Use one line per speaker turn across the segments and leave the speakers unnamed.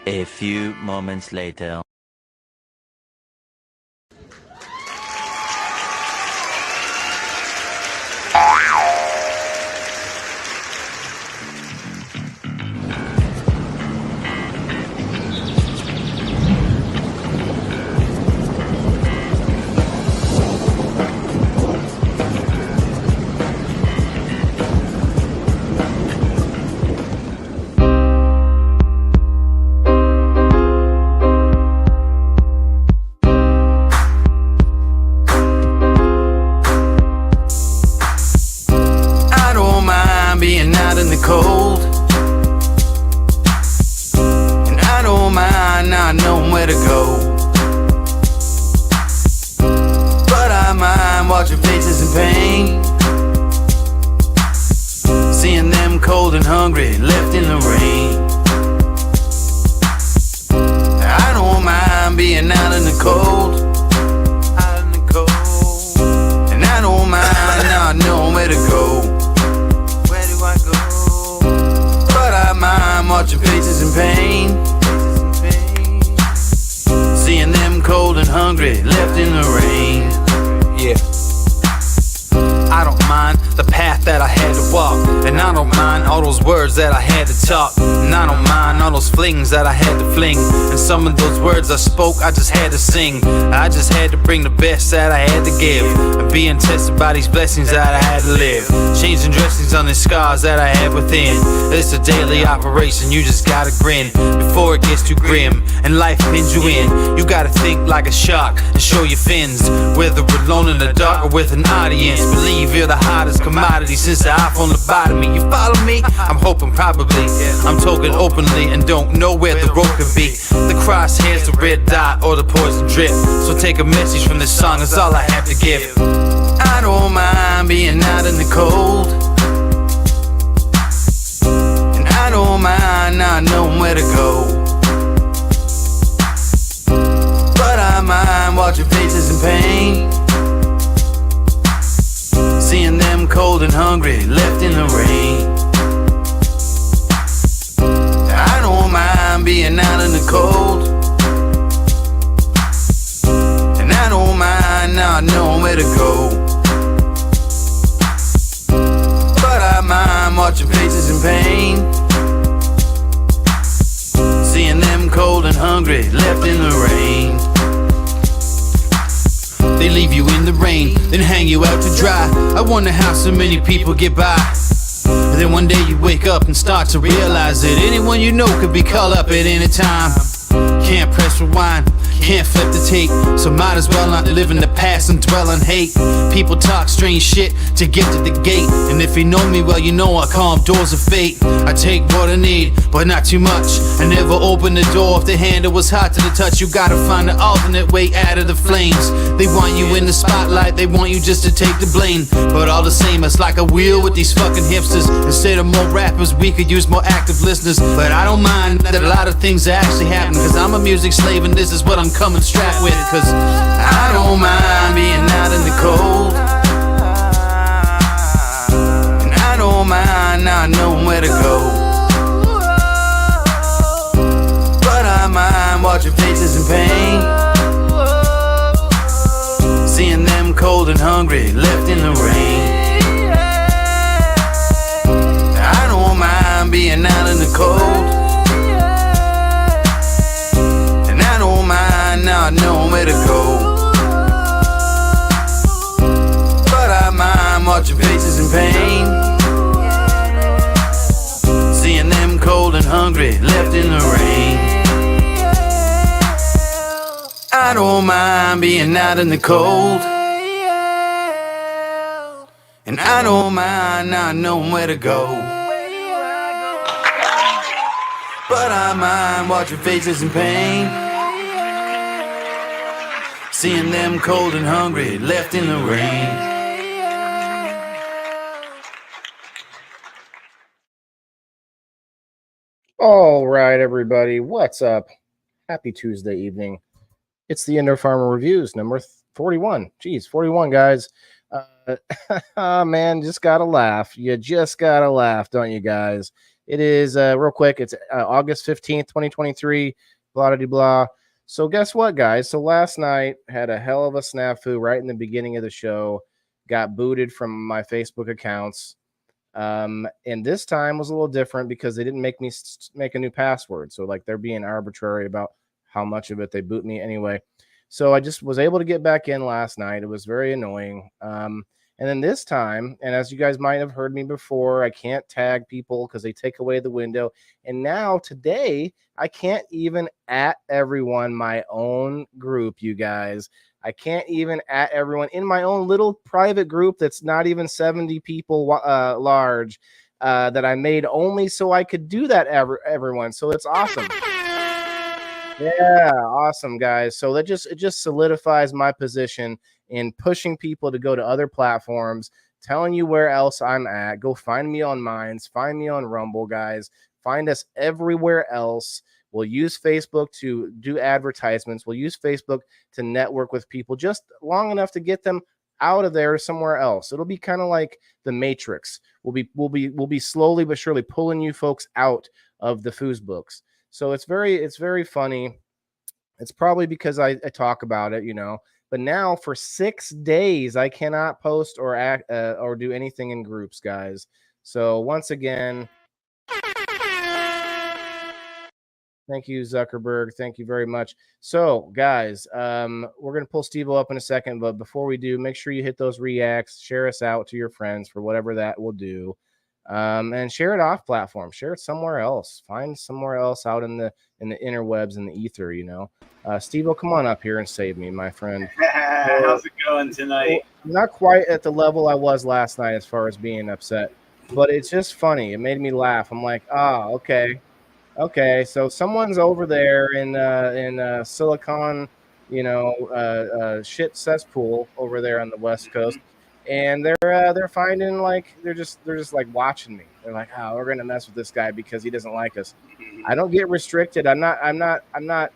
A few moments later.
Cold, and I don't mind not knowing where to go, but I mind watching faces in pain, seeing them cold and hungry left in the rain. I don't mind being out in the cold, and I don't mind not knowing where to go. I'm watching faces in pain, seeing them cold and hungry left in the rain. Yeah, I don't mind the path that I had to walk, and I don't mind all those words that I had to talk, and I don't mind all those flings that I had to fling, and some of those words I spoke I just had to sing. I just had to bring the best that I had to give, and being tested by these blessings that I had to live, changing dressings on the scars that I had within. It's a daily operation, you just gotta grin before it gets too grim and life pins you in. You gotta think like a shark and show your fins, whether alone in the dark or with an audience. Believe you're the hottest commodity since the iPhone lobotomy. You follow me? I'm hoping probably. I'm talking openly and don't know where the road could be. The crosshairs, the red dot, or the poison drip. So take a message from this song, that's all I have to give. I don't mind being out in the cold, and I don't mind not knowing where to go, but I mind watching faces in pain, seeing them cold and hungry left in the rain. I don't mind being out in the cold, and I don't mind not knowing where to go, but I mind watching faces in pain, seeing them cold and hungry left in the rain. They leave you in the rain, then hang you out to dry. I wonder how so many people get by. And then one day you wake up and start to realize that anyone you know could be called up at any time. Can't press rewind, can't flip the tape, so might as well not live in the past and dwell on hate. People talk strange shit to get to the gate, and if you know me well, you know I call them doors of fate. I take what I need, but not too much. I never open the door if the handle was hot to the touch. You gotta find an alternate way out of the flames. They want you in the spotlight, they want you just to take the blame, but all the same, it's like a wheel with these fucking hipsters. Instead of more rappers, we could use more active listeners. But I don't mind that a lot of things are actually happening, cause I'm a music slave and this is what I'm coming strapped with. Cause I don't mind being out in the cold, and I don't mind not knowing where to go, but I mind watching faces in pain, seeing them cold and hungry left in the rain. I don't mind being out in the cold, and I don't mind not knowing where to go, but I mind watching faces in pain, seeing them cold and hungry left in the rain. I don't mind being out in the cold, and I don't mind not knowing where to go, but I mind watching faces in pain, seeing them cold and hungry left in the rain.
All right, everybody, what's up? Happy Tuesday evening. It's the Indoor Farmer Reviews, number 41. Geez, 41, guys. Man, just gotta laugh. You just gotta laugh, don't you, guys? It is real quick. It's August 15th, 2023. Blah blah blah. So guess what, guys? So last night had a hell of a snafu right in the beginning of the show. Got booted from my Facebook accounts. And this time was a little different because they didn't make me make a new password. So like they're being arbitrary about how much of it they boot me anyway. So I just was able to get back in last night. It was very annoying. And then this time, and as you guys might have heard me before, I can't tag people because they take away the window. And now today, I can't even at everyone my own group, you guys. I can't even at everyone in my own little private group that's not even 70 people large that I made only so I could do that everyone. So it's awesome. Yeah, awesome guys. So it just solidifies my position in pushing people to go to other platforms, telling you where else I'm at. Go find me on Minds, find me on Rumble, guys. Find us everywhere else. We'll use Facebook to do advertisements. We'll use Facebook to network with people just long enough to get them out of there somewhere else. It'll be kind of like the Matrix. We'll be slowly but surely pulling you folks out of the foos books. So it's very funny. It's probably because I talk about it, you know. But now for 6 days, I cannot post or act or do anything in groups, guys. So once again, thank you, Zuckerberg. Thank you very much. So, guys, we're gonna pull Steve up in a second, but before we do, make sure you hit those reacts, share us out to your friends for whatever that will do. And share it off platform, share it somewhere else, find somewhere else out in the interwebs and the ether, you know. Steve, come on up here and save me, my friend.
How's it going tonight?
I'm not quite at the level I was last night as far as being upset, but it's just funny. It made me laugh. I'm like, okay, so someone's over there in Silicon, you know, shit cesspool over there on the West Coast, and they're finding like they're just like watching me. They're like, oh, we're gonna mess with this guy because he doesn't like us. I don't get restricted. I'm not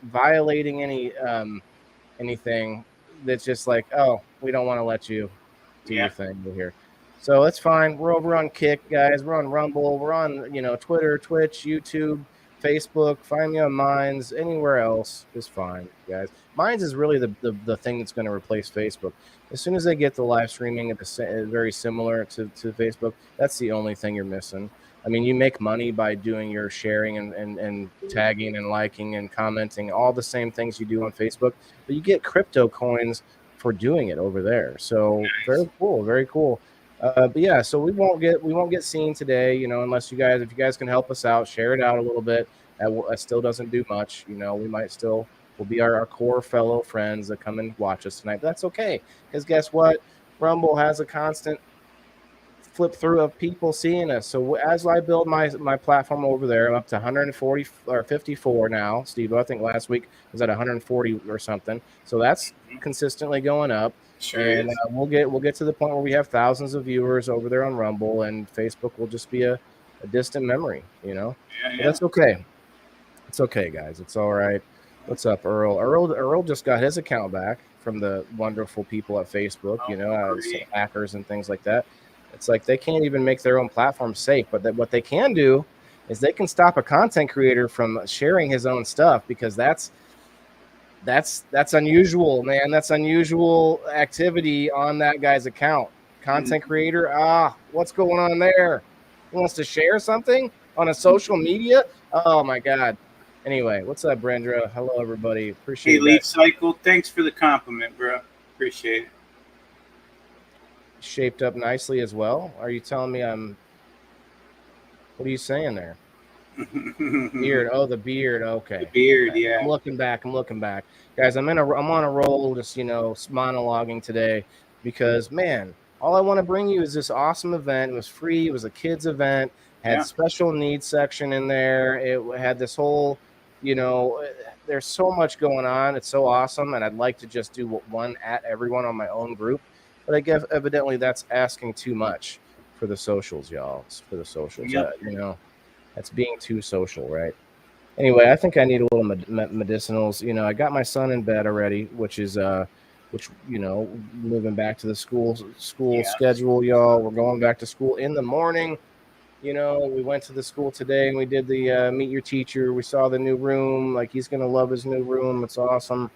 violating anything. That's just like, oh, we don't want to let you do your thing over here. So it's fine. We're over on Kick, guys. We're on Rumble. We're on, you know, Twitter, Twitch, YouTube, Facebook. Find me on Minds. Anywhere else is fine, guys. Minds is really the thing that's going to replace Facebook. As soon as they get the live streaming very similar to Facebook, that's the only thing you're missing. I mean, you make money by doing your sharing and tagging and liking and commenting, all the same things you do on Facebook, but you get crypto coins for doing it over there. So very cool, very cool. But yeah, so we won't get seen today, you know, unless if you guys can help us out, share it out a little bit. That still doesn't do much, you know. We'll be our core fellow friends that come and watch us tonight. But that's okay, because guess what? Rumble has a constant flip through of people seeing us. So as I build my platform over there, I'm up to 140 or 54 now. Steve, I think last week was at 140 or something. So that's consistently going up.
Sure.
And we'll get to the point where we have thousands of viewers over there on Rumble, and Facebook will just be a distant memory, you know. But that's okay. It's okay, guys. It's all right. What's up, Earl? Earl just got his account back from the wonderful people at Facebook, you know, hackers and things like that. It's like they can't even make their own platform safe, but what they can do is they can stop a content creator from sharing his own stuff, because that's unusual, man. That's unusual activity on that guy's account. Content creator, what's going on there? He wants to share something on a social media? Oh my God. Anyway, what's up, Brandra? Hello, everybody. Appreciate it.
Hey, Leaf Cycle, thanks for the compliment, bro. Appreciate it.
Shaped up nicely as well. Are you telling me what are you saying there? Beard. Oh, the beard. Okay.
The beard, yeah.
I'm looking back. Guys, I'm on a roll, just, you know, monologuing today because, man, all I want to bring you is this awesome event. It was free. It was a kids event. Had special needs section in there. It had this whole, you know, there's so much going on. It's so awesome. And I'd like to just do one at everyone on my own group. But I guess evidently that's asking too much for the socials, y'all. It's for the socials. You know, that's being too social, right? Anyway, I think I need a little medicinals. You know, I got my son in bed already, which you know, moving back to the school schedule, y'all. We're going back to school in the morning. you know, we went to the school today and we did the meet your teacher. We saw the new room. Like, he's gonna love his new room. It's awesome.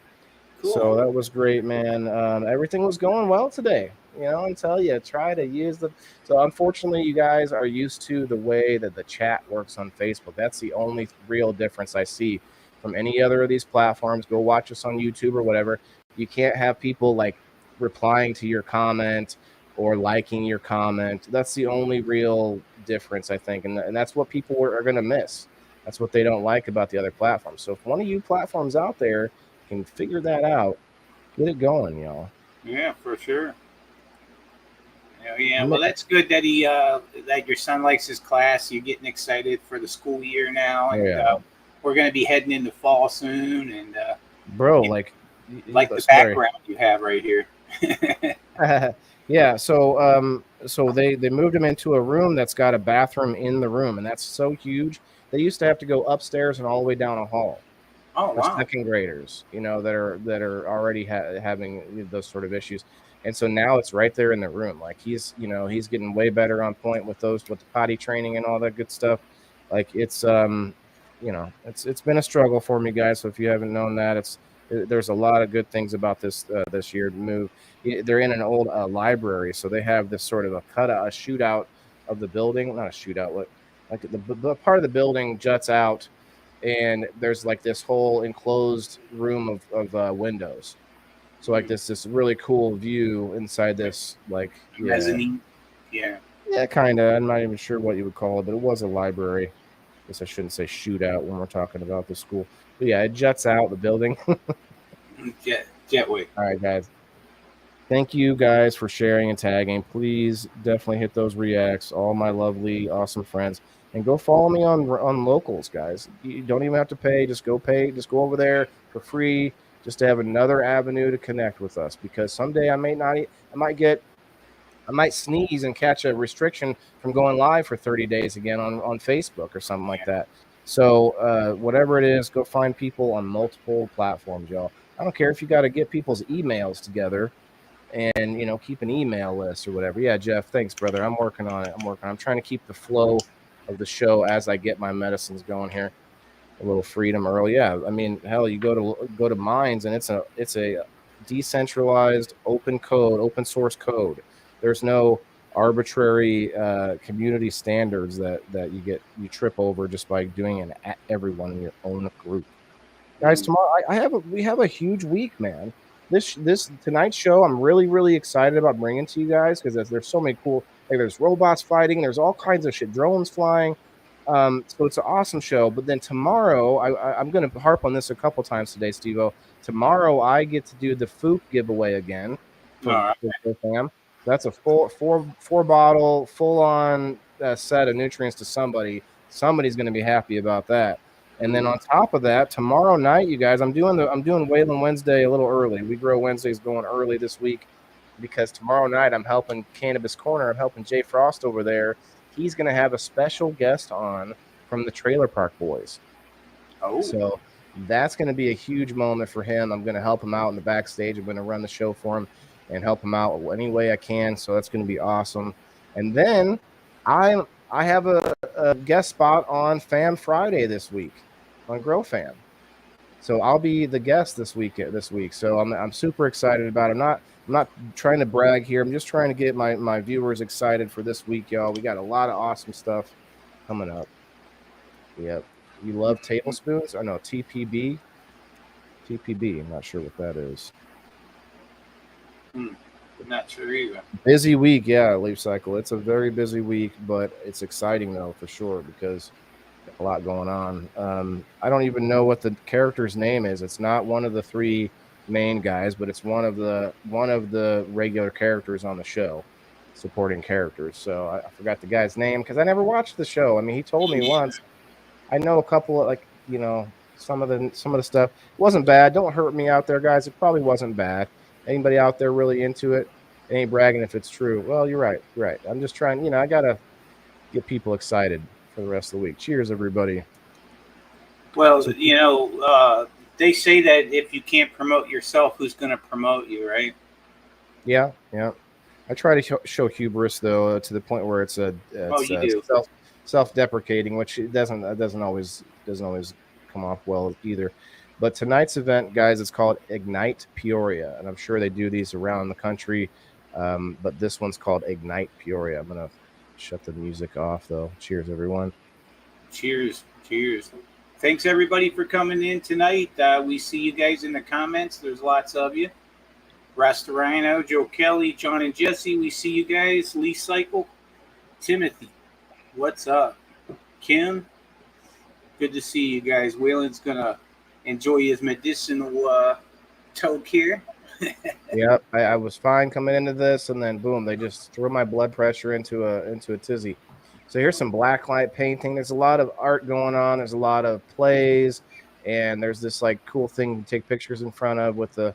So
Cool.
that was great, man. Everything was going well today. You know, I tell you, try to use the. So unfortunately, you guys are used to the way that the chat works on Facebook. That's the only real difference I see from any other of these platforms. Go watch us on YouTube or whatever. You can't have people like replying to your comment or liking your comment. That's the only real difference, I think, and that's what people are going to miss. That's what they don't like about the other platforms. So if one of you platforms out there can figure that out, get it going, y'all.
Yeah, for sure. Yeah. Well, that's good that that your son likes his class. You're getting excited for the school year now, and
Yeah,
we're going to be heading into fall soon. And
bro,
you know,
like,
like the
sorry.
background you have right here.
Yeah, so they moved him into a room that's got a bathroom in the room, and that's so huge. They used to have to go upstairs and all the way down a hall
Oh
for
wow.
second graders, you know, that are already having those sort of issues. And so now it's right there in the room. Like, he's getting way better on point with the potty training and all that good stuff. Like, it's been a struggle for me, guys. So if you haven't known that, there's a lot of good things about this year move. They're in an old library, so they have this sort of a shootout of the building, not a shootout, like the part of the building juts out, and there's like this whole enclosed room of windows. So like this really cool view inside this, like, yeah,
Mezzanine. Yeah.
yeah, kind of. I'm not even sure what you would call it, but it was a library. I guess I shouldn't say shootout when we're talking about the school. But yeah, it juts out the building.
Jetway.
All right, guys. Thank you guys for sharing and tagging. Please definitely hit those reacts, all my lovely, awesome friends, and go follow me on locals, guys. You don't even have to pay. Just go pay. Just go over there for free, just to have another avenue to connect with us. Because someday I may not. I might sneeze and catch a restriction from going live for 30 days again on Facebook or something like that. So whatever it is, go find people on multiple platforms, y'all. I don't care if you got to get people's emails together and, keep an email list or whatever. Yeah, Jeff, thanks, brother. I'm working on it. I'm trying to keep the flow of the show as I get my medicines going here. A little freedom early. Yeah, I mean, hell, you go to Minds, and it's a decentralized open source code. There's no arbitrary community standards that you trip over just by doing an at everyone in your own group. Guys, tomorrow we have a huge week, man. This tonight's show, I'm really, really excited about bringing to you guys, because there's so many cool, like, there's robots fighting, there's all kinds of shit, drones flying. So it's an awesome show. But then tomorrow, I'm going to harp on this a couple times today, Steve-O. Tomorrow, I get to do the Foop giveaway again for fam. That's a four bottle full on set of nutrients to somebody. Somebody's going to be happy about that. And then on top of that, tomorrow night, you guys, I'm doing Wayland Wednesday a little early. We Grow Wednesdays going early this week, because tomorrow night I'm helping Cannabis Corner. I'm helping Jay Frost over there. He's going to have a special guest on from the Trailer Park Boys.
Oh.
So that's going to be a huge moment for him. I'm going to help him out in the backstage. I'm going to run the show for him and help him out any way I can. So that's going to be awesome. And then I have a guest spot on Fam Friday this week on Grow Fam. So I'll be the guest this week. So I'm super excited about it. I'm not trying to brag here. I'm just trying to get my viewers excited for this week, y'all. We got a lot of awesome stuff coming up. Yep. You love tablespoons? Oh no, TPB. TPB. I'm not sure what that is.
Not sure either.
Busy week, yeah, Leaf Cycle. It's a very busy week, but it's exciting though, for sure, because a lot going on. I don't even know what the character's name is. It's not one of the three main guys, but it's one of the regular characters on the show, supporting characters. So I forgot the guy's name because I never watched the show. I mean, he told me once. I know a couple of, like, some of the stuff. It wasn't bad. Don't hurt me out there, guys. It probably wasn't bad. Anybody out there really into it? It ain't bragging if it's true. Well, you're right. You're right. I'm just trying. I gotta get people excited for the rest of the week. Cheers, everybody.
Well, they say that if you can't promote yourself, who's going to promote you, right?
Yeah. I try to show hubris, though, to the point where it's
you do.
self-deprecating, which it doesn't always come off well either. But tonight's event, guys, it's called Ignite Peoria, and I'm sure they do these around the country. But this one's called Ignite Peoria. I'm gonna shut the music off though. Cheers, everyone.
Cheers. Cheers. Thanks everybody for coming in tonight. We see you guys in the comments. There's lots of you. Rastorino, Joe Kelly, John and Jesse, we see you guys. Lee Cycle, Timothy, what's up? Kim, good to see you guys. Waylon's gonna enjoy his medicinal toke here.
Yep, I was fine coming into this, and then boom, they just threw my blood pressure into a tizzy. So here's some blacklight painting. There's a lot of art going on. There's a lot of plays, and there's this like cool thing to take pictures in front of with the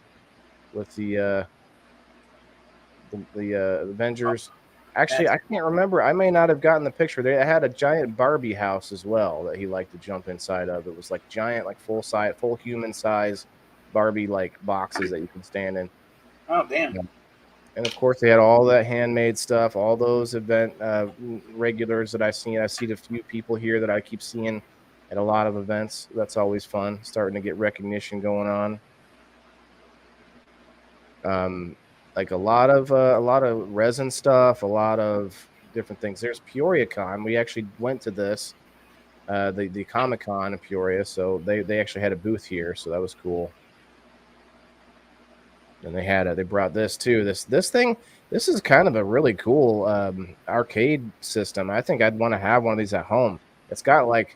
Avengers. Actually, I can't remember. I may not have gotten the picture. They had a giant Barbie house as well that he liked to jump inside of. It was like giant, like full human size Barbie like boxes that you can stand in.
Oh, damn.
Yeah. And of course, they had all that handmade stuff, all those event regulars that I've seen. I see a few people here that I keep seeing at a lot of events. That's always fun, starting to get recognition going on. Like a lot of resin stuff, a lot of different things. There's Peoria Con. We actually went to this, the Comic Con in Peoria, so they actually had a booth here, so that was cool. And they brought this too. This thing, this is kind of a really cool arcade system. I think I'd want to have one of these at home. It's got like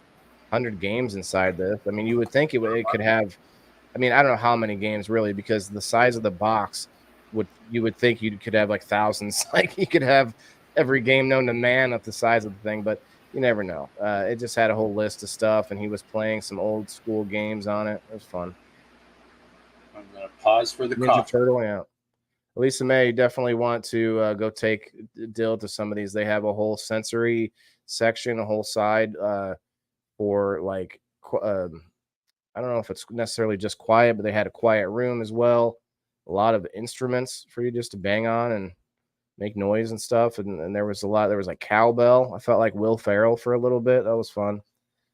100 games inside this. I mean, you would think it could have. I mean, I don't know how many games really, because the size of the box you would think you could have like thousands. Like you could have every game known to man at the size of the thing, but you never know. It just had a whole list of stuff, and he was playing some old school games on it. It was fun.
I'm gonna pause for the
Ninja
coffee.
Turtle, yeah. Lisa May, definitely want to go take Dill to some of these. They have a whole sensory section, a whole side for like I don't know if it's necessarily just quiet, but they had a quiet room as well. A lot of instruments for you just to bang on and make noise and stuff. And there was like cowbell. I felt like Will Ferrell for a little bit. That was fun.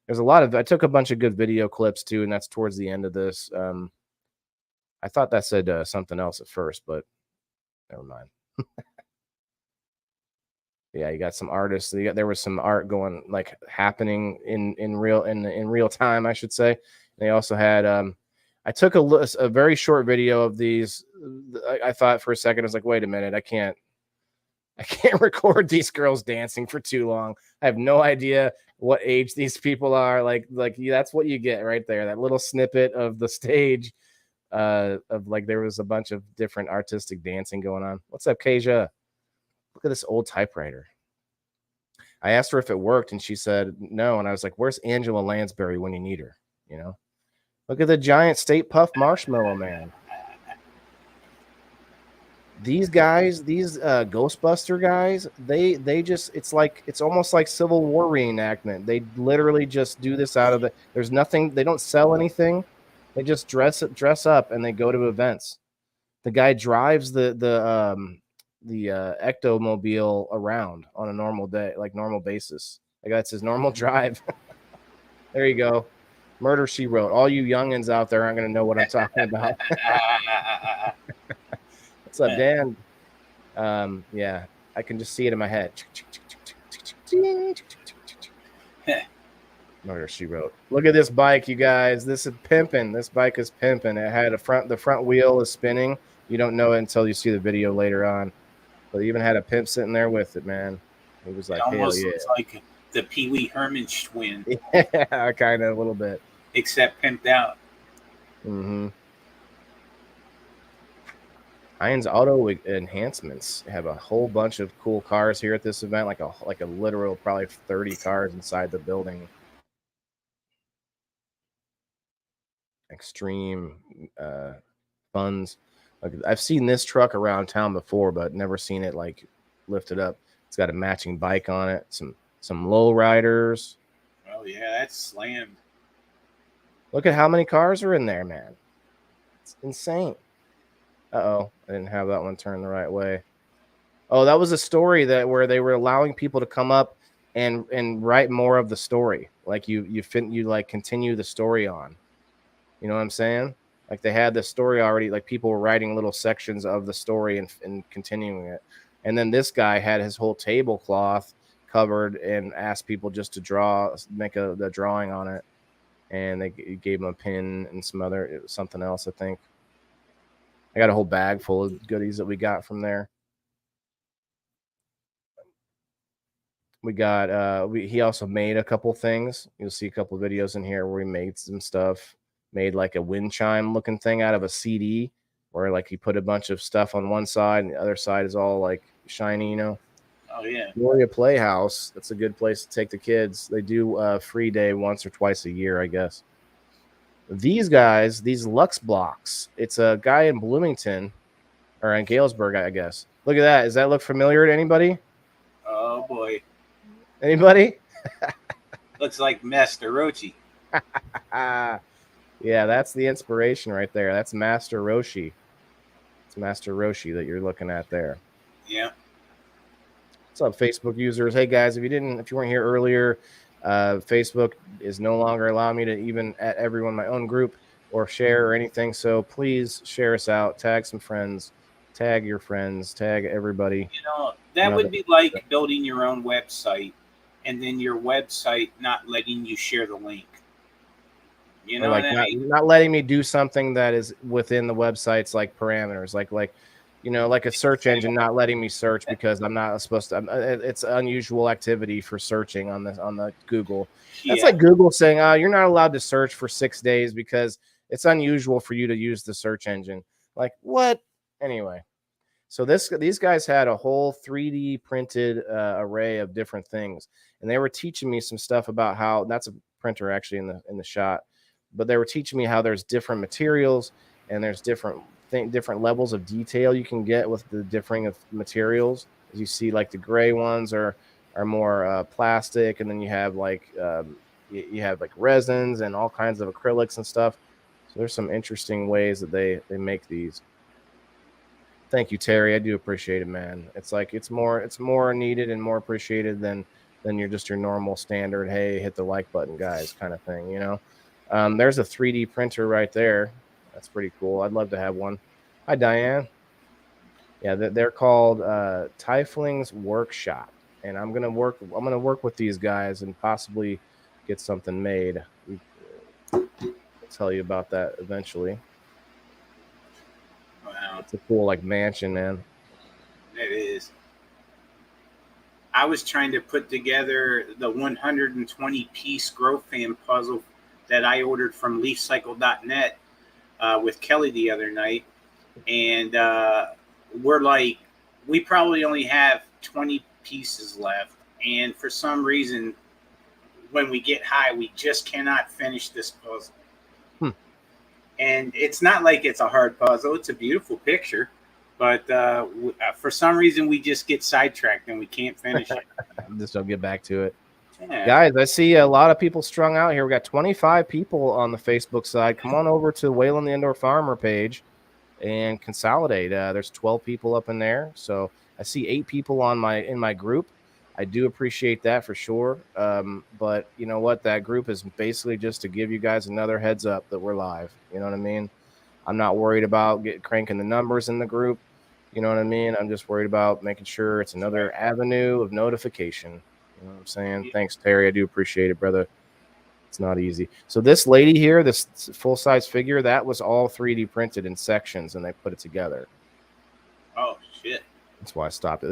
There's I took a bunch of good video clips too, and that's towards the end of this. I thought that said something else at first, but never mind. Yeah, you got some artists. There was some art going like happening in real time, I should say. They also had I took a very short video of these. I thought for a second, I was like, wait a minute, I can't record these girls dancing for too long. I have no idea what age these people are. Like that's what you get right there. That little snippet of the stage of like there was a bunch of different artistic dancing going on. What's up, Kasia? Look at this old typewriter. I asked her if it worked, and she said no. And I was like, where's Angela Lansbury when you need her? You know? Look at the giant State Puff Marshmallow Man. These guys, these Ghostbuster guys, they just, it's almost like Civil War reenactment. They literally just do this out of there's nothing, they don't sell anything. They just dress up and they go to events. The guy drives the ectomobile around on a normal day, like normal basis. Like that's his normal drive. There you go. Murder, She Wrote. All you youngins out there aren't going to know what I'm talking about. What's up, Dan? Yeah, I can just see it in my head. Murder, She Wrote. Look at this bike, you guys. This is pimping. This bike is pimping. It had the front wheel is spinning. You don't know it until you see the video later on. But even had a pimp sitting there with it, man. It was like,
it almost
hell yeah.
looks like the Pee Wee Herman twin.
Yeah, kind of a little bit.
Except pimped out.
Mm-hmm. Heinz Auto Enhancements have a whole bunch of cool cars here at this event, like a literal probably 30 cars inside the building. Extreme funds. Like I've seen this truck around town before, but never seen it like lifted up. It's got a matching bike on it. Some low riders.
Oh yeah, that's slammed.
Look at how many cars are in there, man. It's insane. Uh-oh, I didn't have that one turned the right way. Oh, that was a story where they were allowing people to come up and write more of the story. Like you like continue the story on. You know what I'm saying? Like they had the story already. Like people were writing little sections of the story and continuing it. And then this guy had his whole tablecloth covered and asked people just to make the drawing on it. And they gave him a pin and something else. I think I got a whole bag full of goodies that we got from there. We got he also made a couple things. You'll see a couple of videos in here where he made some stuff. Made like a wind chime looking thing out of a CD, where like he put a bunch of stuff on one side and the other side is all like shiny, you know.
Oh yeah.
Peoria Playhouse. That's a good place to take the kids. They do a free day once or twice a year, I guess. These guys, these Lux Blocks. It's a guy in Bloomington or in Galesburg, I guess. Look at that. Does that look familiar to anybody?
Oh boy.
Anybody?
Looks like Master Rochi.
Yeah, that's the inspiration right there. That's Master Roshi. It's Master Roshi that you're looking at there.
Yeah.
What's up, Facebook users? Hey guys, if you weren't here earlier, Facebook is no longer allowing me to even at everyone my own group or share or anything. So please share us out. Tag some friends. Tag your friends. Tag everybody.
You know, that would be like building your own website and then your website not letting you share the link. You know,
like not letting me do something that is within the website's like parameters, like you know, like a search engine not letting me search because I'm not supposed to. It's unusual activity for searching on the Google. That's like Google saying, "Oh, you're not allowed to search for 6 days because it's unusual for you to use the search engine." Like what? Anyway, so these guys had a whole 3D printed array of different things, and they were teaching me some stuff about how that's a printer actually in the shot. But they were teaching me how there's different materials and there's different levels of detail you can get with the differing of materials. As you see, like the gray ones are more plastic, and then you have like resins and all kinds of acrylics and stuff. So there's some interesting ways that they make these. Thank you, Terry. I do appreciate it, man. It's like it's more needed and more appreciated than your normal standard, hey, hit the like button, guys, kind of thing, you know. There's a 3D printer right there. That's pretty cool. I'd love to have one. Hi, Diane. Yeah, they're called Tiefling's Workshop, and I'm gonna work with these guys and possibly get something made. I'll tell you about that eventually.
Wow,
it's a cool like mansion, man.
It is. I was trying to put together the 120 piece Growth Fan puzzle that I ordered from LeafCycle.net with Kelly the other night, and we probably only have 20 pieces left, and for some reason, when we get high, we just cannot finish this puzzle. And it's not like it's a hard puzzle; it's a beautiful picture, but for some reason, we just get sidetracked and we can't finish it.
Just don't get back to it.
Yeah.
Guys, I see a lot of people strung out here. We got 25 people on the Facebook side. Come on over to Waylon the Indoor Farmer page and consolidate. There's 12 people up in there. So I see 8 people in my group. I do appreciate that for sure. But you know what? That group is basically just to give you guys another heads up that we're live. You know what I mean? I'm not worried about cranking the numbers in the group. You know what I mean? I'm just worried about making sure it's another avenue of notification. You know what I'm saying? Thanks, Terry. I do appreciate it, brother. It's not easy. So this lady here, this full-size figure, that was all 3D printed in sections, and they put it together.
Oh, shit.
That's why I stopped it.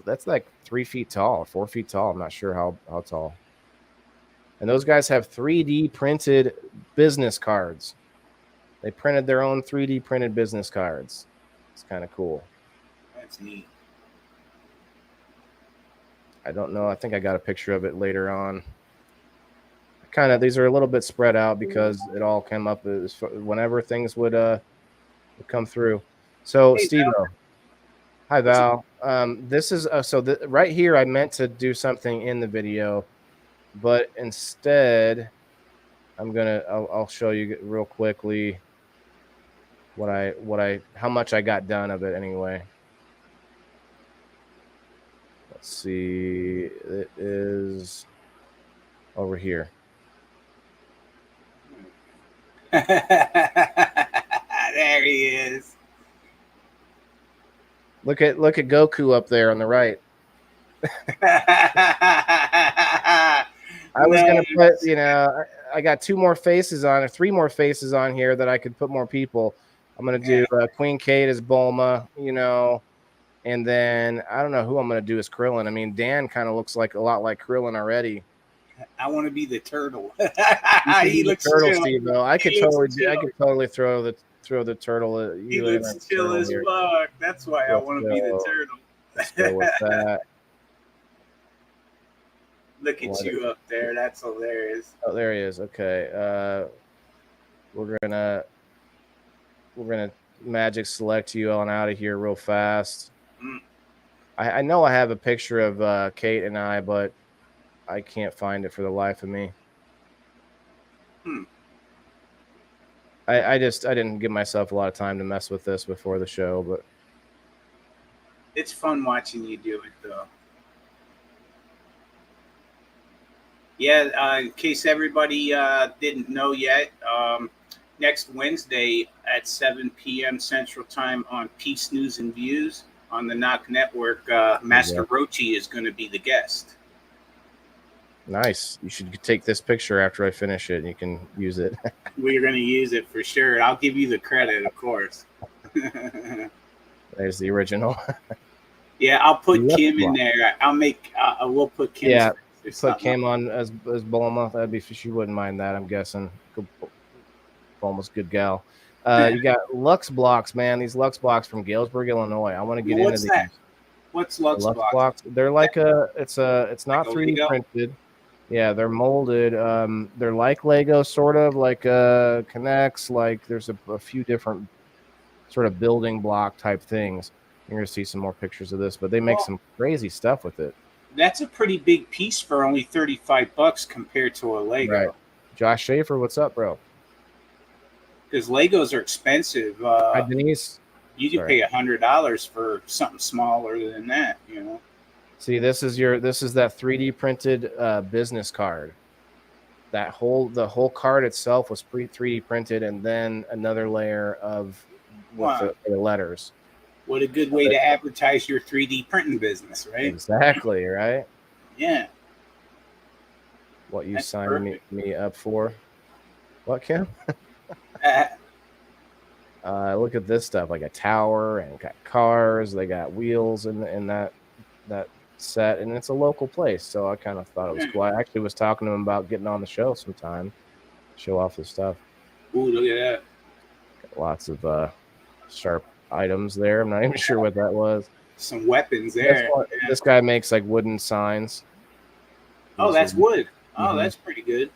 That's like 3 feet tall, 4 feet tall. I'm not sure how tall. And those guys have 3D printed business cards. They printed their own 3D printed business cards. It's kind of cool.
That's neat.
I don't know. I think I got a picture of it later on. These are a little bit spread out because it all came up whenever things would come through. So, hey, Steve, hi Val. This is right here. I meant to do something in the video, but instead, I'll show you real quickly how much I got done of it anyway. Let's see. It is over here.
There he is.
Look at Goku up there on the right. I was gonna put, I got 2 more faces on, or 3 more faces on here that I could put more people. I'm gonna do Queen Kate as Bulma, and then I don't know who I'm gonna do as Krillin. I mean, Dan kind of looks like a lot like Krillin already.
I want to be the turtle.
He looks turtle, Steve. Though I could totally throw the turtle at you.
He looks chill as fuck. That's why I want to be the turtle.
Let's go with that.
Look at you up there. That's hilarious.
Oh, there he is. Okay. We're gonna magic select you on out of here real fast. I know I have a picture of Kate and I, but I can't find it for the life of me. I didn't give myself a lot of time to mess with this before the show, but
it's fun watching you do it, though. Yeah, in case everybody didn't know yet, next Wednesday at 7 p.m. Central Time on Peace News and Views on the Knock Network, Master Rochi is going to be the guest.
Nice. You should take this picture after I finish it, and you can use it.
We're going to use it for sure. I'll give you the credit, of course.
There's the original.
Yeah, I'll put Kim in there. We'll put Kim.
Yeah. Put Kim on as Bulma. That'd be, she wouldn't mind that, I'm guessing. Bulma's good gal. You got Lux Blocks, man. These Lux Blocks from Galesburg, Illinois. I want to get into these.
What's Lux
Blocks? They're like it's not 3D printed. Yeah, they're molded. They're like Lego, sort of like Connects. Like there's a few different sort of building block type things. You're gonna see some more pictures of this, but they make some crazy stuff with it.
That's a pretty big piece for only $35 compared to a Lego.
Right. Josh Schaefer, what's up, bro?
Because Legos are expensive.
Hi, Denise.
You can pay $100 for something smaller than that,
See, this is that 3D printed business card. The whole card itself was 3D printed, and then another layer with the letters.
What a good way to advertise your 3D printing business, right?
Exactly, right?
Yeah.
What you signed me up for? What, Kim? Look at this stuff, like a tower, and got cars. They got wheels in that set, and it's a local place, so I kind of thought it was cool. I actually was talking to him about getting on the show sometime, show off his stuff.
Ooh, look at that!
Got lots of sharp items there. I'm not even sure what that was.
Some weapons there.
This guy makes like wooden signs.
Oh, that's wood. Oh, that's pretty good.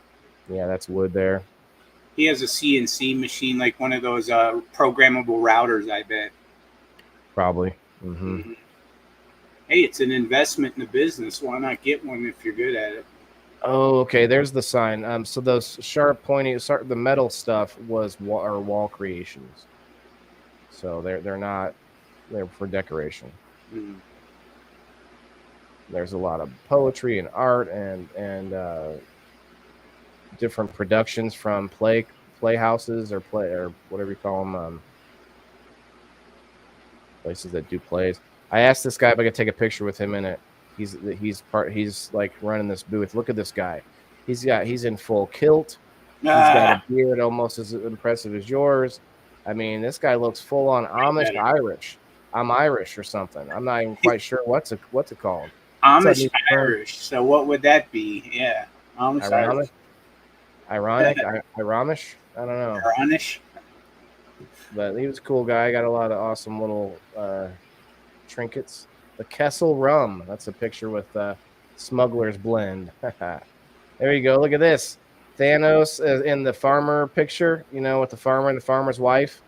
Yeah, that's wood there.
He has a CNC machine, like one of those programmable routers, I bet.
Probably.
Hey, it's an investment in the business. Why not get one if you're good at it?
Oh, okay. There's the sign. So those sharp, pointy, the metal stuff are wall creations. So they're for decoration. There's a lot of poetry and art and different productions from playhouses or whatever you call them, places that do plays. I asked this guy if I could take a picture with him in it. He's like running this booth. Look at this guy. He's in full kilt. He's got a beard almost as impressive as yours. I mean, this guy looks full on Amish Irish. I'm Irish or something. I'm not even quite sure what to call him.
Amish Irish. So what would that be? Yeah, Amish Irish.
Ironic. Ironish. I don't know.
Ironish.
But he was a cool guy. Got a lot of awesome little trinkets. The Kessel rum. That's a picture with Smuggler's Blend. There you go. Look at this. Thanos in the farmer picture, with the farmer and the farmer's wife.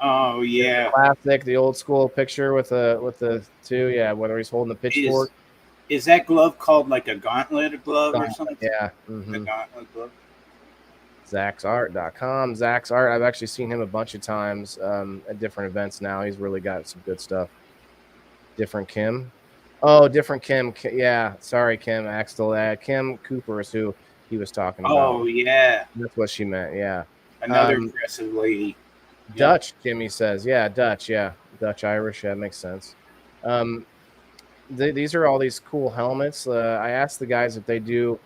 Oh yeah,
the classic, the old school picture with the two. Yeah, whether he's holding the pitchfork.
Is that glove called like a gauntlet glove or something?
Yeah,
a gauntlet glove.
ZachsArt.com. Zach's Art. I've actually seen him a bunch of times at different events. Now he's really got some good stuff. Different Kim. Oh, different Kim. Yeah, sorry, Kim Axtell. Kim Cooper is who he was talking about.
Oh yeah,
That's what she meant. Yeah.
another
Um,
impressive lady. Yep.
Dutch, Jimmy says. Yeah, Dutch. Yeah, Dutch Irish. Yeah, makes sense. Um, these are all these cool helmets. I asked the guys if they do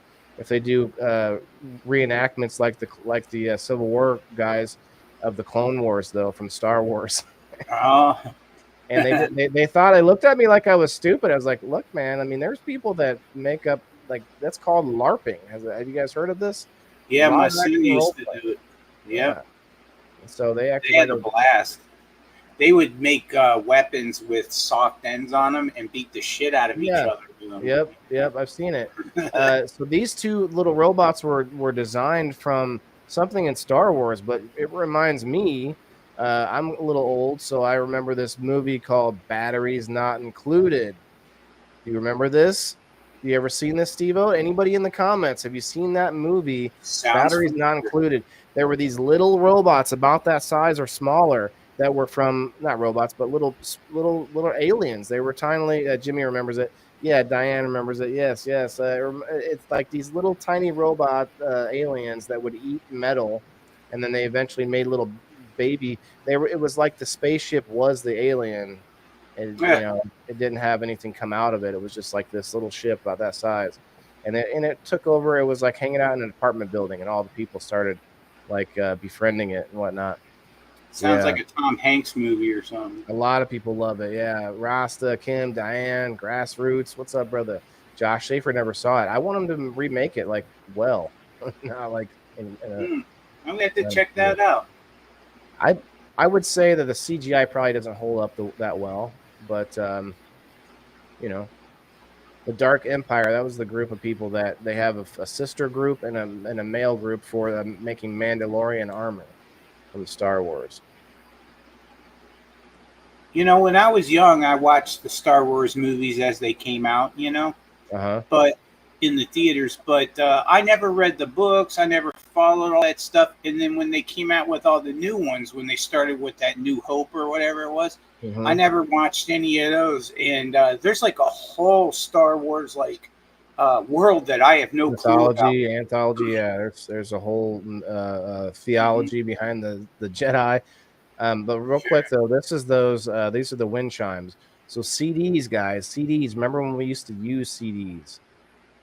reenactments like the Civil War guys of the Clone Wars though from Star Wars.
Oh,
And they thought I looked at me like I was stupid. I was like, look, man, I mean, there's people that make up like that's called LARPing. Have you guys heard of this?
yeah, my
Live
son
action
used
role
to
play.
do it.
Yeah.
Yep,
So they
they
acted like
had
I
a
was,
blast. They would make weapons with soft ends on them and beat the shit out of each
yeah.
other with them.
Yep, I've seen it. So these two little robots were designed from something in Star Wars, but it reminds me. I'm a little old, so I remember this movie called Batteries Not Included. Do you remember this? You ever seen this, Steve-O? Anybody in the comments? Have you seen that movie?
Sounds
Batteries not
familiar.
included. There were these little robots about that size or smaller that were from not robots, but little aliens. They were tiny. Jimmy remembers it. Yeah, Diane remembers it. Yes, yes. It's like these little tiny robot aliens that would eat metal, and then they eventually made little baby. They were. It was like the spaceship was the alien, and
Yeah.
it didn't have anything come out of it. It was just like this little ship about that size, and it took over. It was like hanging out in an apartment building, and all the people started like befriending it and whatnot.
Sounds
Yeah,
like a Tom Hanks movie or something.
a lot of people love it. Yeah, Rasta, Kim, Diane, Grassroots. What's up, brother? Josh Schaefer never saw it. I want him to remake it like well, not like in a.
I'm gonna have to check that out.
I I would say that the CGI probably doesn't hold up that well, but you know, the Dark Empire, that was the group of people that they have a sister group and a male group for making Mandalorian armor from Star Wars.
You know, when I was young, I watched the Star Wars movies as they came out. You know,
Uh-huh.
but in the theaters. But I never read the books. I never followed all that stuff. And then when they came out with all the new ones, when they started with that New Hope or whatever it was, I
Mm-hmm.
never watched any of those. And there's like a whole Star Wars world that I have no clue about.
Anthology, yeah. There's a whole
Mhm.
theology behind the Jedi. But real quick
Sure.
though, this is those these are the wind chimes. So CDs, guys, CDs. Remember when we used to use CDs,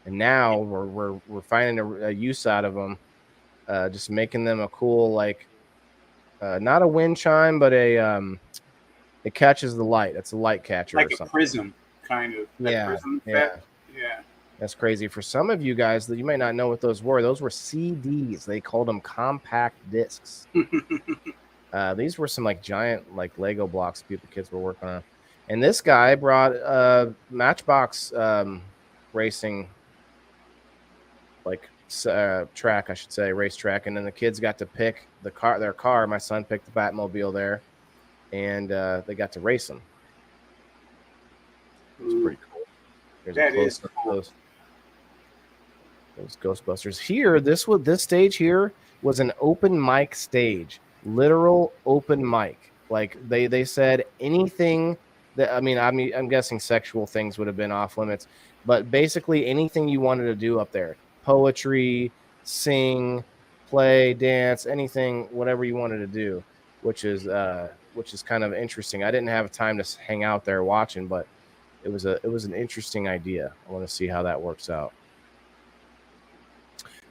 and now we're finding a use out of them, just making them a cool like not a wind chime, but it catches the light. It's a light catcher or
Like a
something.
prism, kind of. That
Yeah,
prism
yeah.
effect. Yeah.
That's crazy. For some of you guys that you may not know what those were. Those were CDs. They called them compact discs. These were some like giant like Lego blocks people kids were working on. And this guy brought Matchbox racing like track, I should say, racetrack, and then the kids got to pick their car. My son picked the Batmobile there, and they got to race them. It's
Ooh,
pretty cool. There's a
that
close
is
up
cool.
of those Ghostbusters. Here, this stage here was an open mic stage, literal open mic. Like they said anything that I'm guessing sexual things would have been off limits, but basically anything you wanted to do up there, poetry, sing, play, dance, anything, whatever you wanted to do, which is kind of interesting. I didn't have time to hang out there watching, but it was an interesting idea. I want to see how that works out.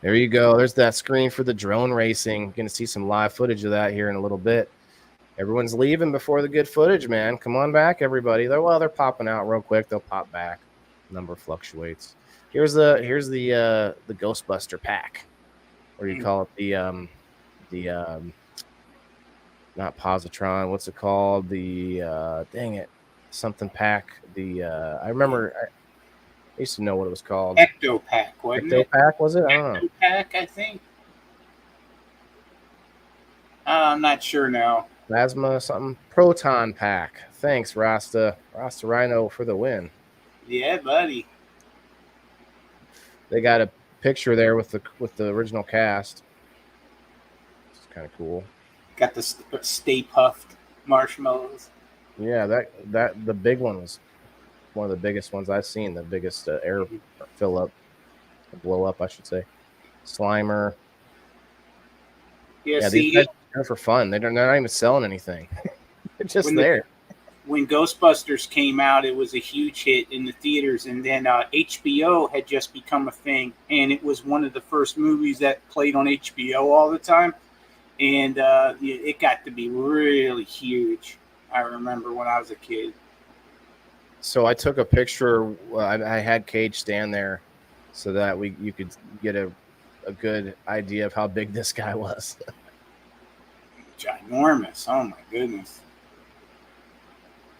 There you go. There's that screen for the drone racing. Going to see some live footage of that here in a little bit. Everyone's leaving before the good footage, man. Come on back, everybody. They're popping out real quick. They'll pop back. Number fluctuates. Here's the Ghostbuster pack, or you call it the not positron. What's it called? The dang it, something pack. The I remember I used to know what it was called.
Ectopack, wasn't
Ecto
it?
pack was it? I don't know.
Ectopack, I think. I'm not sure now.
Plasma something. Proton pack. Thanks, Rasta Rhino for the win.
Yeah, buddy.
They got a picture there with the original cast. It's kind of cool.
Got the Stay Puffed marshmallows.
Yeah, that the big one was one of the biggest ones I've seen. The biggest air fill up, blow up, I should say. Slimer.
Yeah,
Yeah, these
see,
guys are for fun. They're not even selling anything. They're just there.
When Ghostbusters came out, it was a huge hit in the theaters, and then HBO had just become a thing, and it was one of the first movies that played on HBO all the time, and it got to be really huge. I remember when I was a kid.
So I took a picture. I had Cage stand there so that you could get a good idea of how big this guy was.
Ginormous. Oh, my goodness.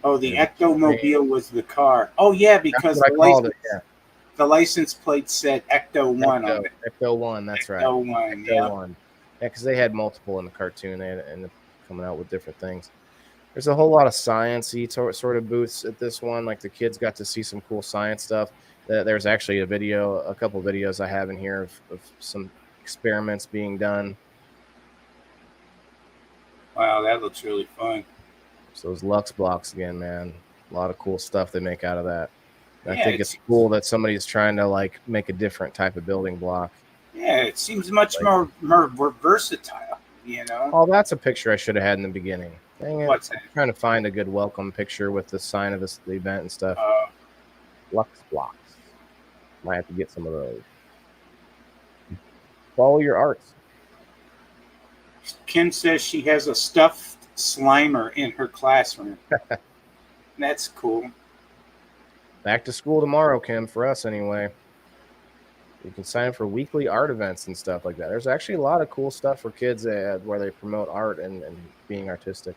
Oh, the Ectomobile was the car. Oh, yeah, because the license plate said Ecto 1 on it.
Ecto 1, that's right.
Ecto 1,
Ecto 1. Yeah, because they had multiple in the cartoon. They ended up coming out with different things. There's a whole lot of science-y sort of booths at this one. Like the kids got to see some cool science stuff. There's actually a couple videos I have in here of some experiments being done.
Wow, that looks really fun.
So those Lux blocks again, man. A lot of cool stuff they make out of that. I think it's cool that somebody's trying to like make a different type of building block.
Yeah, it seems much more versatile, you know.
Oh, that's a picture I should have had in the beginning. Dang it.
What's that?
I'm trying to find a good welcome picture with the sign of the event and stuff. Lux blocks. Might have to get some of those. Follow your arts.
Kim says she has a stuffed Slimer in her classroom. That's cool.
Back to school tomorrow, Kim, for us anyway. You can sign up for weekly art events and stuff like that. There's actually a lot of cool stuff for kids where they promote art and being artistic.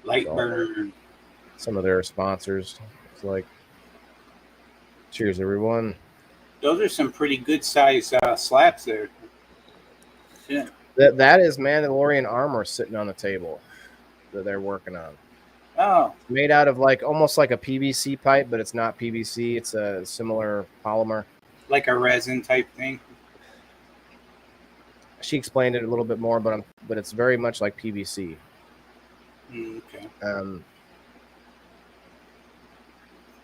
Lightburn.
Some of their sponsors. It's like, cheers, everyone.
Those are some pretty good size slabs there. Yeah.
That is Mandalorian armor sitting on the table that they're working on.
Oh.
It's made out of like almost like a PVC pipe, but it's not PVC. It's a similar polymer.
Like a resin type thing.
She explained it a little bit more, but it's very much like PVC.
Okay.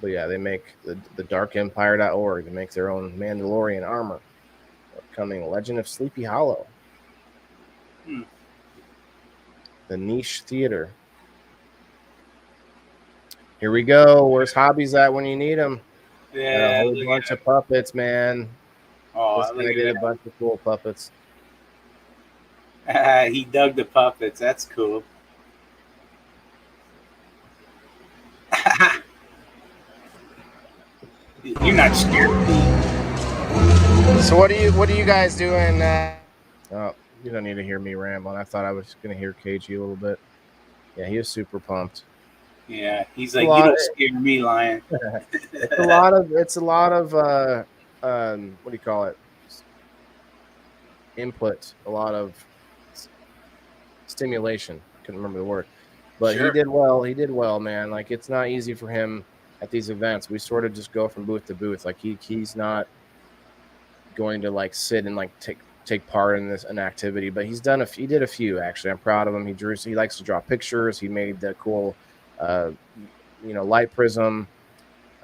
But yeah, they make the darkempire.org. They make their own Mandalorian armor. Upcoming Legend of Sleepy Hollow. The Niche Theater. Here we go. Where's Hobbies at when you need them?
Yeah.
A whole bunch of puppets, man.
Oh,
Just gonna get a bunch of cool puppets.
He dug the puppets. That's cool. You're not scared.
So what are you guys doing? Oh, you don't need to hear me rambling. I thought I was gonna hear KG a little bit. Yeah, he was super pumped.
Yeah, he's like, you don't scare me, Lion.
It's a lot of what do you call it? Input, a lot of stimulation. Couldn't remember the word, but
Sure.
He did well, man. Like it's not easy for him at these events. We sort of just go from booth to booth. Like he's not going to like sit and like take part in an activity, but he did a few actually. I'm proud of him. He likes to draw pictures. He made the cool light prism.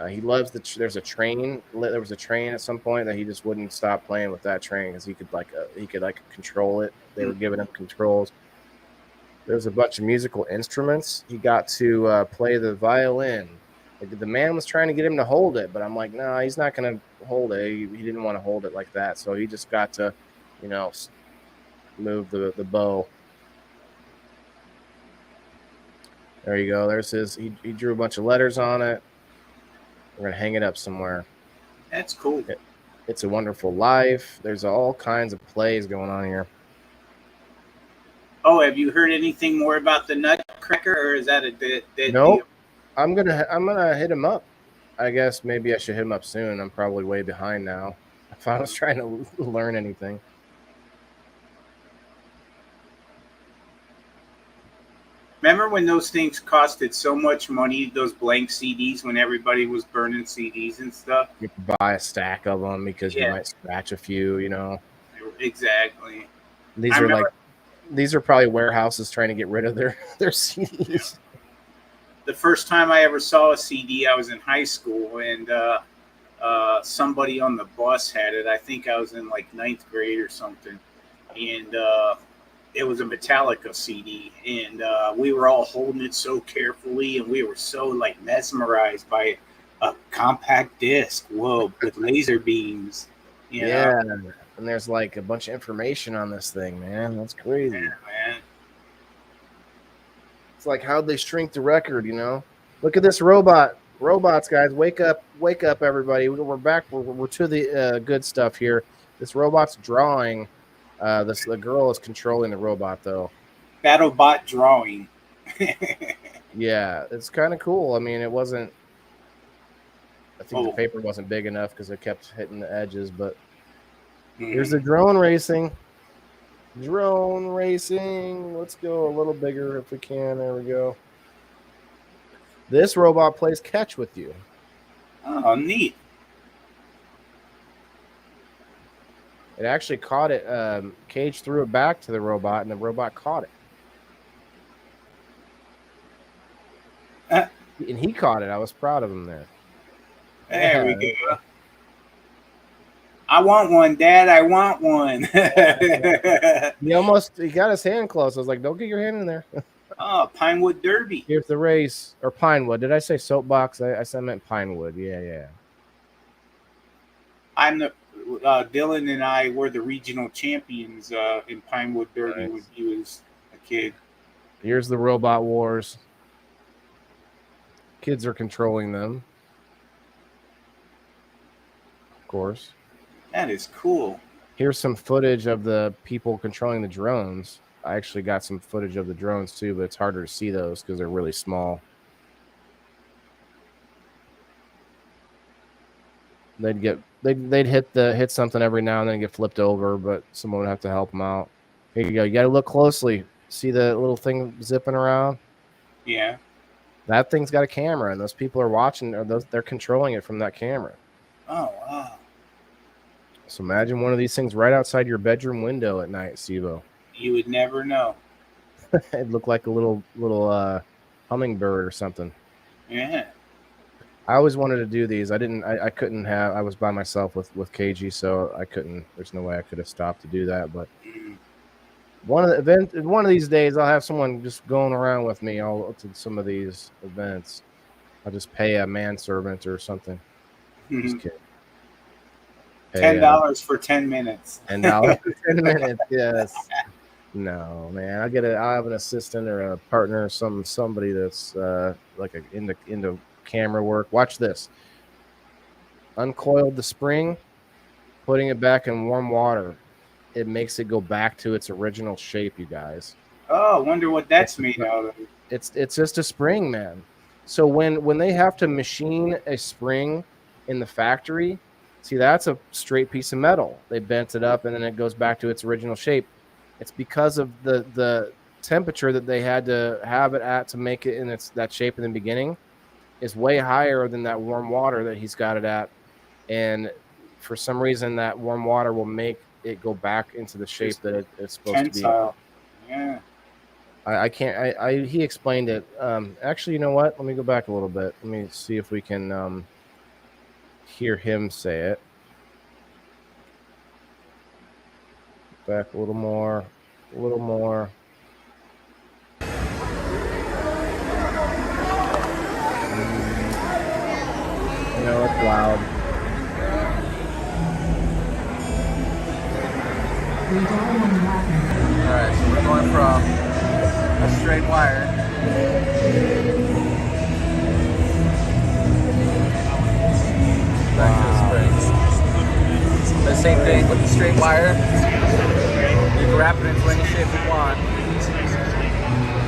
He loves there's a train. There was a train at some point that he just wouldn't stop playing with that train because he could control it. They were giving him controls. There's a bunch of musical instruments. He got to play the violin. Like, the man was trying to get him to hold it, but I'm like, no, he's not going to hold it. He didn't want to hold it like that, so he just got to, move the bow. There you go. There's his. He drew a bunch of letters on it. We're gonna hang it up somewhere.
That's cool.
It's a Wonderful Life. There's all kinds of plays going on here.
Oh, have you heard anything more about the Nutcracker, or is that a dead
Nope.
deal?
I'm gonna hit him up. I guess maybe I should hit him up soon. I'm probably way behind now. If I was trying to learn anything.
Remember when those things costed so much money, those blank CDs, when everybody was burning CDs and stuff?
You could buy a stack of them because you might scratch a few,
Exactly.
These are probably warehouses trying to get rid of their CDs.
the first time I ever saw a CD, I was in high school, and somebody on the bus had it. I think I was in like ninth grade or something, and it was a Metallica CD, and we were all holding it so carefully, and we were so like mesmerized by a compact disc. Whoa, with laser beams. You
Yeah,
know?
and there's like a bunch of information on this thing, man. That's crazy.
Yeah, man.
It's like how'd they shrink the record, you know? Look at this robot. Robots, guys, wake up, everybody. We're back. We're to the good stuff here. This robot's drawing. The girl is controlling the robot, though.
BattleBot drawing.
Yeah, it's kind of cool. I mean, it wasn't. I think the
Oh.
paper wasn't big enough because it kept hitting the edges. But here's the drone racing. Drone racing. Let's go a little bigger if we can. There we go. This robot plays catch with you.
Oh, neat.
It actually caught it. Cage threw it back to the robot, and the robot caught it. And he caught it. I was proud of him there.
There we go. I want one, Dad. I want one.
He got his hand close. I was like, don't get your hand in there.
Oh, Pinewood Derby.
Here's the race. Or Pinewood. Did I say soapbox? I meant Pinewood. Yeah.
I'm the Dylan and I were the regional champions in Pinewood Derby when he was a kid.
Here's the Robot Wars. Kids are controlling them. Of course.
That is cool.
Here's some footage of the people controlling the drones. I actually got some footage of the drones too, but it's harder to see those because they're really small. They'd hit something every now and then and get flipped over, but someone would have to help them out. Here you go. You got to look closely. See the little thing zipping around?
Yeah.
That thing's got a camera, and those people are watching. They're controlling it from that camera.
Oh, wow.
So imagine one of these things right outside your bedroom window at night, Sivo.
You would never know.
It looked like a little hummingbird or something.
Yeah.
I always wanted to do these. I couldn't have. I was by myself with KG, so I couldn't. There's no way I could have stopped to do that. But one of these days, I'll have someone just going around with me all to some of these events. I'll just pay a manservant or something. Just kidding.
$10 for 10 minutes.
$10 for 10 minutes. Yes. No, man. I'll have an assistant or a partner or somebody that's like into camera work. Watch this. Uncoiled the spring, putting it back in warm water. It makes it go back to its original shape, you guys.
Oh, I wonder what that's made out of.
It's just a spring, man. So when they have to machine a spring in the factory, see, that's a straight piece of metal. They bent it up and then it goes back to its original shape. It's because of the temperature that they had to have it at to make it in that shape in the beginning is way higher than that warm water that he's got it at. And for some reason, that warm water will make it go back into the shape that it's supposed to be.
Yeah.
I can't. He explained it. Actually, you know what? Let me go back a little bit. Let me see if we can hear him say it. Back a little more. A little more. You know, it's loud. Alright, so we're going from a straight wire back to the springs. The same thing with the straight wire. You can wrap it into any shape you want.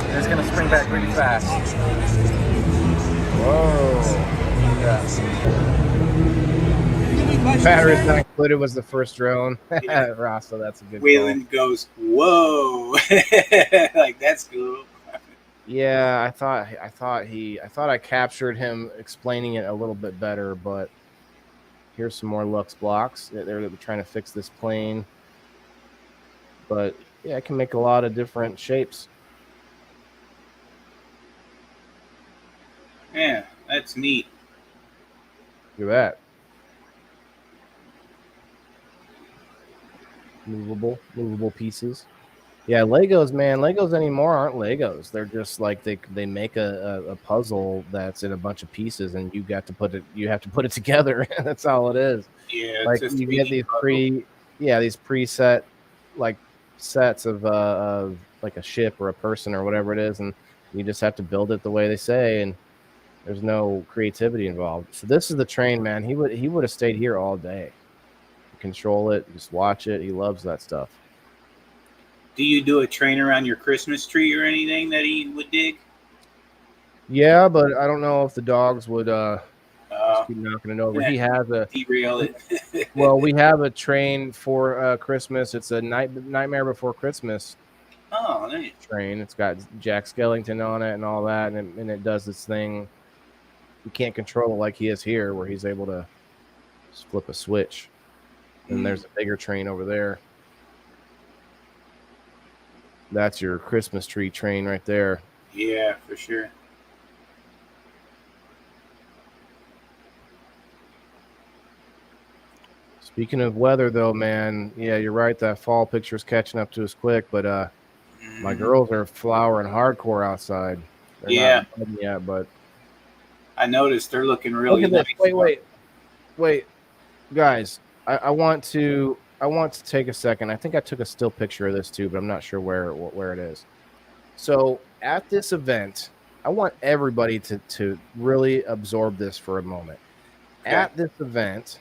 And it's going to spring back really fast. Whoa. Yeah. Batteries not included was the first drone.
Yeah.
Rasta, that's a good
Waylon goes, whoa. Like, that's cool.
Yeah, I thought I captured him explaining it a little bit better, but here's some more Lux blocks. They're trying to fix this plane. But yeah, it can make a lot of different shapes.
That's neat.
Look at that. Movable pieces. Yeah, Legos, man. Legos anymore aren't Legos. They're just like they make a puzzle that's in a bunch of pieces, and you have to put it together. That's all it is.
Yeah, it's
Like
a
you get
3D puzzle.
these preset like sets of like a ship or a person or whatever it is, and you just have to build it the way they say, and there's no creativity involved. So this is the train, man. He would have stayed here all day, control it, just watch it. He loves that stuff.
Do you do a train around your Christmas tree or anything that he would dig?
Yeah, but I don't know if the dogs would just
Uh,
keep knocking it over. He has a
Derail it.
well, we have a train for Christmas. It's a Nightmare Before Christmas
Oh, nice.
train. It's got Jack Skellington on it and all that, and it does this thing. You can't control it like he is here, where he's able to just flip a switch. And there's a bigger train over there. That's your Christmas tree train right there.
Yeah, for sure.
Speaking of weather, though, man, yeah, you're right. That fall picture's catching up to us quick, but my girls are flowering hardcore outside. They're
Yeah,
not budding yet, but
I noticed they're looking
look
really
at this.
nice.
Wait, guys. I want to take a second. I think I took a still picture of this too, but I'm not sure where it is. So at this event, I want everybody to really absorb this for a moment.
Okay.
At this event,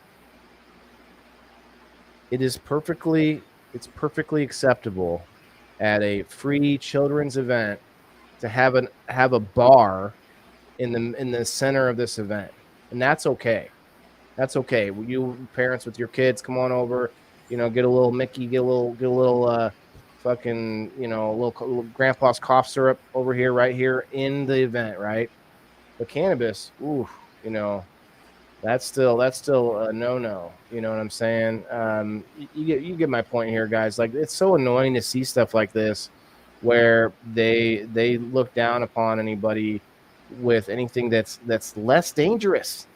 it's perfectly acceptable at a free children's event to have a bar in the center of this event, and that's okay. That's okay. You parents with your kids, come on over. You know, get a little Mickey, get a little fucking, you know, little grandpa's cough syrup over here, right here in the event, right? But cannabis, ooh, you know, that's still a no. You know what I'm saying? You get my point here, guys. Like, it's so annoying to see stuff like this, where they look down upon anybody with anything that's less dangerous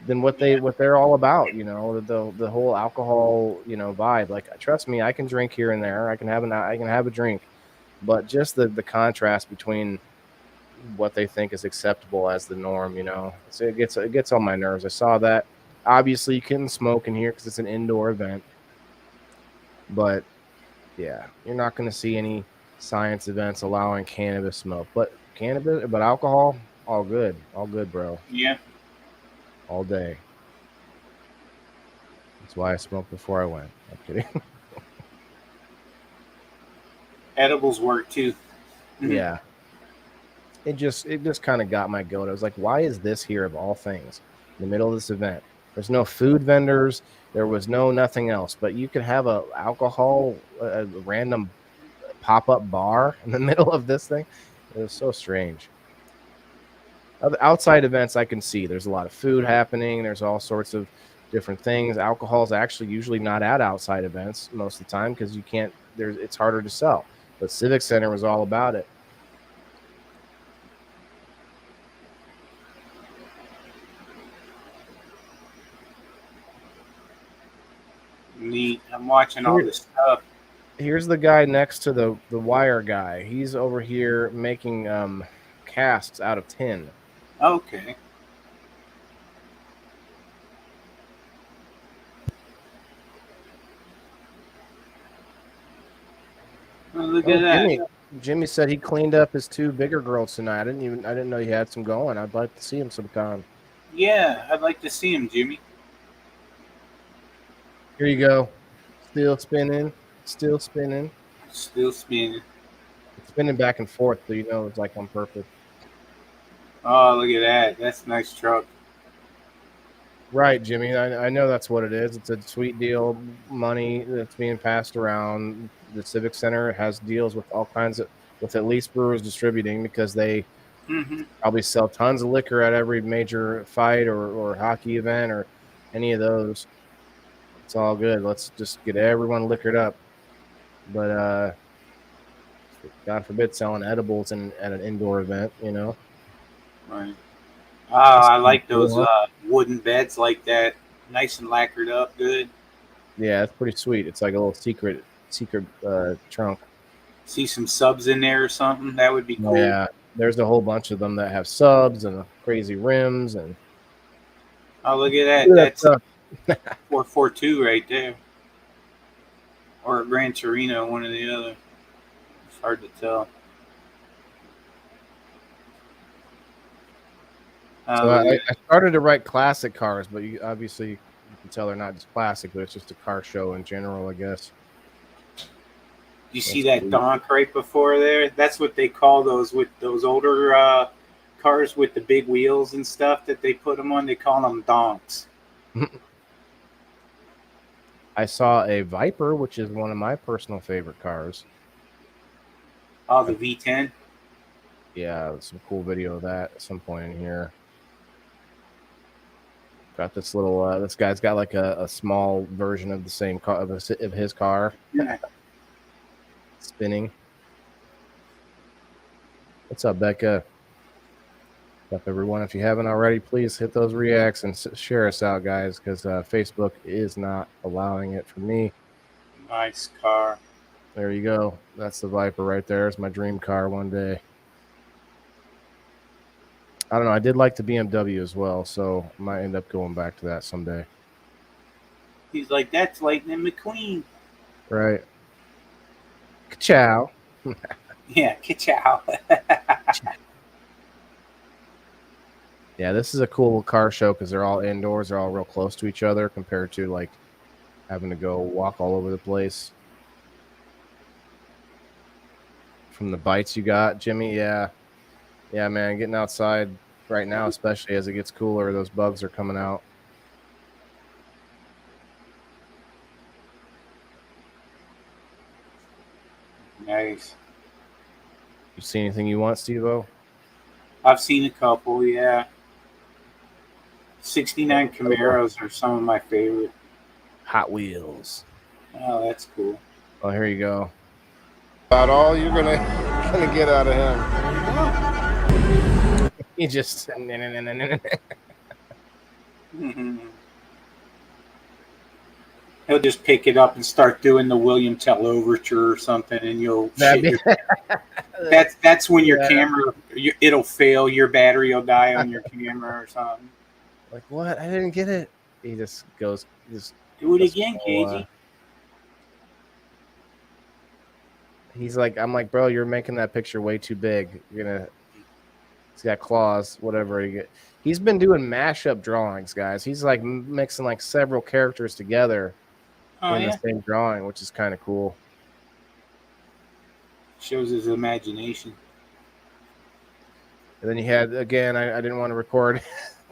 than what they're all about. You know, the whole alcohol, you know, vibe. Like, trust me, I can drink here and there. I can have a drink, but just the contrast between what they think is acceptable as the norm, you know, so it gets on my nerves. I saw that. Obviously, you couldn't smoke in here because it's an indoor event, but yeah, you're not going to see any science events allowing cannabis smoke, but alcohol, all good, bro,
Yeah.
all day. That's why I smoked before I went. I'm kidding.
Edibles work too.
Yeah, it just kind of got my goat. I was like, why is this here of all things in the middle of this event? There's no food vendors. There was nothing else, but you could have a random pop-up bar in the middle of this thing. It was so strange. Outside events, I can see there's a lot of food happening. There's all sorts of different things. Alcohol is actually usually not at outside events most of the time because it's harder to sell. But Civic Center was all about it.
Neat. I'm watching all this stuff.
Here's the guy next to the wire guy. He's over here making casts out of tin.
Okay. Well, look at that.
Jimmy said he cleaned up his two bigger girls tonight. I didn't know he had some going. I'd like to see him sometime.
Yeah, I'd like to see him, Jimmy.
Here you go. Still spinning.
Still spinning.
It's spinning back and forth, so you know it's like on purpose.
Oh, look at that. That's a nice truck.
Right, Jimmy. I know that's what it is. It's a sweet deal, money that's being passed around. The Civic Center has deals with all kinds with at least Brewers Distributing, because they probably sell tons of liquor at every major fight or hockey event or any of those. It's all good. Let's just get everyone liquored up. But God forbid selling edibles at an indoor event, you know.
Right. I like those wooden beds like that, nice and lacquered up, good.
Yeah, it's pretty sweet. It's like a little secret trunk.
See some subs in there or something. That would be
Oh,
cool.
yeah, there's a whole bunch of them that have subs and crazy rims and
Oh, look at that.
look at
That's
that stuff.
442 right there, or a Gran Torino, one or the other. It's hard to tell.
So
Look
I
at
started to write classic cars, but obviously you can tell they're not just classic, but it's just a car show in general, I guess.
You see that donk right before there? That's what they call those with those older cars with the big wheels and stuff that they put them on. They call them donks.
I saw a Viper, which is one of my personal favorite cars.
Oh, the V10.
Yeah, some cool video of that at some point in here. Got this little. This guy's got like a small version of the same car of his car.
Yeah.
Spinning. What's up, Becca? What's up, everyone? If you haven't already, please hit those reacts and share us out, guys, because Facebook is not allowing it for me.
Nice car.
There you go. That's the Viper right there. It's my dream car one day. I don't know. I did like the BMW as well, so I might end up going back to that someday.
He's like, that's Lightning McQueen.
Right. Ciao.
Yeah, ka-chow.
Yeah, this is a cool car show because they're all indoors. They're all real close to each other compared to like having to go walk all over the place. From the bites you got, Jimmy, yeah, man, getting outside right now, especially as it gets cooler, those bugs are coming out.
Nice.
You see anything you want, Steve-O?
I've seen a couple, yeah. 69 Camaros are some of my favorite.
Hot Wheels.
Oh, that's cool.
Oh, here you go. About all you're gonna get out of him. He just
He'll just pick it up and start doing the William Tell overture or something, and you'll that's when your camera it'll fail, your battery will die on your camera or something.
Like, what? I didn't get it. He just goes,
do it again, Casey.
He's like, I'm like, bro, you're making that picture way too big. He's got claws, whatever you get. He's been doing mashup drawings, guys. He's like mixing like several characters together in the same drawing, which is kind of cool.
Shows his imagination.
And then you had, again, I didn't want to record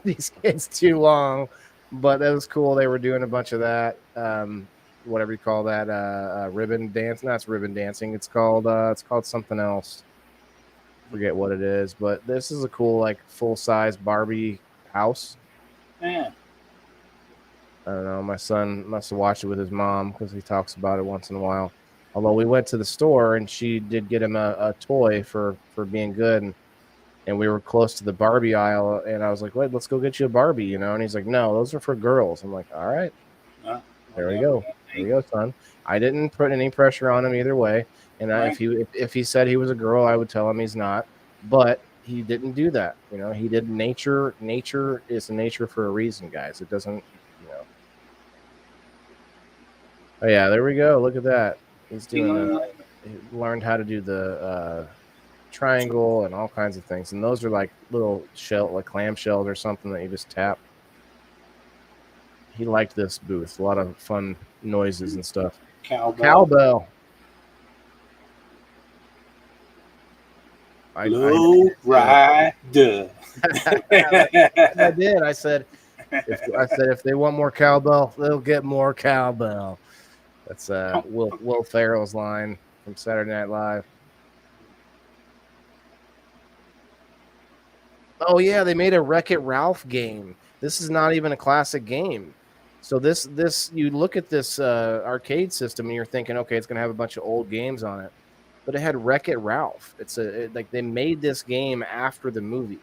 these kids too long, but that was cool. They were doing a bunch of that. Whatever you call that, ribbon dance. No, it's ribbon dancing. It's called something else. Forget what it is, but this is a cool, like, full-size Barbie house.
Yeah.
I don't know. My son must have watched it with his mom because he talks about it once in a while. Although we went to the store and she did get him a toy for being good, and we were close to the Barbie aisle, and I was like, "Wait, let's go get you a Barbie," you know? And he's like, "No, those are for girls." I'm like, "All right, there we go. There you go, son." I didn't put any pressure on him either way. And if he said he was a girl, I would tell him he's not. But he didn't do that. You know, he did nature. Nature is nature for a reason, guys. It doesn't, you know. Oh yeah, there we go. Look at that. He's doing. He learned how to do the triangle and all kinds of things. And those are like little like clam shells or something that you just tap. He liked this booth. A lot of fun noises and stuff. Cowbell.
Low rider.
I did. I said, if they want more cowbell, they'll get more cowbell. That's Will Ferrell's line from Saturday Night Live. Oh yeah, they made a Wreck-It Ralph game. This is not even a classic game. So this you look at this arcade system and you're thinking, okay, it's gonna have a bunch of old games on it. But it had Wreck-It Ralph. Like they made this game after the movie.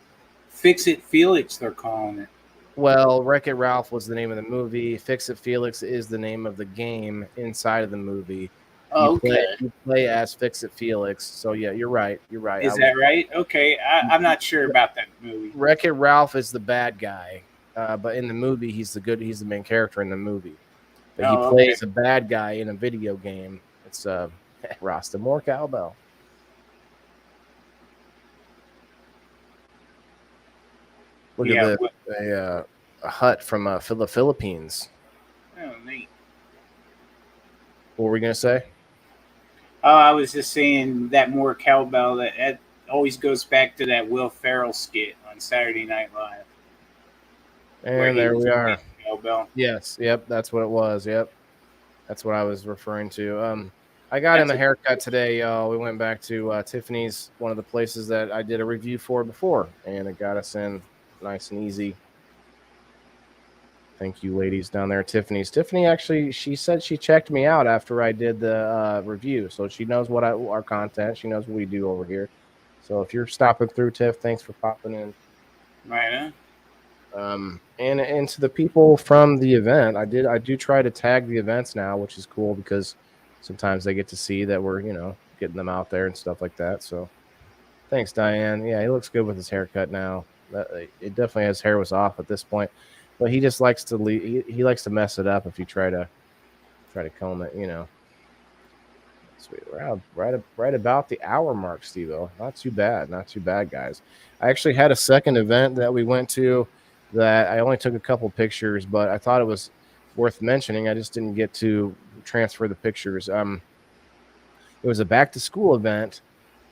Fix It Felix, they're calling it.
Well, Wreck-It Ralph was the name of the movie. Fix It Felix is the name of the game inside of the movie.
Oh, okay.
You play as Fix It Felix. So yeah, you're right. You're right.
Is that right? Okay. I'm not sure about that movie.
Wreck-It Ralph is the bad guy, but in the movie, he's the main character in the movie. But he plays a bad guy in a video game. It's Rasta More Cowbell. Look at this, a hut from the Philippines.
Oh, neat.
What were we gonna say?
Oh, I was just saying that more cowbell. That always goes back to that Will Ferrell skit on Saturday Night Live.
And there we are.
Cowbell.
Yes, yep, that's what it was. Yep, that's what I was referring to. I got him a haircut today. We went back to Tiffany's, one of the places that I did a review for before, and it got us in nice and easy. Thank you, ladies down there at Tiffany's. Tiffany actually, she said she checked me out after I did the review, so she knows what our content. She knows what we do over here. So if you're stopping through, Tiff, thanks for popping in.
Right on.
And to the people from the event, I do try to tag the events now, which is cool because sometimes they get to see that we're getting them out there and stuff like that. So thanks, Diane. Yeah, he looks good with his haircut now. It definitely, his hair was off at this point. But he just likes to he likes to mess it up if you try to comb it, Sweet. We're right about the hour mark, Steve-O. Not too bad, guys. I actually had a second event that we went to that I only took a couple pictures, but I thought it was worth mentioning. I just didn't get to transfer the pictures. It was a back to school event.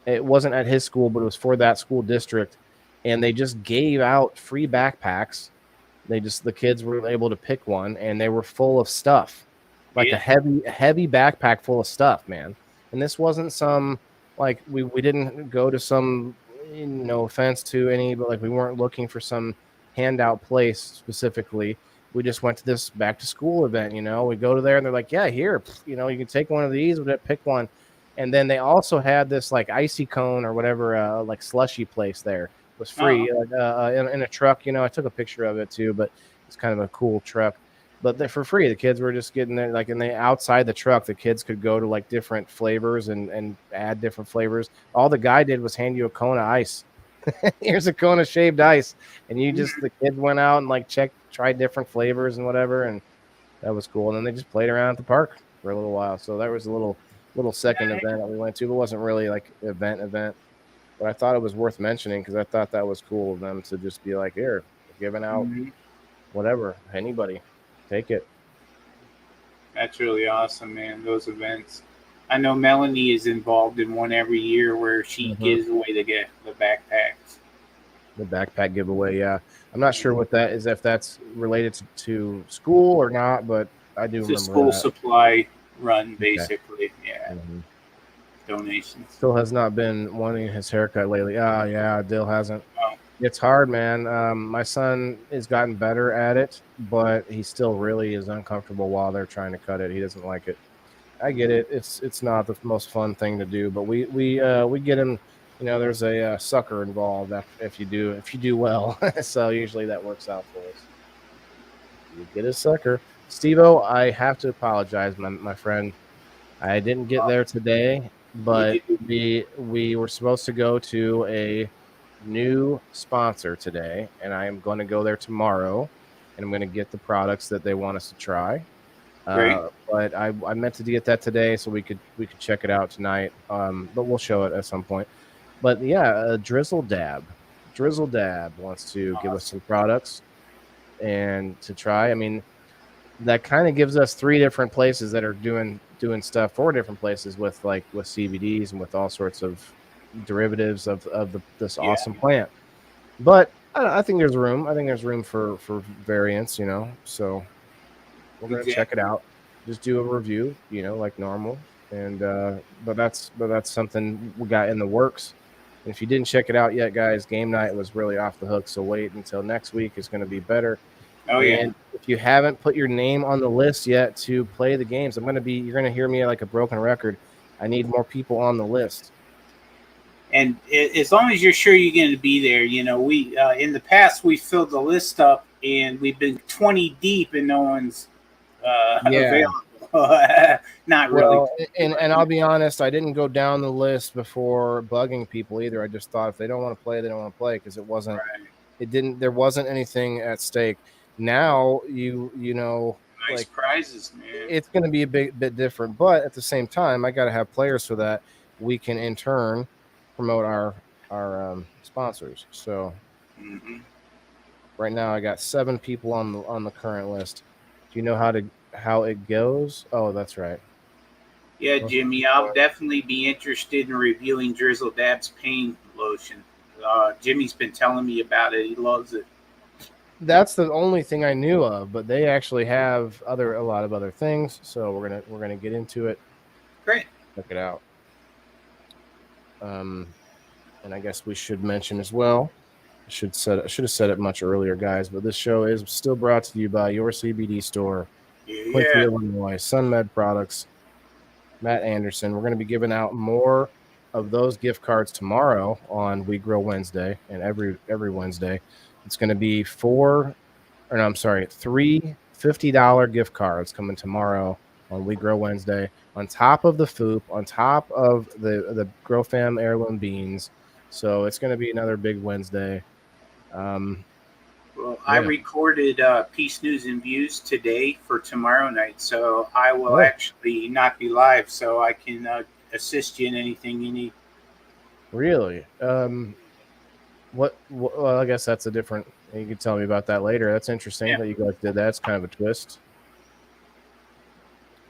It wasn't at his school, but it was for that school district, and they just gave out free backpacks. The kids were able to pick one, and they were full of stuff, like a heavy backpack full of stuff, man. And this wasn't some, like, we didn't go to some, no offense to any, but like we weren't looking for some handout place specifically. We just went to this back to school event, we go to there and they're like, yeah, here, you can take one of these, we'll pick one. And then they also had this like icy cone or whatever, like slushy place there. Was free in a truck. I took a picture of it too, but it's kind of a cool truck. But they're for free. The kids were just getting there, like, and outside the truck, the kids could go to like different flavors and add different flavors. All the guy did was hand you a cone of ice. Here's a cone of shaved ice, and the kids went out and like tried different flavors and whatever, and that was cool. And then they just played around at the park for a little while. So that was a little second event that we went to. It wasn't really like event. But I thought it was worth mentioning because I thought that was cool of them to just be like, here, giving out whatever, anybody, take it.
That's really awesome, man, those events. I know Melanie is involved in one every year where she gives away the backpacks.
The backpack giveaway, yeah. I'm not sure what that is, if that's related to school or not, but I do remember
it's a school
that.
Supply run, basically. Yeah. Donations.
Still has not been wanting his haircut lately. Oh, yeah, Dill hasn't.
Oh.
It's hard, man. My son has gotten better at it, but he still really is uncomfortable while they're trying to cut it. He doesn't like it. I get it. It's not the most fun thing to do, but we get him. There's a sucker involved if you do well. So usually that works out for us. You get a sucker. Steve-O, I have to apologize, my friend. I didn't get there today. But we were supposed to go to a new sponsor today, and I am going to go there tomorrow, and I'm going to get the products that they want us to try. But I meant to get that today so we could check it out tonight. But we'll show it at some point. But yeah, Drizzle Dab wants to give us some products and to try. I mean, that kind of gives us 3 different places that are doing stuff, 4 different places with CBDs and with all sorts of derivatives of this awesome plant. But I think there's room. I think there's room for variance, So we're gonna check it out. Just do a review, like normal. And but that's something we got in the works. And if you didn't check it out yet, guys, game night was really off the hook. So wait until next week. It's going to be better.
Oh, yeah.
And if you haven't put your name on the list yet to play the games, you're going to hear me like a broken record. I need more people on the list.
And as long as you're sure you're going to be there, we in the past we filled the list up and we've been 20 deep and no one's
Yeah.
available. Not really.
Well, and I'll be honest, I didn't go down the list before bugging people either. I just thought if they don't want to play, they don't want to play because there wasn't anything at stake. Now
Nice prizes, man.
it's going to be a bit different, but at the same time, I got to have players so that we can in turn promote our sponsors. So right now, I got 7 people on the current list. Do you know how it goes? Oh, that's right.
Yeah, Jimmy, I'll definitely be interested in reviewing Drizzle Dab's pain lotion. Jimmy's been telling me about it. He loves it.
That's the only thing I knew of, but they actually have a lot of other things. So we're gonna get into it.
Great.
Check it out. And I guess we should mention as well. I should have said it much earlier, guys. But this show is still brought to you by your CBD store, Quincy, Illinois, SunMed Products, Matt Anderson. We're going to be giving out more of those gift cards tomorrow on We Grow Wednesday, and every Wednesday. It's going to be 3 $50 gift cards coming tomorrow on We Grow Wednesday, on top of the FOOP, on top of the Grow Fam heirloom beans. So it's going to be another big Wednesday.
I recorded Peace News and Views today for tomorrow night, so I will actually not be live, so I can assist you in anything you need.
Really? Well, I guess that's a different. You can tell me about that later. That's interesting that you guys did that. It's kind of a twist.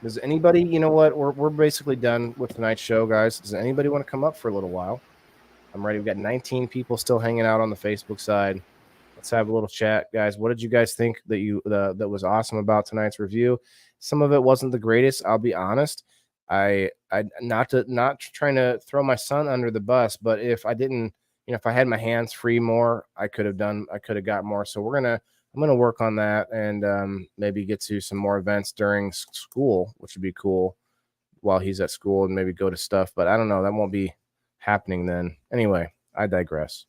Does anybody? You know what? We're basically done with tonight's show, guys. Does anybody want to come up for a little while? I'm ready. We've got 19 people still hanging out on the Facebook side. Let's have a little chat, guys. What did you guys think that was awesome about tonight's review? Some of it wasn't the greatest. I'll be honest. I not trying to throw my son under the bus, but if I didn't, if I had my hands free more, I could have got more. So I'm gonna work on that and maybe get to some more events during school, which would be cool while he's at school, and maybe go to stuff. But I don't know. That won't be happening then. Anyway, I digress.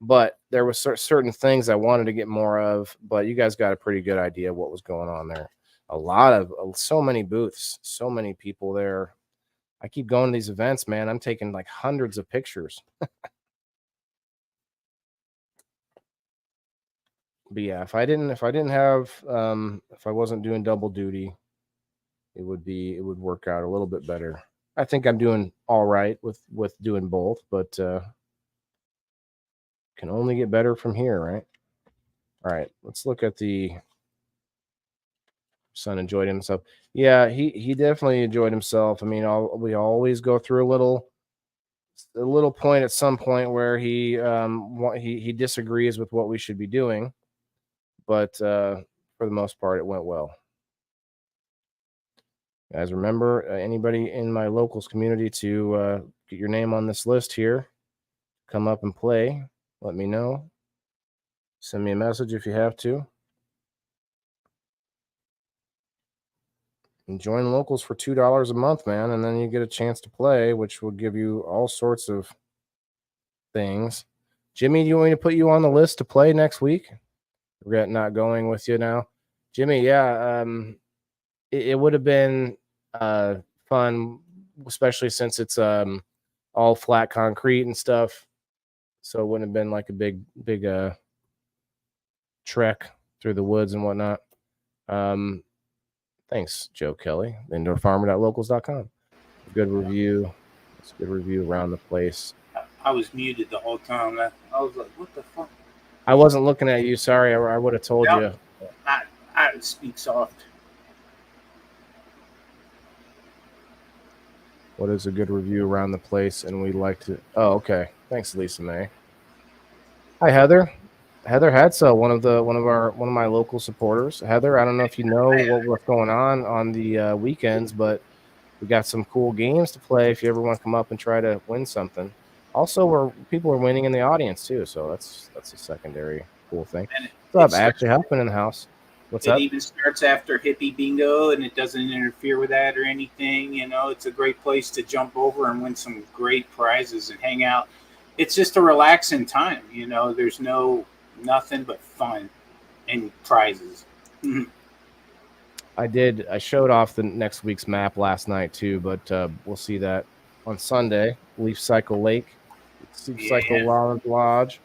But there was certain things I wanted to get more of, but you guys got a pretty good idea of what was going on there. So many booths, so many people there. I keep going to these events, man. I'm taking like hundreds of pictures. But yeah, if I wasn't doing double duty, it would work out a little bit better. I think I'm doing all right with doing both, but can only get better from here, right? All right, let's look at the son enjoyed himself. Yeah, he definitely enjoyed himself. I mean, we always go through a little point at some point where he disagrees with what we should be doing, but for the most part, it went well. Guys, remember anybody in my locals community to get your name on this list here. Come up and play. Let me know. Send me a message if you have to. And join locals for $2 a month, man, and then you get a chance to play, which will give you all sorts of things. Jimmy, do you want me to put you on the list to play next week? Regret not going with you now. Jimmy, yeah, it would have been fun, especially since it's all flat concrete and stuff. So it wouldn't have been like a big trek through the woods and whatnot. Thanks, Joe Kelly, indoorfarmer.locals.com. Good review. It's a good review around the place.
I was muted the whole time. I was like, what the fuck?
I wasn't looking at you. Sorry, I would have told you.
I speak soft.
What is a good review around the place? And we'd like to. Oh, okay. Thanks, Lisa May. Hi, Heather. Heather Hadsell, one of my local supporters. Heather, I don't know if you know what's going on the weekends, but we got some cool games to play if you ever want to come up and try to win something. Also, people are winning in the audience too, so that's a secondary cool thing. What's up, Ashley? Helping in the house. What's
It
up?
even starts after hippie bingo, and it doesn't interfere with that or anything. You know, it's a great place to jump over and win some great prizes and hang out. It's just a relaxing time. You know, there's nothing but fun and prizes.
I showed off the next week's map last night too, but we'll see that on Sunday. Leaf Cycle Lake, Leaf Cycle
Yeah.
Lodge.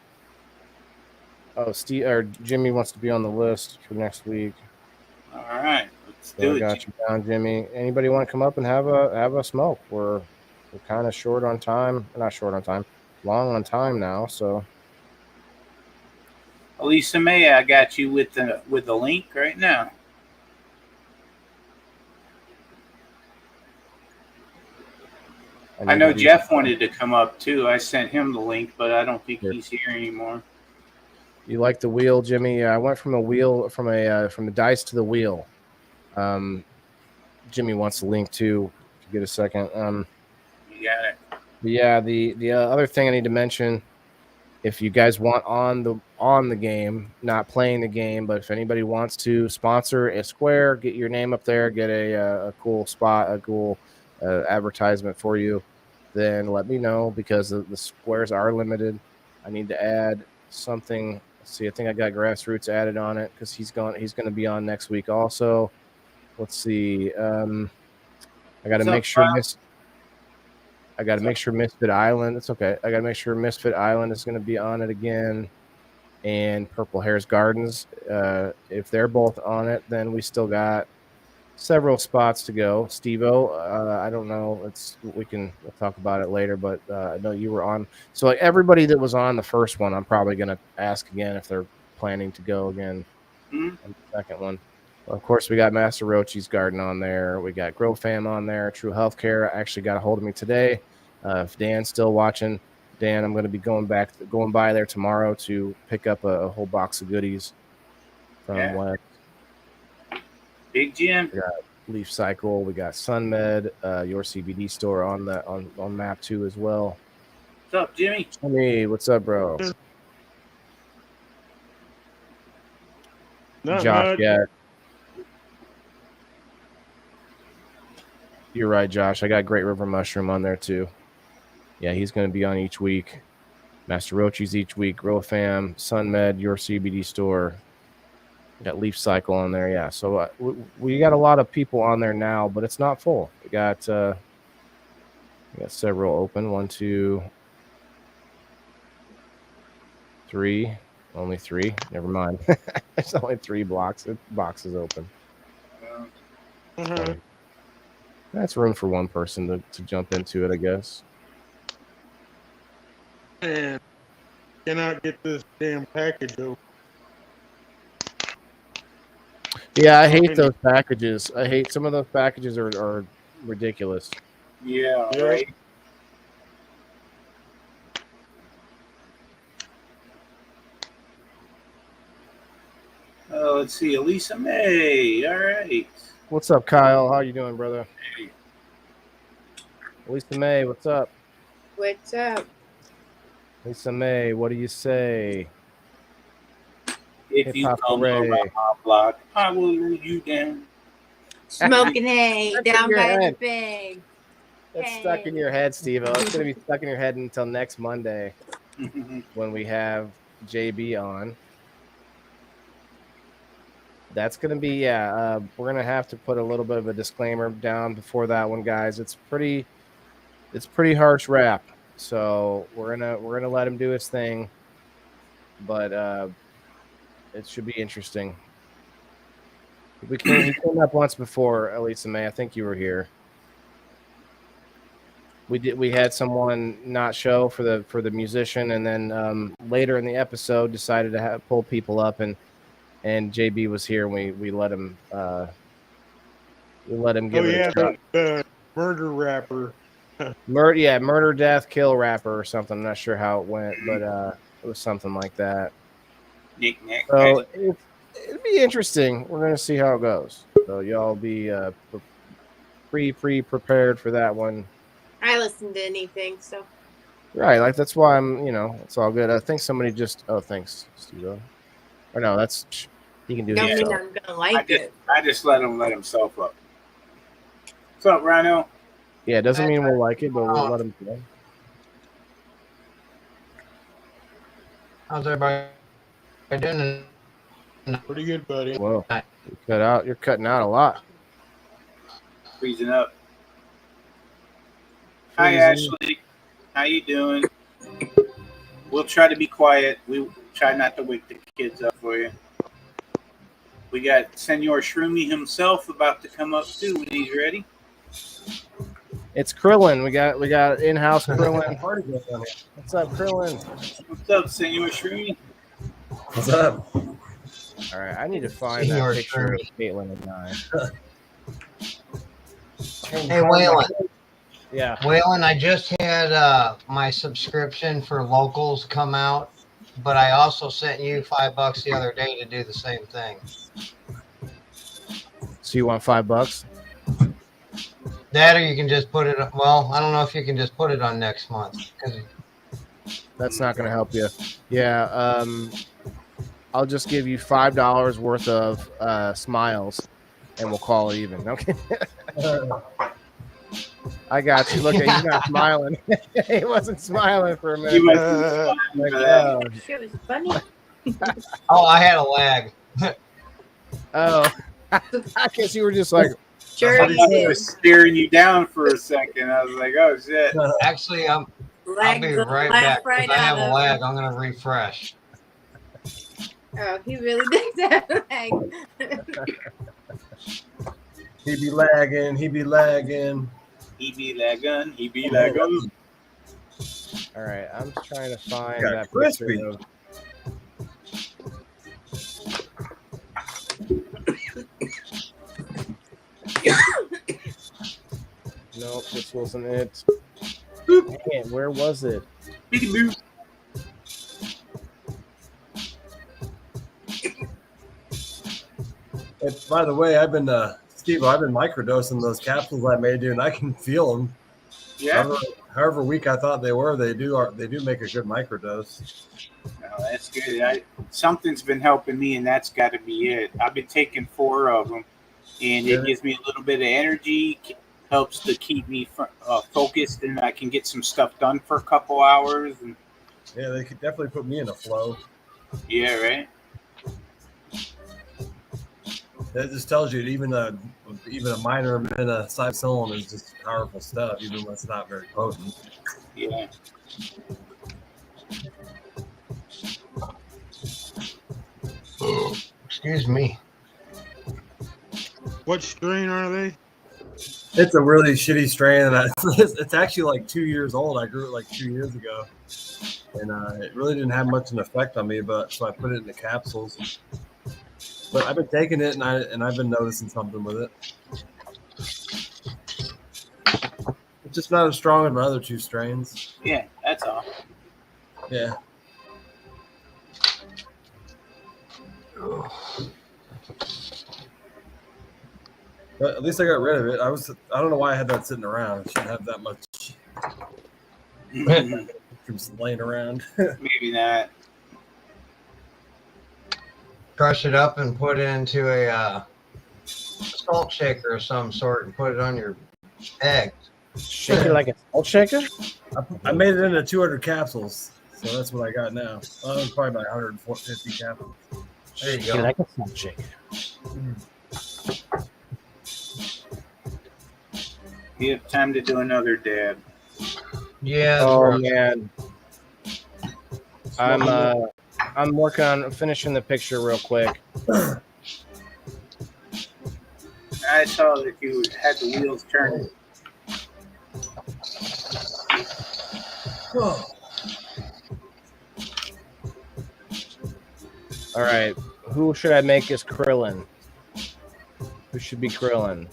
Oh, Steve or Jimmy wants to be on the list for next week.
All right, let's
So I
do it.
got you down, Jimmy. Anybody want to come up and have a smoke? We're kind of short on time. Not short on time, long on time now. So
Elisa May, I got you with the link right now. I
need to
know
do
Jeff wanted to come up too. I sent him the link, but I don't think
Sure.
he's here anymore.
You like the wheel, Jimmy? Yeah, I went from the dice to the wheel. Jimmy wants the link too. If you get a second.
You got it.
Yeah, the other thing I need to mention, if you guys want on the game, not playing the game, but if anybody wants to sponsor a square, get your name up there, get a cool spot, a cool advertisement for you, then let me know because the squares are limited. I need to add something. Let's see, I think I got Grassroots added on it because he's going to be on next week also. Let's see. I got to make sure Misfit Island. It's okay. I got to make sure Misfit Island is going to be on it again, and Purple Hair's Gardens. If they're both on it, then we still got several spots to go. Steve-O, I don't know. We'll talk about it later, but I know you were on. So like everybody that was on the first one, I'm probably going to ask again if they're planning to go again on the second one. Well, of course, we got Master Rochi's Garden on there. We got Grow Fam on there. True Healthcare actually got a hold of me today. If Dan's still watching, Dan, I'm going to be going by there tomorrow to pick up a whole box of goodies from West.
Big Jim.
We got Leaf Cycle. We got SunMed, your CBD store on map 2 as well.
What's up, Jimmy?
Jimmy, what's up, bro? Josh, yeah. You're right, Josh. I got Great River Mushroom on there too. Yeah, he's going to be on each week. Master Rochi's each week. Grow Fam, SunMed, your CBD store. We got Leaf Cycle on there. Yeah, so we got a lot of people on there now, but it's not full. We got several open. 1, 2, 3. Only 3. Never mind. There's only 3 boxes open. That's room for one person to jump into it, I guess.
And cannot get this damn package open.
Yeah, I hate those packages. I hate some of those packages are ridiculous.
Yeah, right. Let's see, Elisa May. All right.
What's up, Kyle? How you doing, brother?
Hey.
Lisa May, what's up?
What's up?
Lisa May, what do you say?
If you come around my block, I will lose you down.
Smoking A down by
head.
the bay.
It's stuck in your head, Steve-O. It's going to be stuck in your head until next Monday when we have JB on. That's going to be, we're going to have to put a little bit of a disclaimer down before that one, guys. It's pretty harsh rap. So we're going to let him do his thing, but it should be interesting. He came up once before, Elisa May. I think you were here. We had someone not show for the musician, and then later in the episode decided to pull people up, and JB was here, and we let him give it a shot.
The murder rapper.
Murder, death, kill rapper or something. I'm not sure how it went, but it was something like that. So it'd be interesting. We're gonna see how it goes. So y'all be prepared for that one.
I listen to anything, so.
Right, like that's why I'm. It's all good. I think somebody just. Oh, thanks, Steve. Or no, that's He can do it
Don't mean
himself.
I'm gonna like it.
I just let himself up. What's up, Rhino?
Yeah, it doesn't mean we'll like it, but we'll let him play.
How's everybody doing?
Pretty good, buddy.
Whoa, you're cutting out a lot.
Freezing up. Hi, Ashley. How you doing? We'll try to be quiet. We try not to wake the kids up for you. We got Senor Shroomy himself about to come up too when he's ready.
It's Krillin. We got in-house Krillin. What's up, Krillin?
What's up, Senor Shroomy?
What's up?
All right, I need to find
Senor
that picture
Shroomy.
of Caitlin and I.
Hey, Waylon.
Yeah.
Waylon, I just had my subscription for locals come out, but I also sent you $5 the other day to do the same thing.
So you want $5?
That, or you can just put it. Well, I don't know if you can just put it on next month.
That's not going to help you. Yeah. I'll just give you $5 worth of smiles, and we'll call it even. Okay. I got you. Look, he's not smiling. He wasn't smiling for a minute.
Shit was funny.
Oh, I had a lag.
Oh, I guess you were just like.
Sure
I
you
was
did.
staring you down for a second. I was like, oh shit.
Actually, I'll
Lag
be
the
right
laugh
back.
right
I have
out
a
of
lag. I'm gonna refresh.
Oh, he really did that lag.
He be lagging. He be lagging.
He be lagging. He be lagging.
All right, I'm trying to find
Got
that
crispy.
picture of. Nope, this wasn't it. Man, where was it?
And by the way, Steve, I've been microdosing those capsules I made you, and I can feel them.
Yeah.
However weak I thought they were, they do make a good microdose.
Oh, that's good. Something's been helping me, and that's got to be it. I've been taking 4 of them, and it gives me a little bit of energy, helps to keep me focused, and I can get some stuff done for a couple hours. And
Yeah, they could definitely put me in a flow.
yeah, right.
That just tells you that even a minor amount of psilocybin is just powerful stuff, even when it's not very potent.
Yeah.
Excuse me.
What strain are they?
It's a really shitty strain, and it's actually like 2 years old. I grew it like 2 years ago, and it really didn't have much an effect on me. So I put it in the capsules. But I've been taking it, and I've been noticing something with it. It's just not as strong as my other 2 strains.
Yeah, that's all.
Yeah. But at least I got rid of it. I don't know why I had that sitting around. I shouldn't have that much from laying around.
Maybe not.
Crush it up and put it into a salt shaker of some sort and put it on your eggs.
Shake it like a salt shaker?
I made it into 200 capsules, so that's what I got now. It's probably about 150 capsules.
There you
Shake it
go.
like a salt shaker.
You have time to do another dab.
Yeah.
Oh man, I'm working on finishing the picture real quick.
I saw that you had the wheels turning.
All right, who should I make as Krillin? Who should be Krillin?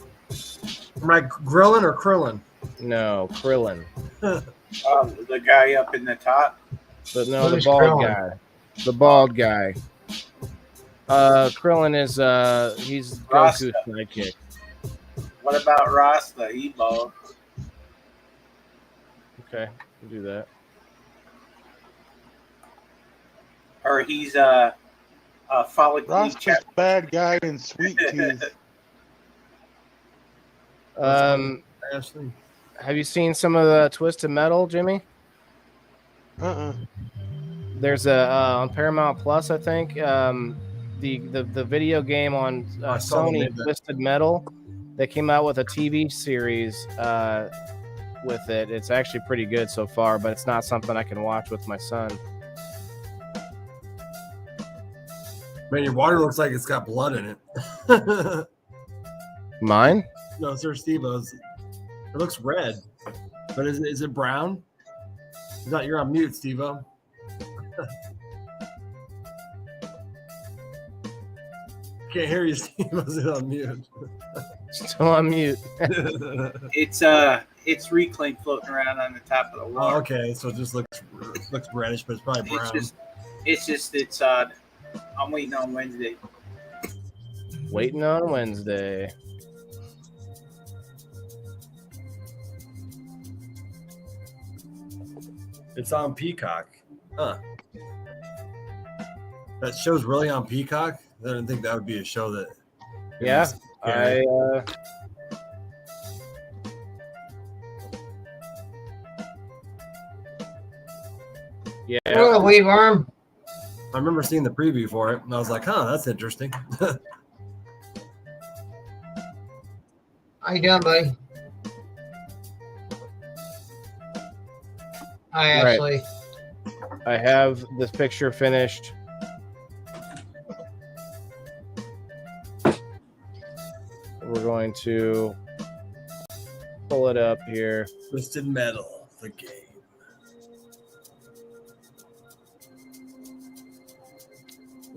Am I grilling or krillin?
No, Krillin.
The guy up in the top.
But no,
Who's
the bald
Krillin?
guy. The bald guy. Krillin is he's
Rasta.
Goku's sidekick.
What about Rasta? He bald.
Okay, we'll do that.
Or he's follically
Ross is
check.
the bad guy in Sweet Tooth.
Ashley.
Have you seen some of the Twisted Metal, Jimmy? There's a on Paramount Plus, I think. The video game on
I saw they
Sony,
made that.
Twisted Metal. They came out with a TV series with it. It's actually pretty good so far, but it's not something I can watch with my son.
Man, your water looks like it's got blood in it.
Mine?
No, sir, Steve-O's. It looks red, but is it brown? You're on mute, Steve-O. Can't hear you, Steve-O's on mute.
Still on mute.
It's reclaim floating around on the top of the water.
Oh, okay, so it just looks reddish, but it's probably brown.
It's I'm waiting on Wednesday.
Waiting on Wednesday.
It's on Peacock. Huh. That show's really on Peacock? I didn't think that would be a show that.
Yeah, I. Yeah.
Oh, weed worm.
I remember seeing the preview for it, and I was like, "Huh, that's interesting."
How you doing, buddy? Hi,
Right.
Ashley.
I have this picture finished. We're going to pull it up here.
Twisted Metal, the game.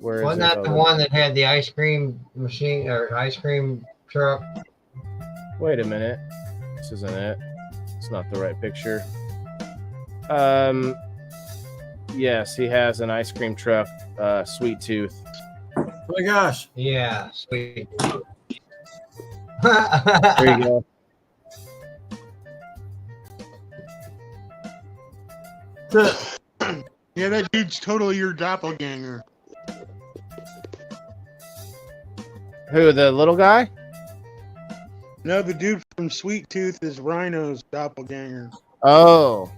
Where is
Wasn't
it?
that the one that had the ice cream machine or ice cream truck?
Wait a minute. This isn't it. It's not the right picture. Yes, he has an ice cream truck, Sweet Tooth.
Oh my gosh.
Yeah, sweet.
There you go.
Yeah, that dude's totally your doppelganger.
Who, the little guy?
No, the dude from Sweet Tooth is Rhino's doppelganger.
Oh,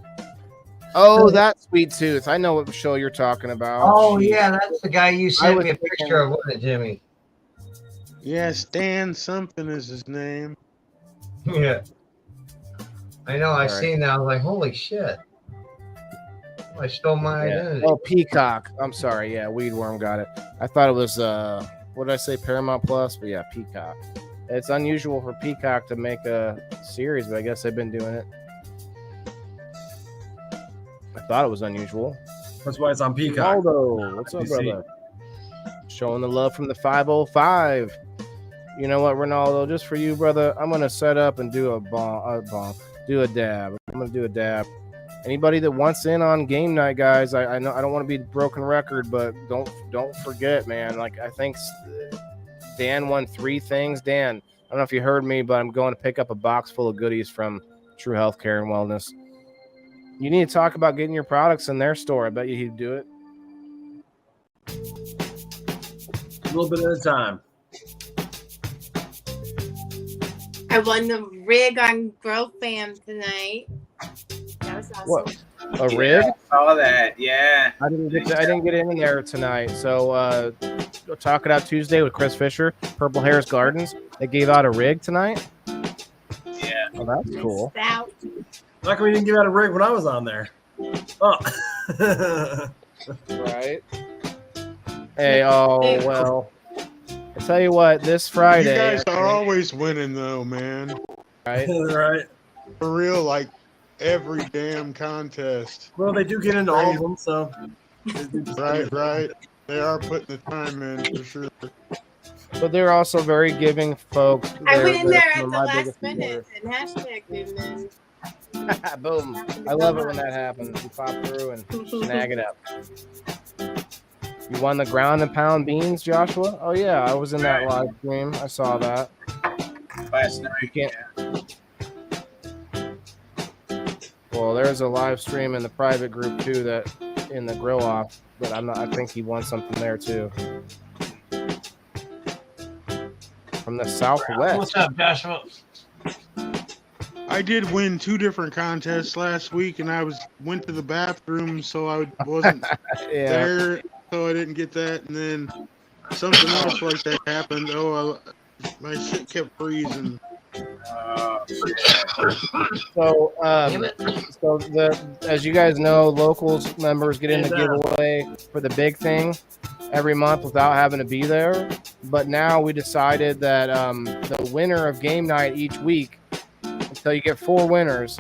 that Sweet Tooth. I know what show you're talking about.
Oh,
Jeez.
yeah, that's the guy you sent
was
me a
thinking-
picture of, wasn't it, Jimmy?
Yeah, Stan something is his name.
Yeah. I know, I
All right.
seen that. I was like, holy shit. I stole my
Yeah.
identity.
Oh, Peacock. I'm sorry. Yeah, Weed Worm got it. I thought it was what did I say? Paramount Plus, but yeah, Peacock. It's unusual for Peacock to make a series, but I guess they've been doing it. I thought it was unusual.
That's why it's on Peacock.
Ronaldo, what's up,
You see.
brother? Showing the love from the 505. You know what, Ronaldo? Just for you, brother, I'm gonna set up and do a do a dab. I'm gonna do a dab. Anybody that wants in on game night, guys, I know I don't want to be broken record, but don't forget, man. Like I think Dan won 3 things. Dan, I don't know if you heard me, but I'm going to pick up a box full of goodies from True Healthcare and Wellness. You need to talk about getting your products in their store. I bet you he'd do it.
A little bit at a time.
I won the rig on Girl Fam tonight. That was awesome.
What? A rig?
I saw that. Yeah.
I didn't get in there tonight. So Talk It Out Tuesday with Chris Fisher, Purple Hairs Gardens. They gave out a rig tonight.
Yeah.
Oh, that's cool.
Out.
How come we didn't give out a rig when I was on there? Oh.
Right. Hey, oh well. I tell you what, this Friday.
You guys
I
are
think,
always winning, though, man.
right?
Right.
For real, like every damn contest.
Well, they do get into all of them, so.
Right. They are putting the time in for sure.
But they're also very giving folks.
I
They're-
went in
they're
there
some
at
of
the
my
last
biggest
minute and hashtag movement.
supporters. Boom. I love it when that happens. You pop through and snag it up. You won the ground and pound beans, Joshua? Oh, yeah. I was in that live stream. I saw that.
Last night.
You can't. Well, there's a live stream in the private group too that in the grill off, but I think he won something there too. from the Southwest.
What's up, Joshua?
I did win 2 different contests last week, and I went to the bathroom, so I wasn't
Yeah.
there, so I didn't get that. And then something else like that happened. My shit kept freezing.
So, as you guys know, locals members get in the giveaway for the big thing every month without having to be there. But now we decided that the winner of game night each week, until you get 4 winners,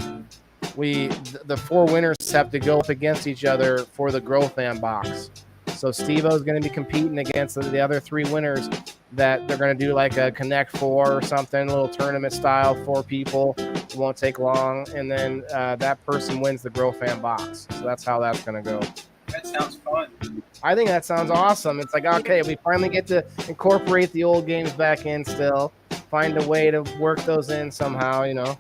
the 4 winners have to go up against each other for the Grow Fan box. So Steve-O is going to be competing against the other 3 winners that they're going to do like a Connect 4 or something, a little tournament style, 4 people. It won't take long. And then that person wins the Grow Fan box. So that's how that's going to go.
That sounds fun.
I think that sounds awesome. It's like, okay, we finally get to incorporate the old games back in still. Find a way to work those in somehow, you know.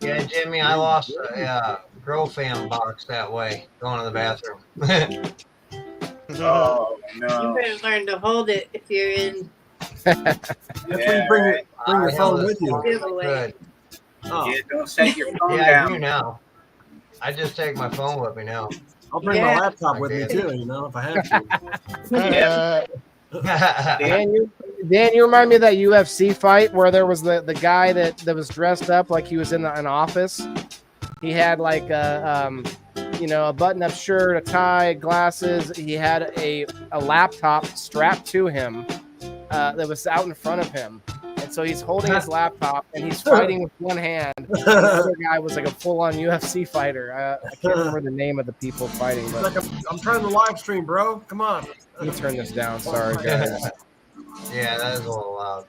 Yeah, Jimmy, I lost a Grow Fan box that way, going to the bathroom.
Oh,
You
no.
better learn to hold it if you're in
That's when you bring your phone with you.
giveaway.
Good.
Oh,
Yeah, don't set your phone
Yeah, I do
down.
now. I just take my phone with me now.
I'll bring
Yeah.
my laptop with me too, you know, if I have to.
Dan, you remind me of that UFC fight where there was the guy that was dressed up like he was in an office. He had like a button-up shirt, a tie, glasses. He had a laptop strapped to him that was out in front of him. And so he's holding his laptop and he's fighting with one hand. And the other guy was like a full-on UFC fighter. I can't remember the name of the people fighting, but
I'm trying to live stream, bro. Come on.
let me turn this down. Sorry, guys.
Yeah, that is a little loud.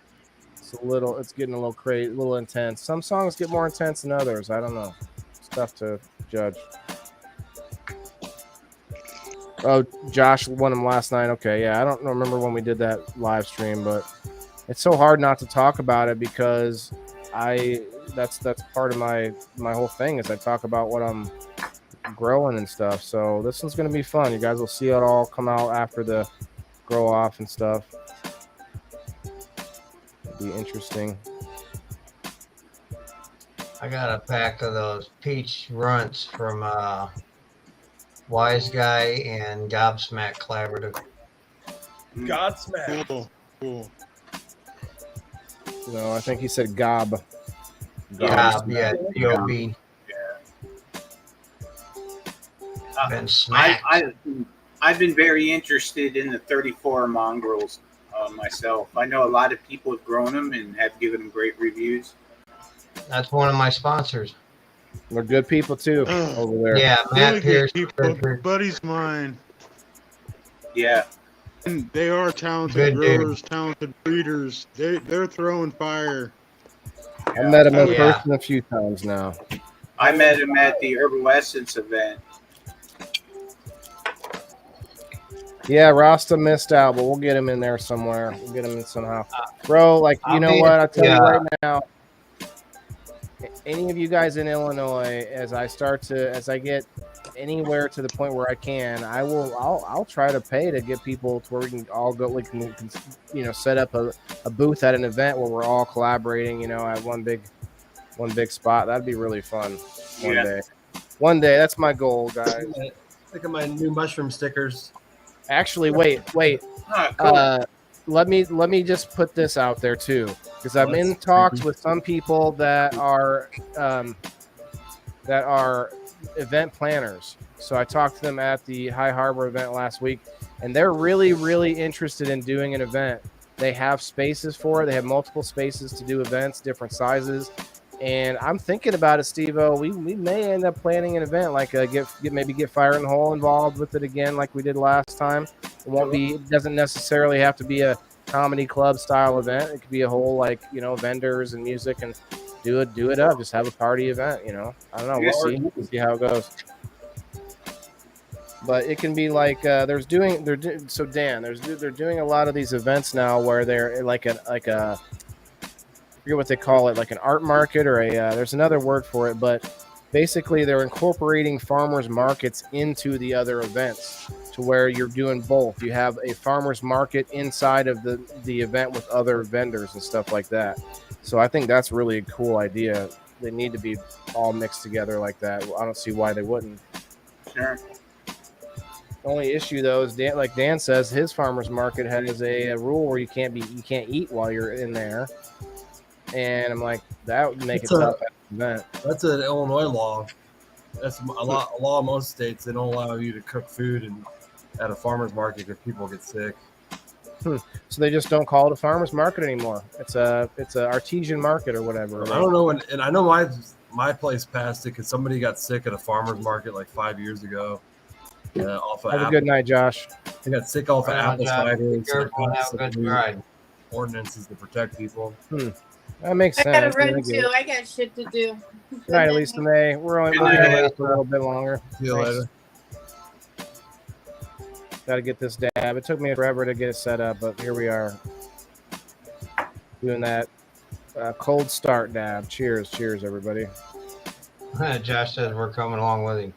It's getting a little crazy, a little intense. Some songs get more intense than others. I don't know. It's tough to judge. Oh, Josh won him last night. Okay, yeah, I don't remember when we did that live stream, but it's so hard not to talk about it because that's part of my whole thing is I talk about what I'm growing and stuff. So this one's gonna be fun. You guys will see it all come out after the grow off and stuff. It'll be interesting.
I got a pack of those peach runts from Wise Guy and Gobsmack Collaborative.
Godsmack.
Cool.
No, I think he said gob.
Gob, yeah, G-O-B. Been smacked.
I've been very interested in the 34 mongrels myself. I know a lot of people have grown them and have given them great reviews.
That's one of my sponsors.
They're good people too over there.
Yeah,
Really
Matt
good
Pierce.
people, buddies of mine.
Yeah.
And they are talented
Good dude.
growers, talented breeders. They're throwing fire.
I met him in
Yeah.
person a few times now.
I met him at the Herbal Essence event.
Yeah, Rasta missed out, but we'll get him in there somewhere. We'll get him in somehow. Bro, like, you
I'll
know
be-
what? I'll tell you
yeah.
right now. Any of you guys in Illinois, as I get anywhere to the point where I can, I'll try to pay to get people to where we can all go, we can set up a booth at an event where we're all collaborating, at one big spot. That'd be really fun one day. That's my goal, guys.
Look at my new mushroom stickers.
Actually, wait.
Cool.
Let me just put this out there too, because I'm in talks with some people that are event planners. So I talked to them at the High Harbor event last week, and they're really, really interested in doing an event. They have spaces for it. They have multiple spaces to do events, different sizes. And I'm thinking about it, Steve-O. We may end up planning an event, like get Fire in the Hole involved with it again, like we did last time. It doesn't necessarily have to be a comedy club style event. It could be a whole vendors and music and do it up. Just have a party event. I don't know. We'll see how it goes. But it can be like they're doing a lot of these events now where they're like a I forget what they call it, like an art market or there's another word for it, but basically they're incorporating farmers markets into the other events. to where you're doing both. You have a farmer's market inside of the event with other vendors and stuff like that. So I think that's really a cool idea. They need to be all mixed together like that. I don't see why they wouldn't.
Sure.
The only issue though is like Dan says, his farmer's market has a rule where you can't eat while you're in there. And I'm like, that would make it tough at the event.
That's an Illinois law. That's a law in most states. They don't allow you to cook food at a farmer's market if people get sick.
So they just don't call it a farmer's market anymore. It's a artesian market or whatever.
I don't know, and I know my place passed it because somebody got sick at a farmer's market like 5 years ago. Off of
Have a good night, Josh.
They got sick off of apple cider.
Be careful and have a good ride.
Ordinances to protect people.
That makes
I
sense.
gotta run too. I got shit to do.
Good night, Lisa May. We're only
Good night.
for a little bit longer.
See you later.
Got to get this dab. It took me forever to get it set up, but here we are doing that cold start dab. Cheers, everybody.
Josh says we're coming along with him.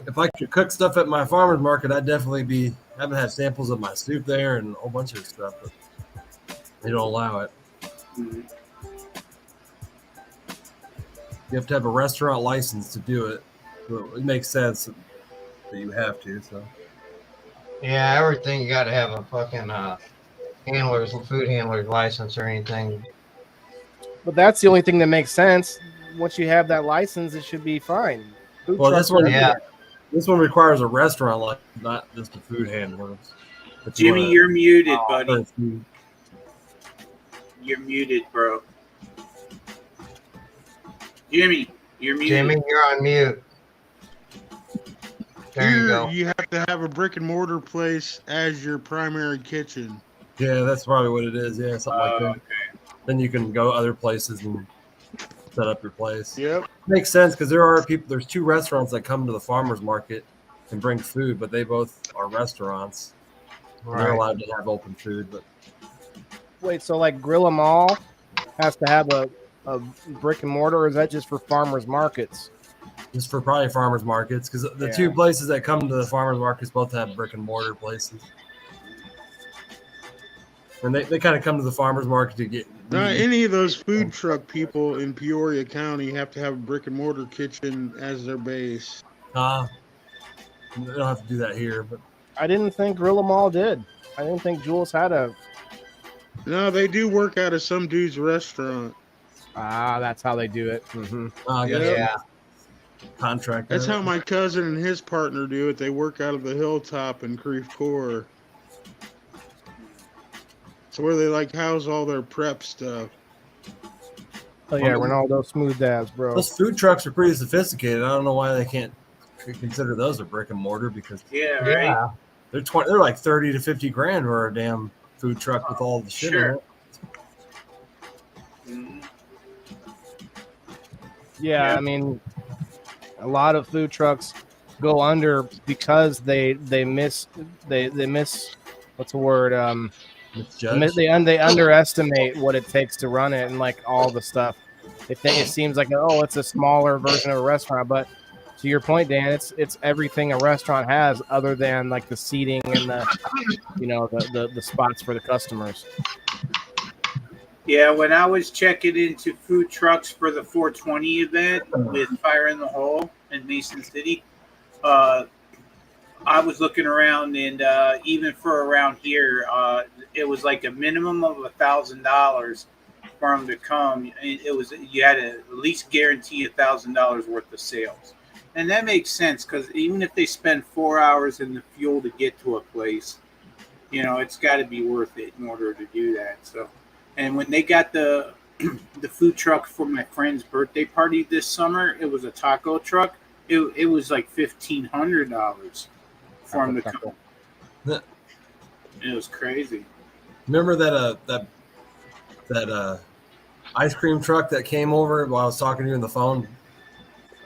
If I could cook stuff at my farmer's market, I'd definitely be. I haven't had samples of my soup there and a whole bunch of stuff, but they don't allow it. You have to have a restaurant license to do it. So it makes sense that you have to. So
Yeah, everything you got to have a fucking food handler's license or anything.
But that's the only thing that makes sense. Once you have that license, it should be fine. Food
well,
trucks
this one,
are everywhere.
this one requires a restaurant license, not just a food handler. But
Jimmy, you're muted, buddy.
food.
You're muted, bro. Jimmy, you're muted.
Jimmy, you're on mute. There you go.
You have to have a brick and mortar place as your primary kitchen.
Yeah, that's probably what it is. Yeah, something like that.
Okay.
Then you can go other places and set up your place.
Yep.
Makes sense because there are people. There's two restaurants that come to the farmers market and bring food, but they both are restaurants. They're
Right.
allowed to have open food, but
Wait, so like Grill 'em All has to have a brick and mortar, or is that just for farmers markets?
just for probably farmers markets because the two places that come to the farmers markets both have brick and mortar places. And they kind of come to the farmers market to get
Any of those food truck people in Peoria County have to have a brick and mortar kitchen as their base.
they don't have to do that here, but
I didn't think Grill 'em All did. I didn't think Jules had a.
No, they do work out of some dude's restaurant.
That's how they do it. Mm-hmm.
I guess
Yeah.
contract.
That's how my cousin and his partner do it. They work out of the Hilltop in Creve Coeur. It's where they like house all their prep stuff.
Oh yeah, Ronaldo smooth dabs, bro.
Those food trucks are pretty sophisticated. I don't know why they can't consider those a brick and mortar because
Yeah, right.
Yeah.
they're like 30 to 50 grand for a damn food truck with all the shit
Sure.
in it.
Mhm.
Yeah, I mean, a lot of food trucks go under because they miss what's the word
It's judged.
they underestimate what it takes to run it and like all the stuff. They think it seems like it's a smaller version of a restaurant, but to your point, Dan, it's everything a restaurant has other than like the seating and the spots for the customers.
Yeah, when I was checking into food trucks for the 420 event with Fire in the Hole in Mason City, I was looking around, and even for around here, it was like a minimum of $1,000 for them to come. You had to at least guarantee $1,000 worth of sales, and that makes sense because even if they spend 4 hours in the fuel to get to a place, it's got to be worth it in order to do that. So. And when they got the food truck for my friend's birthday party this summer, it was a taco truck. It was like $1,500 for him to come. It was crazy.
Remember that ice cream truck that came over while I was talking to you on the phone,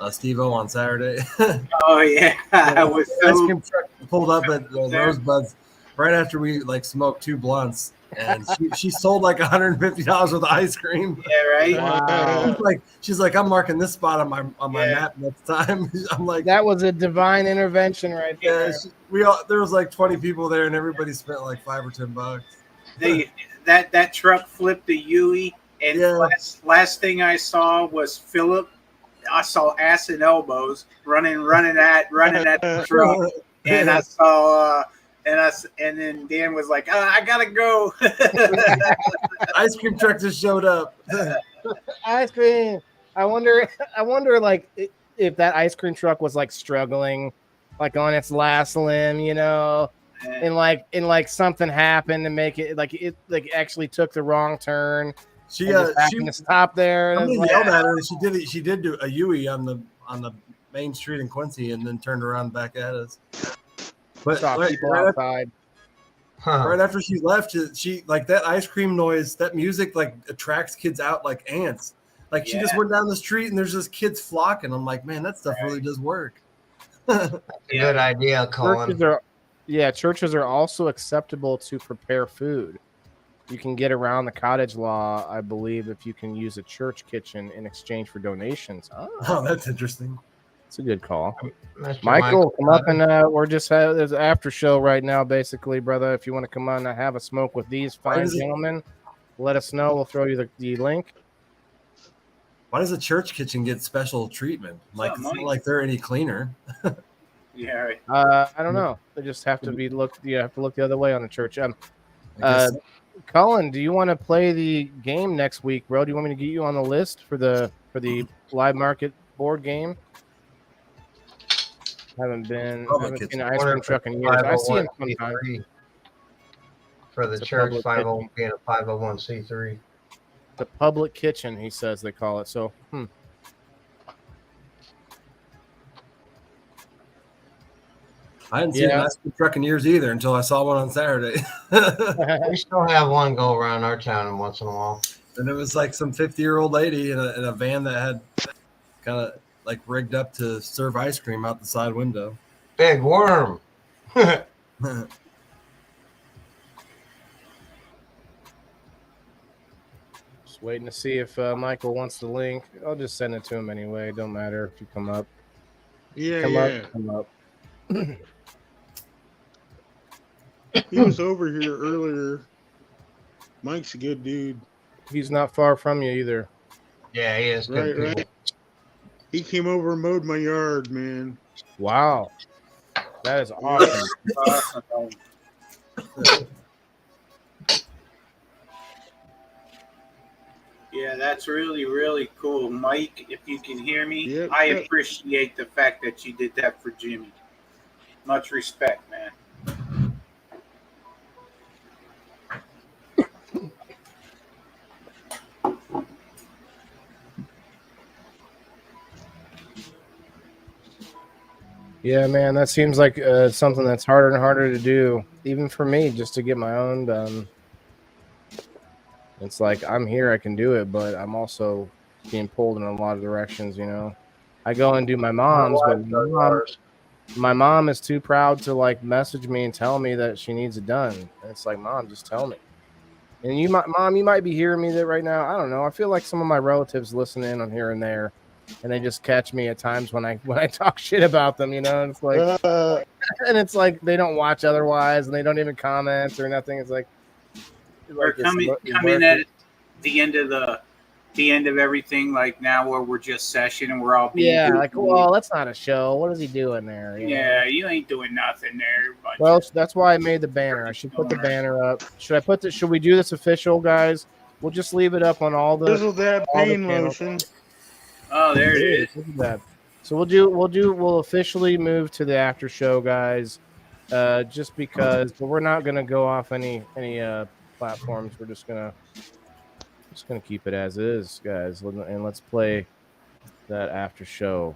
Steve-O, on Saturday?
Oh yeah, I was
ice cream truck pulled up at Rosebuds right after we smoked 2 blunts. and she sold like $150 worth of ice cream.
Yeah, right.
Wow.
She's like, I'm marking this spot on my
Yeah.
map next time. I'm like,
That was a divine intervention right there.
there was like 20 people there, and everybody spent like $5 or $10.
That truck flipped a Yui, and
Yeah.
last thing I saw was Philip. I saw ass and elbows running at the truck, and I saw and then Dan was like, I gotta go.
Ice cream truck just showed up.
Ice cream. I wonder like if that ice cream truck was like struggling, like on its last limb, you know, and like something happened to make it like actually took the wrong turn.
She
to stop there.
Somebody yelled at her, and she did do a Yui on the main street in Quincy, and then turned around back at us. But
people outside.
Right after she left, she like that ice cream noise, that music like attracts kids out like ants. Like she just went down the street and there's just kids flocking. I'm like, man, that stuff really does work.
Good idea, Colin.
Churches are also acceptable to prepare food. You can get around the cottage law, I believe, if you can use a church kitchen in exchange for donations.
Oh, that's interesting.
It's a good call.
Mr.
Michael, come up and we're just there's an after show right now, basically, brother. If you want to come on and have a smoke with these fine gentlemen, let us know. We'll throw you the link.
Why does a church kitchen get special treatment? Like it's not like they're any cleaner.
Yeah.
I don't know. They just have to be looked. You have to look the other way on the church. Colin, do you want to play the game next week, bro? Do you want me to get you on the list for the live market board game? Haven't seen an ice cream truck in years. I see him sometimes.
For the church, being a 501c3.
The public kitchen, he says they call it. So,
I hadn't seen an ice cream truck in years either until I saw one on Saturday.
We still have one go around our town once in a while.
And it was like some 50-year-old lady in a van that had kind of like rigged up to serve ice cream out the side window.
Big worm.
Just waiting to see if Michael wants the link. I'll just send it to him anyway. Don't matter if you come up. Come up.
He was over here earlier. Mike's a good dude.
He's not far from you either.
Yeah, he is good.
Right. He came over and mowed my yard, man.
Wow. That is awesome.
Yeah, that's really, really cool. Mike, if you can hear me,
Yep.
I appreciate the fact that you did that for Jimmy. Much respect, man.
Yeah, man, that seems like something that's harder and harder to do, even for me, just to get my own done. It's like I'm here, I can do it, but I'm also being pulled in a lot of directions, you know. I go and do my mom's, but my mom is too proud to like message me and tell me that she needs it done. And it's like, Mom, just tell me. And you might be hearing me that right now. I don't know. I feel like some of my relatives listen in on here and there, and they just catch me at times when I talk shit about them, you know. And it's like, and it's like they don't watch otherwise, and they don't even comment or nothing. It's like
we're coming at the end of everything, like now where we're just session and we're all being
well, that's not a show. What is he doing there?
You ain't doing nothing there. But
well, that's why I made the banner. I should put the banner up. Should we do this official, guys? We'll just leave it up on all the
Drizzle that pain lotion.
Oh, there it is.
Look at that. So we'll officially move to the after show, guys. Just because, but we're not gonna go off any platforms. We're just gonna keep it as is, guys. And let's play that after show.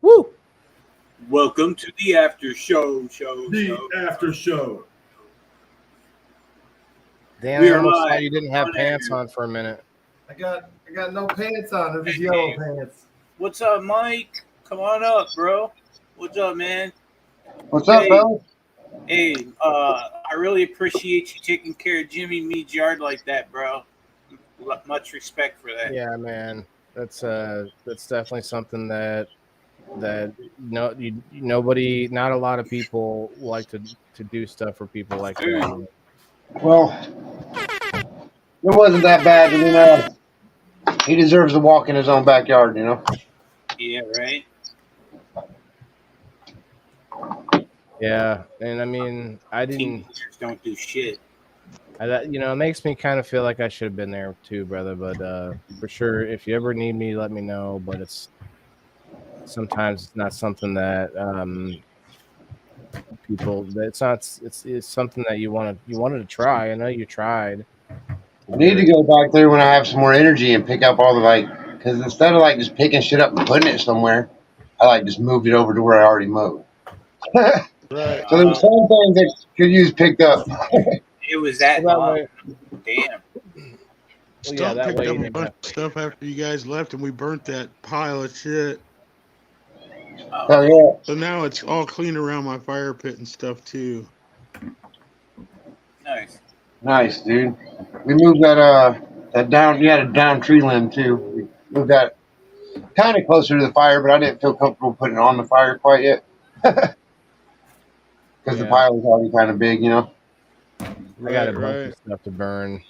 Woo!
Welcome to the after show.
after show.
Dan,
We
I
are
almost thought
live
you didn't have
on
pants
air.
on for a minute.
I got no pants on. They're just yellow pants.
What's up, Mike? Come on up, bro. What's up, man?
What's up, fellas?
Hey, I really appreciate you taking care of Jimmy Mead's yard like that, bro. Much respect for that.
Yeah, man. That's definitely something that nobody, not a lot of people like to do stuff for people like that.
Well, it wasn't that bad. I mean, he deserves to walk in his own backyard, you know.
Yeah, right.
Yeah, and I mean, I didn't.
Teenagers don't do shit.
It makes me kind of feel like I should have been there too, brother. But for sure, if you ever need me, let me know. But sometimes it's not something that people. It's not. It's something that you wanted to try. I know you tried.
I need to go back there when I have some more energy and pick up all the because instead of just picking shit up and putting it somewhere, I just moved it over to where I already mowed.
Right.
So there's some things that could use picked up.
It was that
Well, that
long.
way-
Damn.
Well, yeah, that
picked
way
up
you
a
didn't
bunch
have
of stuff after you guys left, and we burnt that pile of shit.
Oh yeah,
So now it's all clean around my fire pit and stuff too.
Nice.
nice, dude. We moved that down. You had a down tree limb too. We moved that kind of closer to the fire, but I didn't feel comfortable putting it on the fire quite yet because the
Yeah.
pile was already kind of big, you know.
I got a bunch of stuff to burn.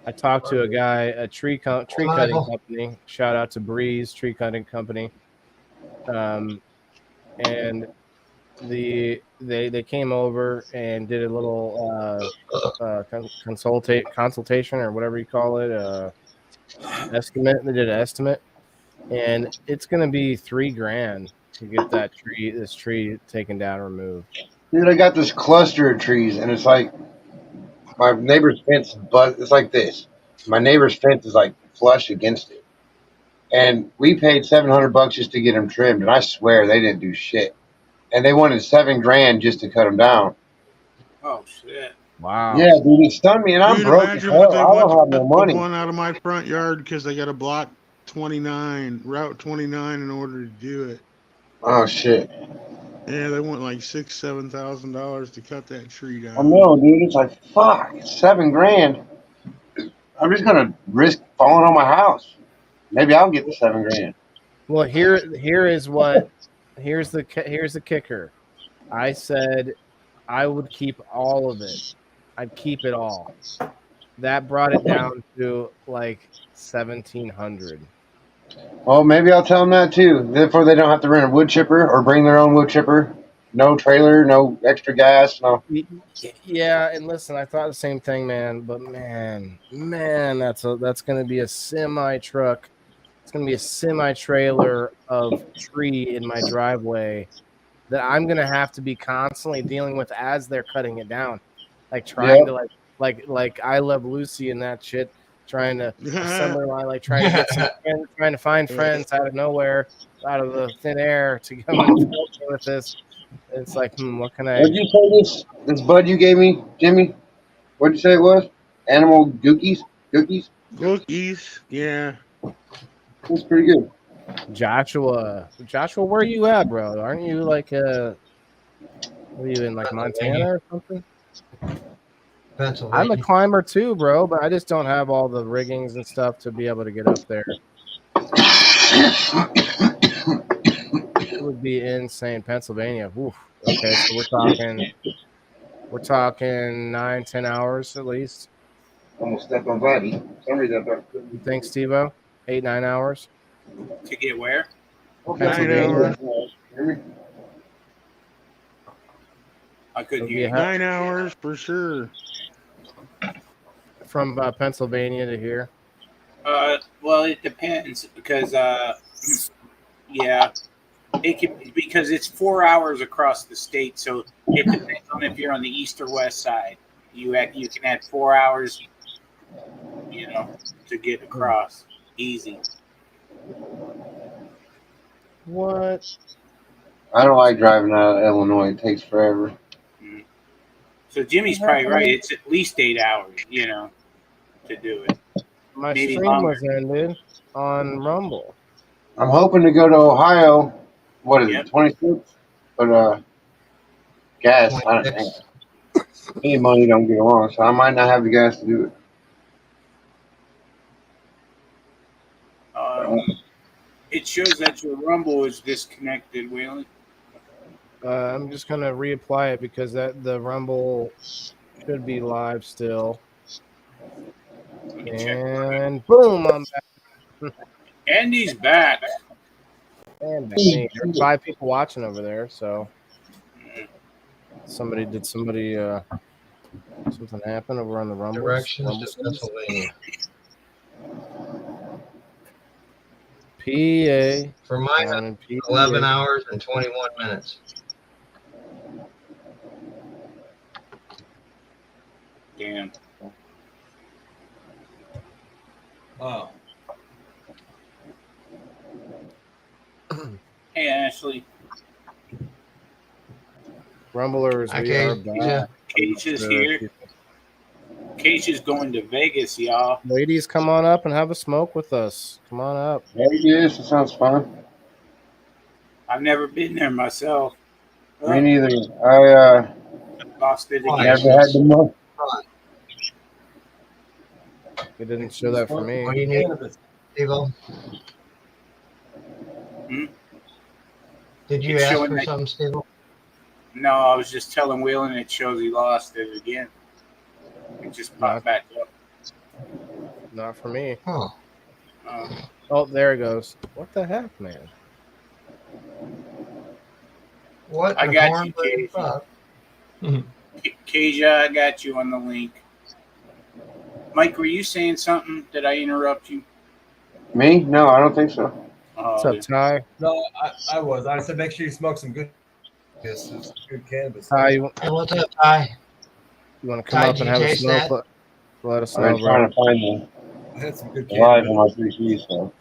I talked to a guy, a tree cutting company. Shout out to Breeze Tree Cutting Company. And they came over and did a little consultation or whatever you call it, estimate. They did an estimate, and it's going to be $3,000 to get this tree taken down and removed.
Dude, I got this cluster of trees, and it's like my neighbor's fence, but it's like this. My neighbor's fence is flush against it, and we paid $700 just to get them trimmed, and I swear they didn't do shit. And they wanted $7,000 just to cut them down.
Oh shit.
Wow.
Yeah, dude, it stunned me, and I'm
Dude,
broke as
imagine
hell.
what they
I
want
don't
to
have no
cut
money.
the one out of my front yard because they got to block Route 29 in order to do it.
Oh shit!
Yeah, they want like $6,000-7,000 to cut that tree down.
I know, dude. It's like fuck. It's $7,000. I'm just gonna risk falling on my house. Maybe I'll get the $7,000.
Well, here's the kicker. I said I would keep all of it. I'd keep it all. That brought it down to like 1,700.
Well, maybe I'll tell them that too. Therefore, they don't have to rent a wood chipper or bring their own wood chipper. No trailer, no extra gas, no.
Yeah, and listen, I thought the same thing, man. But man, that's gonna be a semi truck. It's gonna be a semi trailer of tree in my driveway that I'm gonna have to be constantly dealing with as they're cutting it down, like trying to like I Love Lucy and that shit, trying to assembly line, trying to get some friends, trying to find friends out of nowhere, out of the thin air to come and help me with this. It's like, what can I?
What'd you say this bud you gave me, Jimmy? What'd you say it was? Animal gookies?
Cookies, yeah.
That's pretty good.
Joshua, where are you at, bro? Aren't you what are you in, Montana or something?
Pennsylvania.
I'm a climber too, bro, but I just don't have all the riggings and stuff to be able to get up there. It would be insane. Pennsylvania. Oof. Okay, so we're talking 9-10 hours at least.
Almost stepped on Buddy. For some reason I thought
You think, Steve-O? 8-9 hours?
To get where?
9 hours.
I couldn't
It'll
hear
be
you.
9 hours for sure.
From Pennsylvania to here.
Well, it depends because yeah, it can, because it's 4 hours across the state, so it depends on if you're on the east or west side. You can add 4 hours, to get across easy.
What?
I don't like driving out of Illinois. It takes forever.
So Jimmy's probably right. It's at least 8 hours, to do it.
My
Maybe
stream
longer.
was ended on Rumble.
I'm hoping to go to Ohio. What is
Yep.
it, 26? But gas. I
26.
any money don't get along, so I might not have the gas to do it.
It shows that your Rumble is disconnected, Whaley.
I'm just gonna reapply it because the Rumble should be live still.
Let me check.
And boom, I'm back.
Andy's back.
And back. Hey, there's 5 people watching over there, so somebody something happen over on the Rumble?
Directions to Pennsylvania.
PA.
For mine,
down in PA.
11 hours and 21 minutes.
Damn.
Wow.
Hey, Ashley.
Rumblers, we
Okay,
are back.
Cage is here. Cage is going to Vegas, y'all.
Ladies, come on up and have a smoke with us. Come on up.
Vegas, it sounds fun.
I've never been there myself.
Me neither. I
Lost it again.
never had the money.
It didn't show that for me.
What do you need, Steve-O? Did you
It's
ask
showing
for
that-
something, Steve-O?
No, I was just telling Whelan it shows he lost it again. It just popped back up.
Not for me.
Huh.
Oh, there it goes. What the heck, man?
What
I
the
got
horn
you,
blade
Cage.
fuck?
Kasia, I got you on the link. Mike, were you saying something? Did I interrupt you?
Me? No, I don't think so.
What's up, Ty?
No, I was. I said make sure you smoke some good cannabis.
Ty, you
Hey, what's up, Ty?
want to come
Ty,
up
did
and
you
have a
taste
smoke?
that?
Let us
I'm
know,
trying
bro.
to find
I had some good
the live
cannabis.
on my 3G, so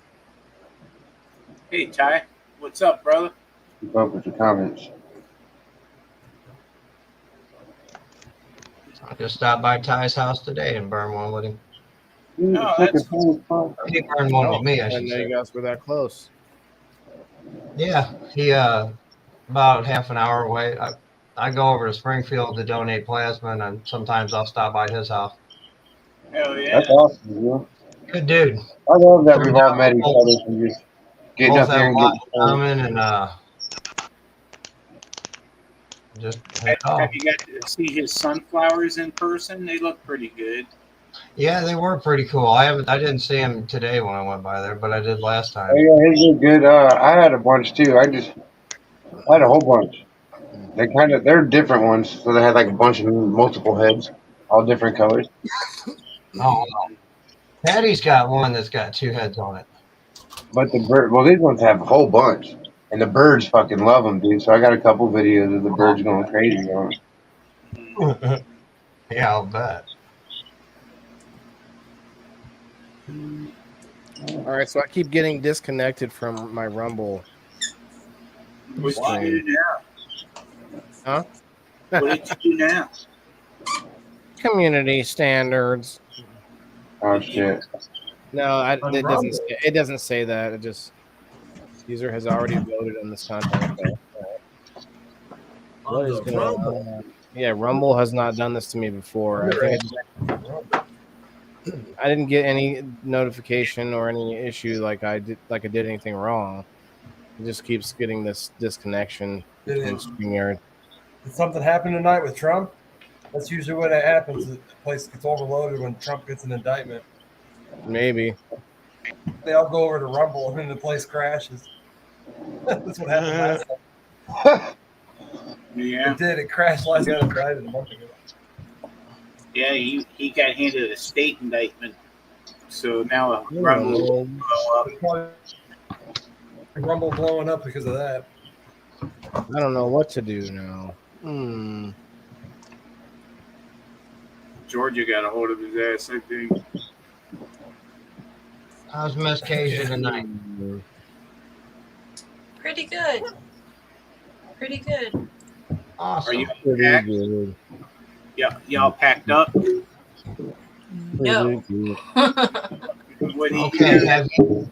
Hey, Ty. What's up, brother?
keep up with the comments.
I just stopped by Ty's house today and burned one with him.
No, that's
He burned one with me, I
I
should
didn't know you
say.
guys were that close.
Yeah, he about half an hour away. I go over to Springfield to donate plasma, and sometimes I'll stop by his house.
hell yeah.
That's awesome, man.
Good dude.
I love that
Turns
we've all
out
met each
both-
other and just getting
Both
up here
have a
and
lot
getting
in common, and just hit off.
Have you got to see his sunflowers in person? They look pretty good.
Yeah, they were pretty cool. I didn't see him today when I went by there, but I did last
Oh,
time.
yeah, his are good. I had a bunch too. I had a whole bunch. They're different ones, so they had like a bunch of multiple heads, all different colors.
Oh, wow. Patty's got one that's got 2 heads on it.
But these ones have a whole bunch, and the birds fucking love them, dude. So I got a couple videos of the birds going crazy on them.
Yeah, I'll bet.
All right, so I keep getting disconnected from my Rumble.
What did you do now?
Huh?
What did you do now?
Community standards.
Oh shit!
No,
On
it
Rumble.
doesn't say that. It just user has already voted on this content. Okay. What is going on? Yeah, Rumble has not done this to me before. I didn't get any notification or any issue like I did anything wrong. It just keeps getting this disconnection between StreamYard.
Did something happen tonight with Trump? That's usually what happens. The place gets overloaded when Trump gets an indictment.
Maybe.
They all go over to Rumble and then the place crashes. That's what happened last time.
Yeah.
It did. It crashed last night and died a month ago.
Yeah, he got handed a state indictment. So now Rumble will blow up.
Rumble blowing up because of that.
I don't know what to do now.
Georgia got a hold of his ass, I think.
How's Miss Kasia tonight?
Pretty good. Pretty good.
Are you
Pretty
packed?
good.
Yeah, y'all packed up?
No.
What do you
Okay.
do?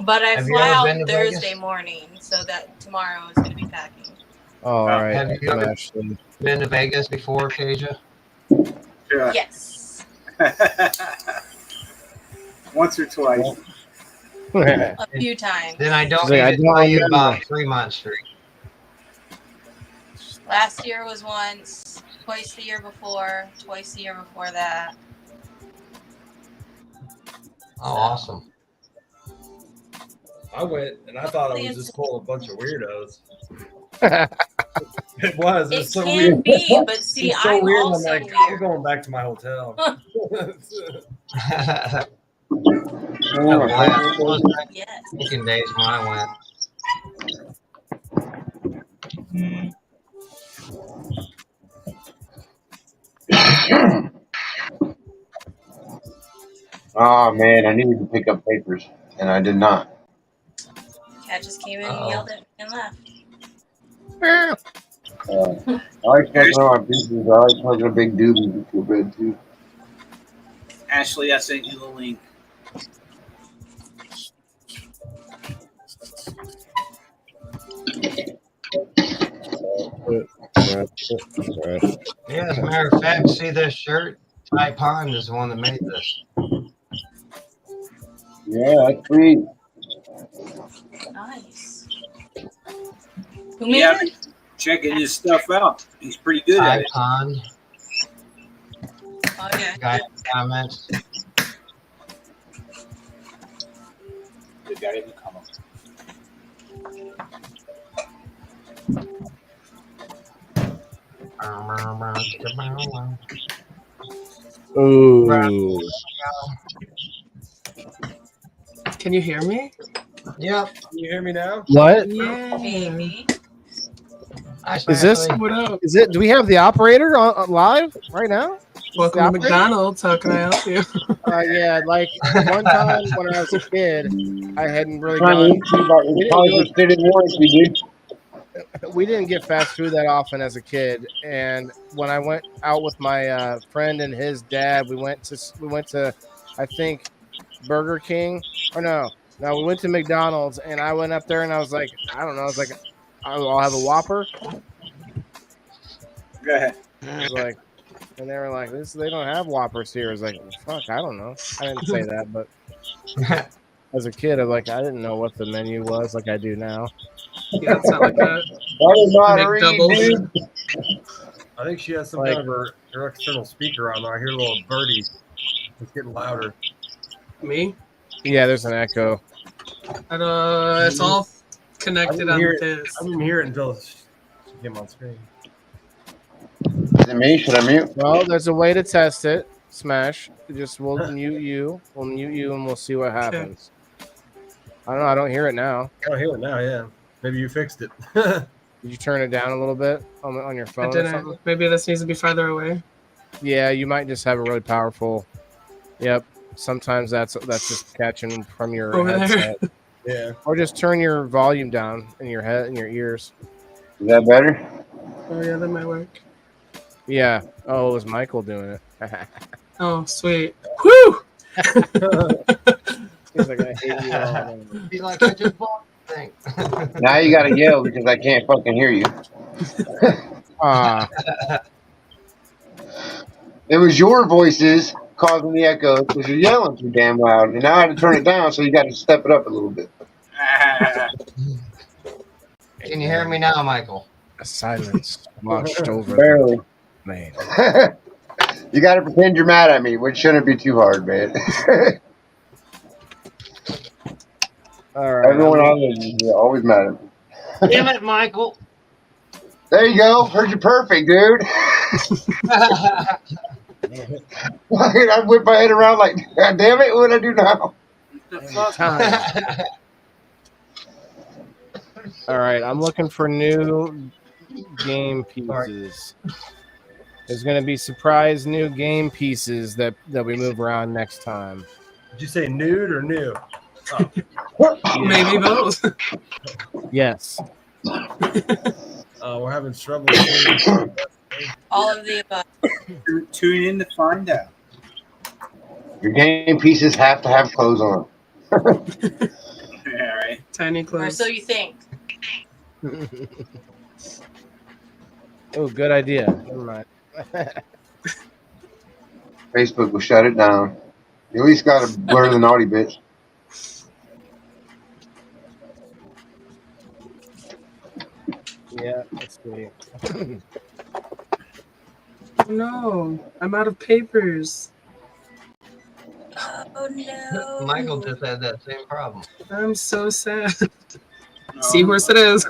But I
Have you
fly
ever
out
been to
Thursday
Vegas?
morning, so that tomorrow is going to be packing.
All right.
Have you ever
Ashley.
been to Vegas before, Kasia?
Yeah.
Yes.
Once or twice.
A few times.
Then I don't
She's like, I
need to
don't
tell you
remember.
about Fremont Street.
Last year was once, twice the year before, twice the year before that.
Oh, awesome.
I went and I thought it was just full of a bunch of weirdos. It was. It was
It
so
can
weird.
be, but see,
It's so
I'm
weird.
also
I'm like,
weird.
we're going back to my hotel.
Yes.
Thinking days when I went.
Oh man, I needed to pick up papers and I did not.
Cat just came in and yelled at me and left.
I like smoking on my pieces. I like smoking a big doobie before bed too.
Ashley, I sent you the link.
Yeah, as a matter of fact, see this shirt? Ty Pond is the one that made this.
Yeah, that's sweet.
Nice. Who made
Yeah,
it?
checking his stuff out. He's pretty good
Ty
at it.
Pond.
Oh, yeah.
Guy comments.
The guy didn't come up.
Ooh.
Can you hear me?
Yep.
Can you hear me now?
What?
Yeah.
Baby.
Is this?
What up?
Is it? Do we have the operator on live right now?
Welcome to McDonald's. How can I help you?
Yeah, like one time when I was a kid, I hadn't really
Trying
gone.
to see about the college extended warranty, dude.
We didn't get fast food that often as a kid, and when I went out with my friend and his dad, we went to I think Burger King or no, we went to McDonald's, and I went up there and I was like, I don't know, I was like, I'll have a Whopper.
Go ahead.
I was like, and they were like, they don't have Whoppers here. I was like, fuck, I don't know. I didn't say that, but as a kid, I didn't know what the menu was like I do now.
Yeah, it's not like that.
That is not a ring, dude.
I think she has some kind of her external speaker on there. I hear a little birdie. It's getting louder.
Me?
Yeah, there's an echo.
It's all connected on this.
I didn't hear it until she came on screen.
Is it me? Should I mute?
Well, there's a way to test it. Smash. We'll mute you. We'll mute you, and we'll see what happens. I don't know. I don't hear it now.
I don't hear it now. Yeah, maybe you fixed it.
Did you turn it down a little bit on your phone?
I
Or
didn't.
something?
Maybe this needs to be farther away.
Yeah, you might just have a really powerful. Yep. Sometimes that's just catching from your
Over there.
headset.
Yeah.
Or just turn your volume down in your head, in your ears.
Is that better?
Oh yeah, that might work.
Yeah. Oh, it was Michael doing it.
Oh sweet. Woo!
He's like, I hate you all.
Be like, I just bought the thing.
Now you gotta yell because I can't fucking hear you. It was your voices causing the echo because you're yelling too damn loud, and now I had to turn it down, so you got to step it up a little bit.
Can you hear me now, Michael?
A silence washed over
Barely.
Man.
You got to pretend you're mad at me, which shouldn't be too hard, man.
All right.
Everyone on is always mad at me.
Damn it, Michael.
There you go. Heard you perfect, dude. I whip my head around like, God damn it, what do I do now?
All right, I'm looking for new game pieces. There's going to be surprise new game pieces that we move around next time.
Did you say nude or new?
Maybe both.
Yes.
We're having trouble.
All of the above.
Tune in to find out.
Your game pieces have to have clothes on.
All right.
Tiny
Or
clothes.
so you think.
Oh, good idea. Never mind.
Facebook will shut it down. You at least got to blur the naughty bits.
Yeah, let's see.
No, I'm out of papers.
Oh no.
Michael just had that same problem.
I'm so sad. Seahorse it is.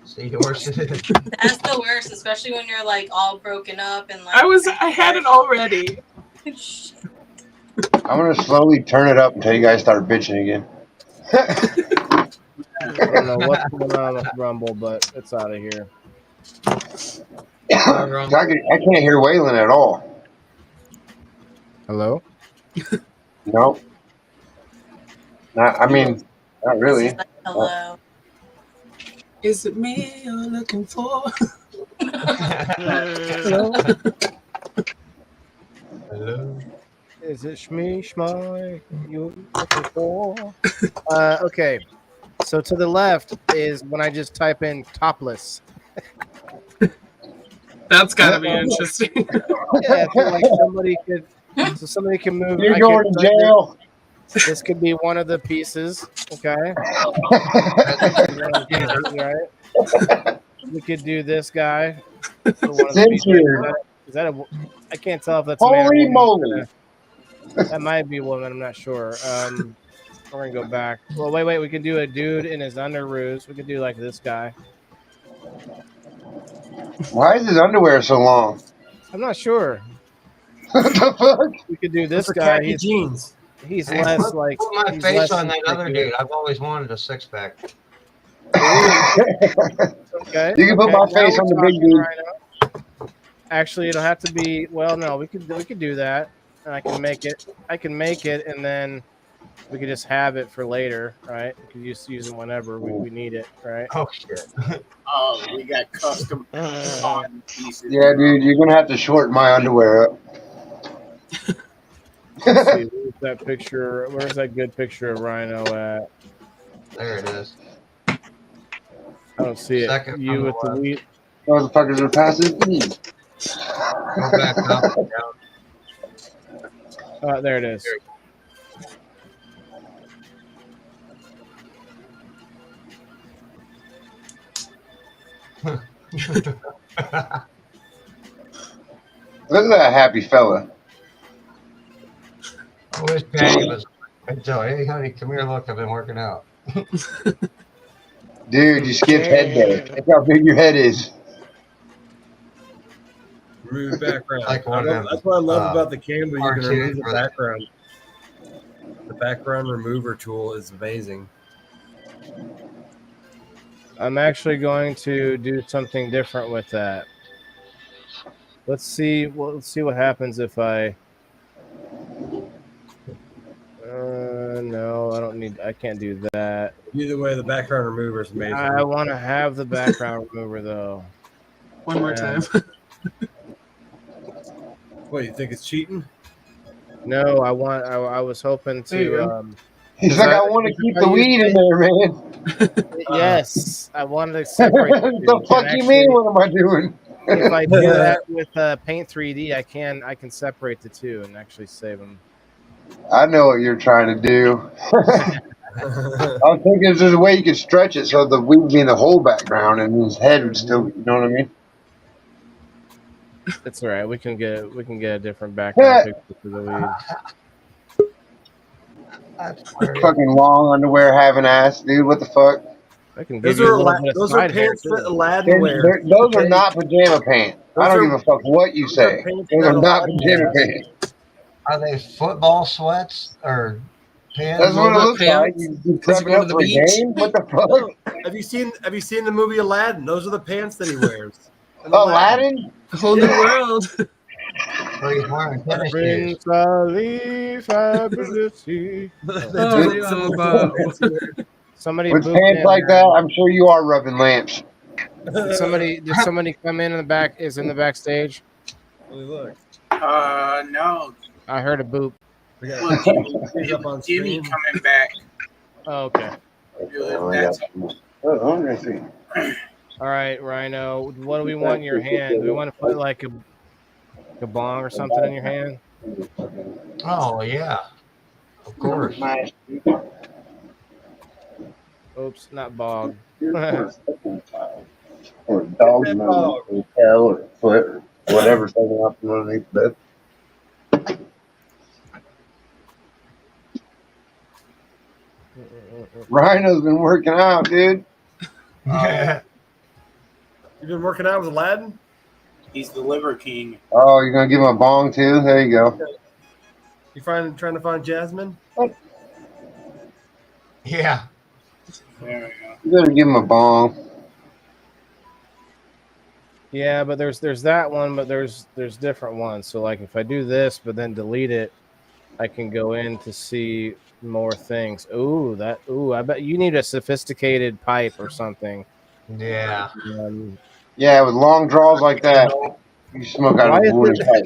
Seahorse it is.
That's the worst, especially when you're like all broken up and like.
I had it already.
I'm going to slowly turn it up until you guys start bitching again.
I don't know what's going on with Rumble, but it's out of here.
I can't hear Waylon at all.
Hello?
No. Not really.
Like, hello.
Is it me you're looking for?
Hello?
Hello.
Is it Shmi you looking for? Okay. So to the left is when I just type in topless.
That's gotta be interesting.
Yeah, so like somebody can move.
You're going to jail.
This could be one of the pieces. Okay. Right. We could do this guy. For one of the pieces. Is that a? I can't tell if that's a man or
Holy
woman.
moly.
That might be a woman. I'm not sure. We're gonna go back. Well, wait. We can do a dude in his underoos. We could do like this guy.
Why is his underwear so long?
I'm not sure.
What the fuck?
We could do this guy.
Khaki jeans.
He's
Hey,
less
put,
like.
put my
he's
face
less
on that other
ridiculous.
dude. I've always wanted a six pack.
Okay.
You can put my face
now
on the
we're
big
talking
dude.
right now. Actually, it'll have to be. Well, no, we could do that, and I can make it, and then we could just have it for later, right? We could just use it whenever we need it, right?
Oh shit.
Oh, we got custom on pieces.
Yeah, dude, you're going to have to shorten my underwear up.
Let's see, where's that picture? Where's that good picture of Rhino at?
There it is.
I don't see it.
Second
You
from the
with the
left.
wheat.
Motherfuckers are passing me.
Go back up and down.
There it is.
Look at that happy fella.
I wish Patty was. I'd tell her, hey, honey, come here. Look, I've been working out.
Dude, you skipped head day. Look how big your head is.
Remove background.
Like one of them,
That's what I love about the camera. You can
cartoons
remove the
where
background. The background remover tool is amazing.
I'm actually going to do something different with that. Let's see. Well, let's see what happens if I. No, I don't need. I can't do that.
Either way, the background remover is amazing.
I want to have the background remover though.
One more time.
What, you think it's cheating?
No, I want. I was hoping
There you
to.
go.
He's like, I want to keep the weed in there, man.
Yes, I wanted to separate.
The fuck you mean? What am I doing?
If I do that with Paint 3D, I can separate the two and actually save them.
I know what you're trying to do. I was thinking there's a way you could stretch it so the weed would be in the whole background and his head would still, you know what I mean?
It's all right. We can get a different background picture for the weed.
Fucking long underwear having ass, dude. What the fuck?
I can give
Those
you a
are
little bit of
those are
side hair
pants
too.
that Aladdin wears.
Those are not pajama pants. I don't
Those are-
give a fuck what you say.
pants
Those
that
are not
Aladdin
pajama
wears.
pants.
Are they football sweats or pants?
That's what it
Roll-up
looks like.
pants.
You
Does he
prepping
go to
up
the
for a
beach?
game? What the
No.
fuck?
Have you seen the movie Aladdin? Those are the pants that he wears.
Aladdin?
A whole new world.
So he's wearing tennis shoes.
Prince Ali Fabulously. Somebody
With
booped
pants
in
like
there.
that, I'm sure you are rubbing lamps.
Did somebody come in the back? Is in the backstage?
Let me look.
No.
I heard a boop.
We
Well,
got
Jimmy,
up on
Jimmy
screen.
coming back.
Oh, okay.
That's
All right, Rhino. What do we want in your hand? Do we want to put like a bong or something in your hand?
Oh yeah, of course.
Oops, not bog.
Or a dog nose, or a tail, or a foot, or whatever's hanging out from underneath the bed. Rhino's been working out, dude.
You've been working out with Aladdin?
He's the liver king.
Oh, you're gonna give him a bong too? There you go.
You trying to find Jasmine?
Yeah.
There we go.
You better give him a bong.
Yeah, but there's that one, but there's different ones. So like if I do this, but then delete it, I can go in to see more things. I bet you need a sophisticated pipe or something.
Yeah.
Yeah, with long draws like that, you smoke out of the woman's pipe.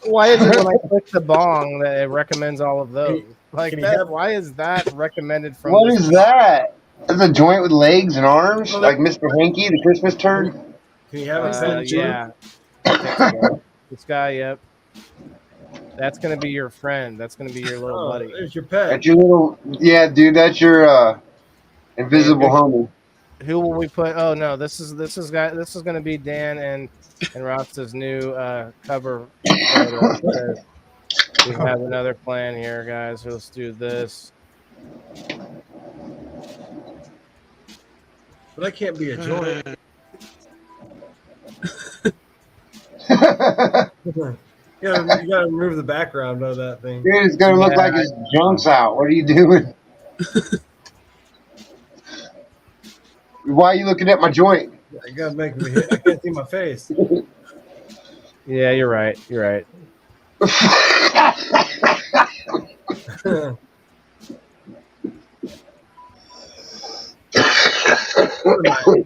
Why is it when I click the bong that it recommends all of those? Like
can you
that?
have-
Why is that recommended from?
What
this-
is that? That's a joint with legs and arms, like Mr. Hanky, the Christmas turd.
Can you have it sent to
Yeah. I think so. This guy, yep. That's gonna be your friend. That's gonna be your little buddy.
There's your pet.
That's your little, yeah, dude. That's your invisible homie.
Who will we put? Oh no, this is gonna be Dan and Rasta's new cover photo. We have another plan here, guys. Let's do this.
But that can't be a joint. You gotta remove the background of that thing.
Dude, it's gonna look like his junk's out. What are you doing? Why are you looking at my joint?
You gotta make me. I can't see my face.
Yeah, you're right. You're right.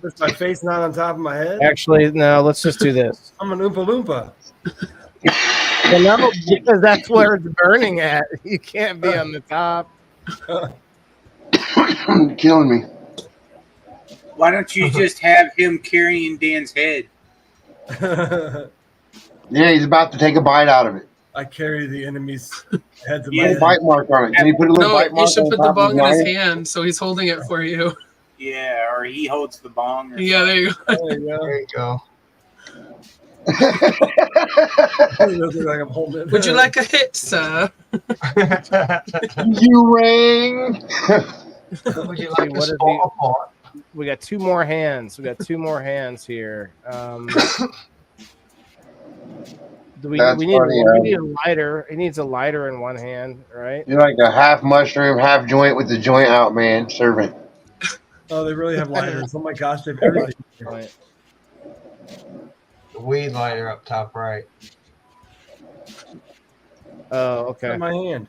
Is my face not on top of my head?
Actually, no. Let's just do this.
I'm an Oompa Loompa.
Well, no, because that's where it's burning at. You can't be on the top.
You're killing me.
Why don't you just have him carrying Dan's head?
Yeah, he's about to take a bite out of it.
I carry the enemy's heads in
Put
my
a
head.
bite mark on it. Can you put a little
No,
bite mark
you should
on
put
top
the
of
bong in his
lion?
hand, so he's holding it for you.
Yeah, or he holds the bong. Or
Yeah, there you go.
There you go.
There you go.
It looks like I'm holding it.
Would you like a hit, sir?
You ring.
Would you
See,
like
what
to
is
spot apart?
We got two more hands. We got two more hands here. We
That's
need
funny,
we need a lighter. He needs a lighter in one hand, right?
You're like a half mushroom, half joint with the joint out, man. Servant.
Oh, they really have lighters. Oh my gosh, they have everything.
Right.
The weed lighter up top right.
Oh, okay.
In my hand.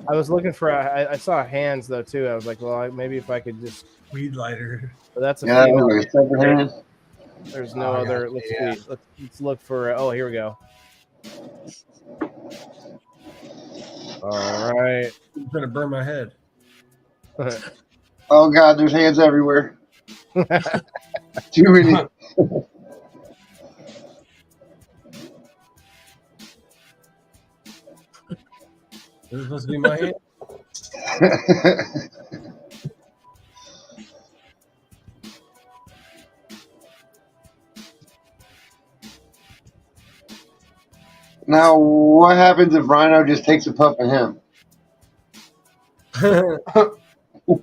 I was looking for. I saw hands though too. I was like, well, maybe if I could just.
Weed lighter.
But that's a
Yeah, that
female.
was like a separate hand.
There's no
Oh,
other.
yeah.
Let's look for. Oh, here we go. All right.
I'm gonna burn my head.
Oh God, there's hands everywhere. Too many.
Is it supposed to be my hand?
Now, what happens if Rhino just takes a puff of him?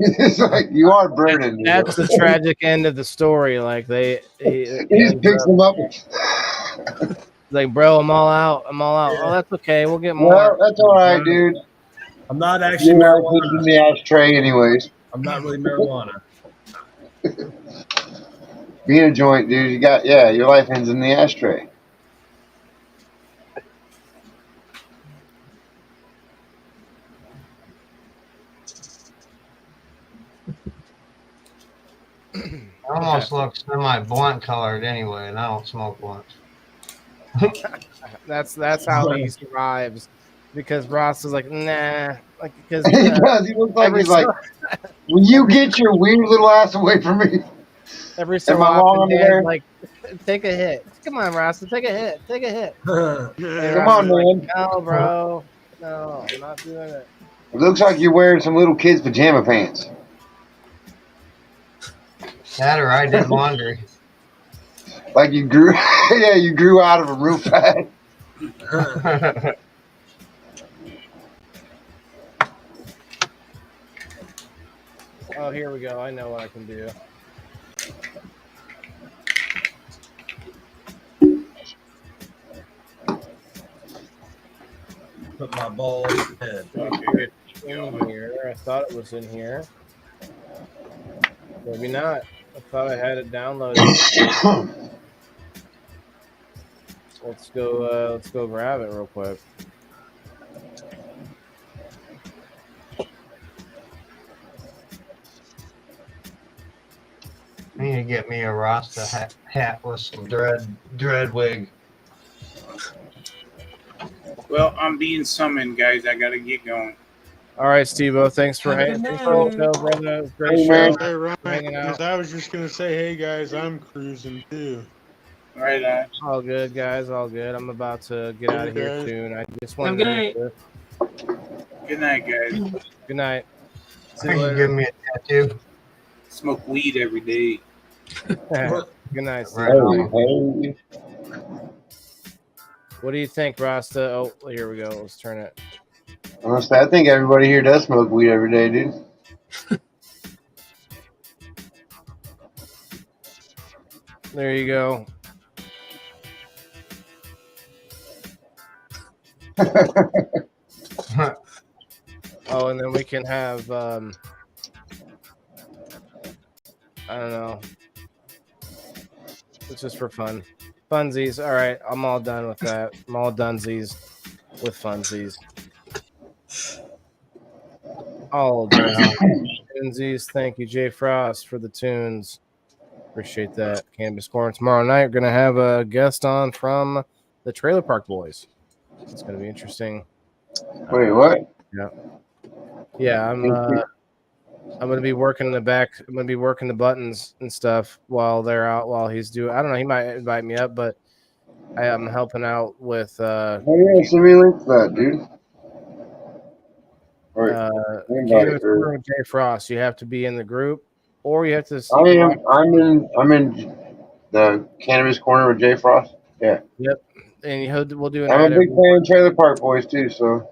It's like you are burning.
That's the tragic end of the story. Like he
just picks them up.
Like, bro, I'm all out. I'm all out. Oh, that's okay. We'll get more.
Well, that's all right, dude.
I'm not actually
You know,
marijuana.
in the ashtray, anyways.
I'm not really marijuana.
Being a joint, dude, your life ends in the ashtray.
almost looks semi-blunt colored anyway, and I don't smoke blunts.
That's how he survives, because Ross is like, nah, like because
He does. He looks like
every
he's like, will you get your weird little ass away from me?
every so
Am I wrong
often,
on
Dan's
there?
like, take a hit. Come on, Ross, take a hit. Take a hit. And
Come
Ross
on,
is like,
man.
no, bro, no, I'm not doing it.
It looks like you're wearing some little kid's pajama pants.
That or I did laundry.
Like you grew, yeah, you grew out of them real fast.
Oh, here we go. I know what I can do.
Put my ball in head.
Okay, it's in here. I thought it was in here. Maybe not. I thought I had it downloaded. Let's go grab it real quick.
I need to get me a Rasta hat with some dread wig.
Well, I'm being summoned, guys. I gotta get going.
All right, Steve-O, thanks for hanging out, brother. Great
Hey,
show.
man.
Hey, Ryan,
Hanging out.
I was just gonna say, hey guys, I'm cruising too.
Right on.
All good, guys. All good. I'm about to get out of here
guys.
soon. I just
Have a
wanted
good
to
night.
Good night, guys.
Good night. See you
Can you
later.
give me a tattoo?
Smoke weed every day.
Good night, Steve.
Right on.
Hey,
What do you think, Rasta? Oh, here we go. Let's turn it.
honestly, I think everybody here does smoke weed every day, dude.
There you go. Oh, and then we can have I don't know. It's just for fun. Funsies. All right, I'm all done with that. I'm all donesies with funsies. All done. Tunesies. Thank you, Jay Frost, for the tunes. Appreciate that. Cannabis Corn. Tomorrow night, we're gonna have a guest on from the Trailer Park Boys. It's gonna be interesting.
Wait, what?
Yeah, I'm gonna be working in the back. I'm gonna be working the buttons and stuff while they're out. While he's doing, I don't know. He might invite me up, but I am helping out with
Oh yeah, send me a link to that, dude. Or invite
Cannabis
or-
Corner with Jay Frost. You have to be in the group, or you have to.
I am. I'm in the Cannabis Corner with Jay Frost. Yeah.
Yep. And we'll do an
I'm a
ad
big
every-
fan of Trailer Park Boys too. So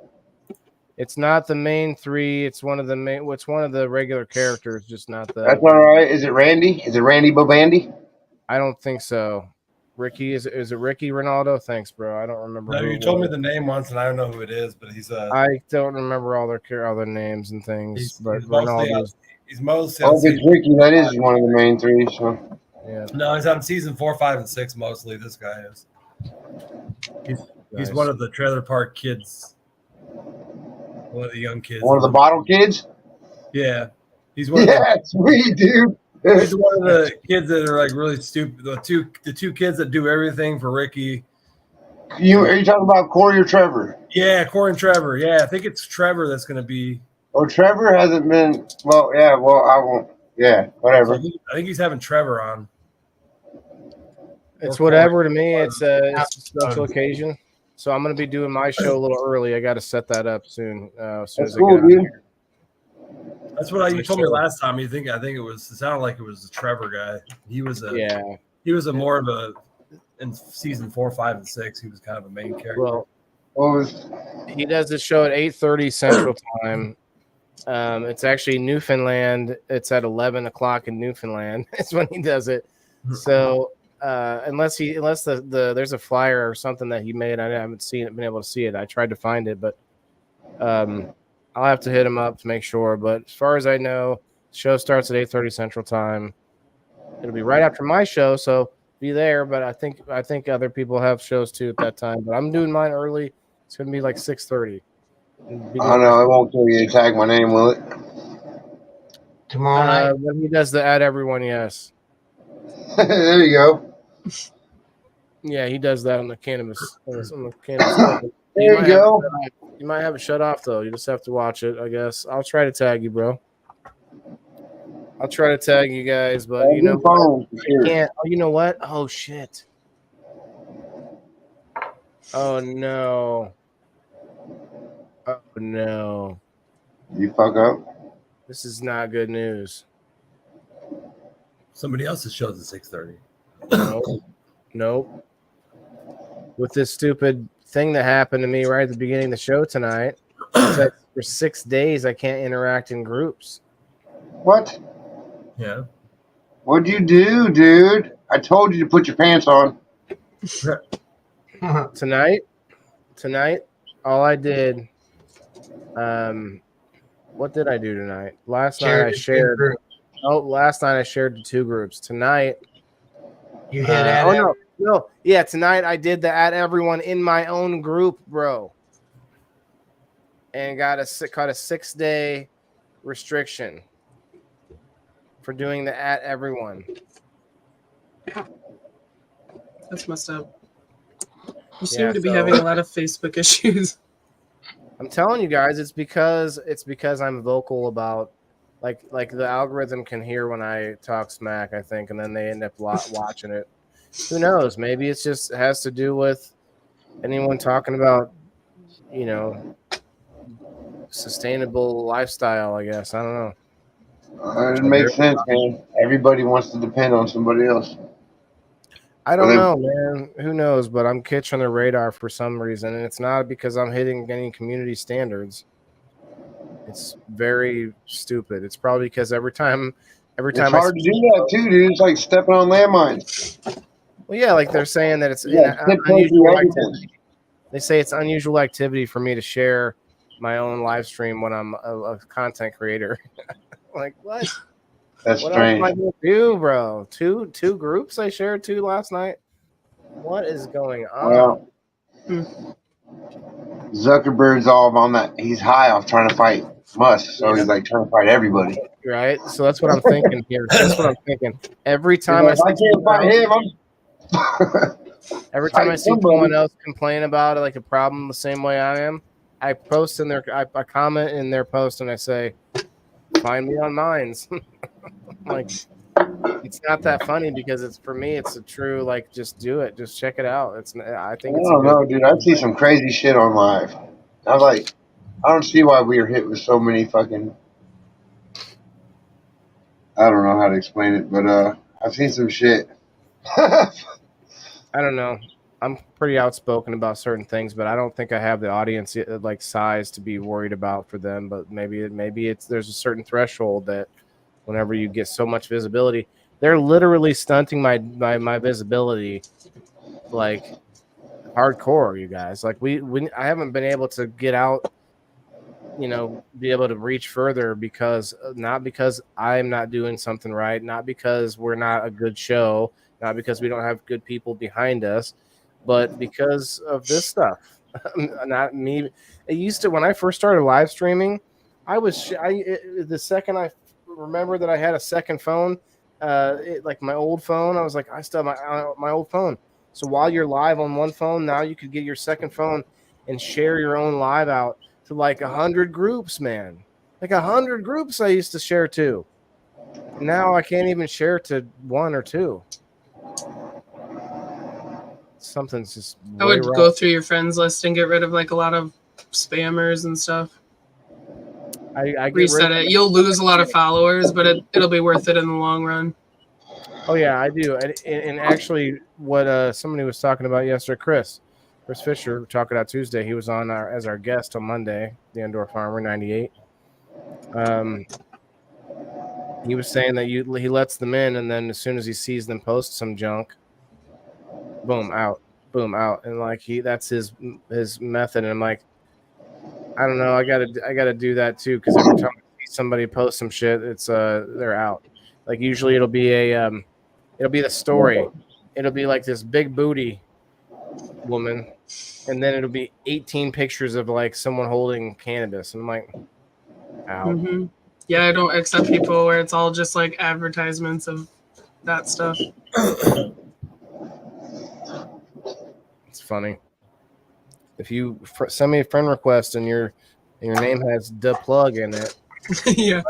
It's not the main three. It's one of the main. It's one of the regular characters, just not the.
that's all right. Is it Randy? Is it Randy Bobandy?
I don't think so. Ricky, is it Ricky Ronaldo? Thanks, bro. I don't remember.
No,
who
you
it
told me
was.
the name once, and I don't know who it is, but he's
I don't remember all their names and things. But
he's mostly
Ronaldo's.
he's mostly
Oh,
on
if it's
season,
Ricky, that is one of the main three. So
Yeah.
no, he's on season 4, 5, and 6 mostly. This guy is. He's
Nice.
one of the Trailer Park kids. One of the young kids.
one of the bottle kids.
Yeah, he's one.
Yeah, sweet dude.
Of he's one of the kids that are like really stupid. The two kids that do everything for Ricky.
Are you talking about Corey or Trevor?
Yeah, Corey and Trevor. Yeah, I think it's Trevor that's going to be.
Oh, Trevor hasn't been. Well, yeah. Well, I won't. Yeah, whatever.
I think he's having Trevor on.
It's whatever to me. It's a special occasion. So I'm gonna be doing my show a little early. I got to set that up soon. As soon
That's
as I
cool,
get out of
dude.
here.
That's what you told me last time. I think it sounded like it was the Trevor guy. He was a more of a in season 4, 5, and 6. He was kind of a main character.
Well, he does this show at 8:30 Central Time. It's actually Newfoundland. It's at 11 o'clock in Newfoundland. That's when he does it. So unless there's a flyer or something that he made, I haven't been able to see it. I tried to find it, but I'll have to hit him up to make sure. But as far as I know, the show starts at 8:30 Central Time. It'll be right after my show, so be there. But I think other people have shows too at that time. But I'm doing mine early. It's gonna be like 6:30.
I don't know. It won't kill you to tag my name, will it?
Tomorrow night.
When he does the add everyone, yes.
There you go.
Yeah, he does that on the cannabis. On the cannabis stuff.
There you go.
You might have it shut off though. You just have to watch it, I guess. I'll try to tag you, bro. I'll try to tag you guys, but you know what? I can't. Oh, you know what? Oh shit. Oh no. Oh no.
You fuck up.
This is not good news.
Somebody else's show's at 6:30.
Nope. With this stupid thing that happened to me right at the beginning of the show tonight, that for 6 days I can't interact in groups.
What?
Yeah.
What'd you do, dude? I told you to put your pants on.
Tonight, all I did, what did I do tonight? Last night I shared the 2 groups. Tonight,
You hit at
no. Yeah, tonight I did the add everyone in my own group, bro. And caught a 6-day restriction for doing the at everyone.
That's messed up. You seem to be having a lot of Facebook issues.
I'm telling you guys, it's because I'm vocal about like the algorithm can hear when I talk smack, I think, and then they end up watching it. Who knows? Maybe it has to do with anyone talking about, sustainable lifestyle, I guess. I don't know.
It makes sense, man. Everybody wants to depend on somebody else.
I don't know, man. Who knows? But I'm catching the radar for some reason, and it's not because I'm hitting any community standards. It's very stupid. It's probably because every time
it's hard to do that too, dude. It's like stepping on landmines.
Well, yeah, like they're saying that it's unusual activity. They say it's unusual activity for me to share my own live stream when I'm a content creator. Like, what?
That's
what
strange.
else am I gonna do, bro? Two groups I shared 2 last night. What is going on?
Well, Zuckerberg's all on that. He's high off trying to fight Musk, so he's like trying to fight everybody.
Right. So that's what I'm thinking here. That's what I'm thinking. Every time
I can't fight him,
every time I see someone else complain about it, like a problem the same way I am, I post in I comment in their post and I say, "Find me on Minds." Like, it's not that funny because it's for me. It's a true just do it, just check it out. I think it's.
I don't know, dude. I see some crazy shit on live. I don't see why we are hit with so many fucking. I don't know how to explain it, but I've seen some shit.
I don't know. I'm pretty outspoken about certain things, but I don't think I have the audience size to be worried about for them. But maybe there's a certain threshold that whenever you get so much visibility, they're literally stunting my visibility, like hardcore. You guys, I haven't been able to get out, be able to reach further not because I'm not doing something right, not because we're not a good show, not because we don't have good people behind us, but because of this stuff. Not me. It used to, when I first started live streaming, the second I remember that I had a second phone, like my old phone, I was like, I still have my old phone. So while you're live on one phone, now you could get your second phone and share your own live out to 100 groups, man. 100 groups I used to share to. Now I can't even share to 1 or 2. Something's just.
I would go through your friends list and get rid of a lot of spammers and stuff.
I
reset it. You'll lose a lot of followers, but it'll be worth it in the long run.
Oh yeah, I do. And actually, what somebody was talking about yesterday, Chris Fisher, talking about Tuesday. He was on as our guest on Monday, the Indoor Farmer 98. He was saying that he lets them in, and then as soon as he sees them post some junk, boom out, and that's his method. And I'm like, I don't know, I gotta do that too, because every time I see somebody post some shit, it's they're out. Usually it'll be the story. It'll be this big booty woman, and then it'll be 18 pictures of someone holding cannabis. And I'm like, out.
Mm-hmm. Yeah, I don't accept people where it's all just advertisements of that stuff.
It's funny. If you send me a friend request and your name has "the plug" in it,
Yeah.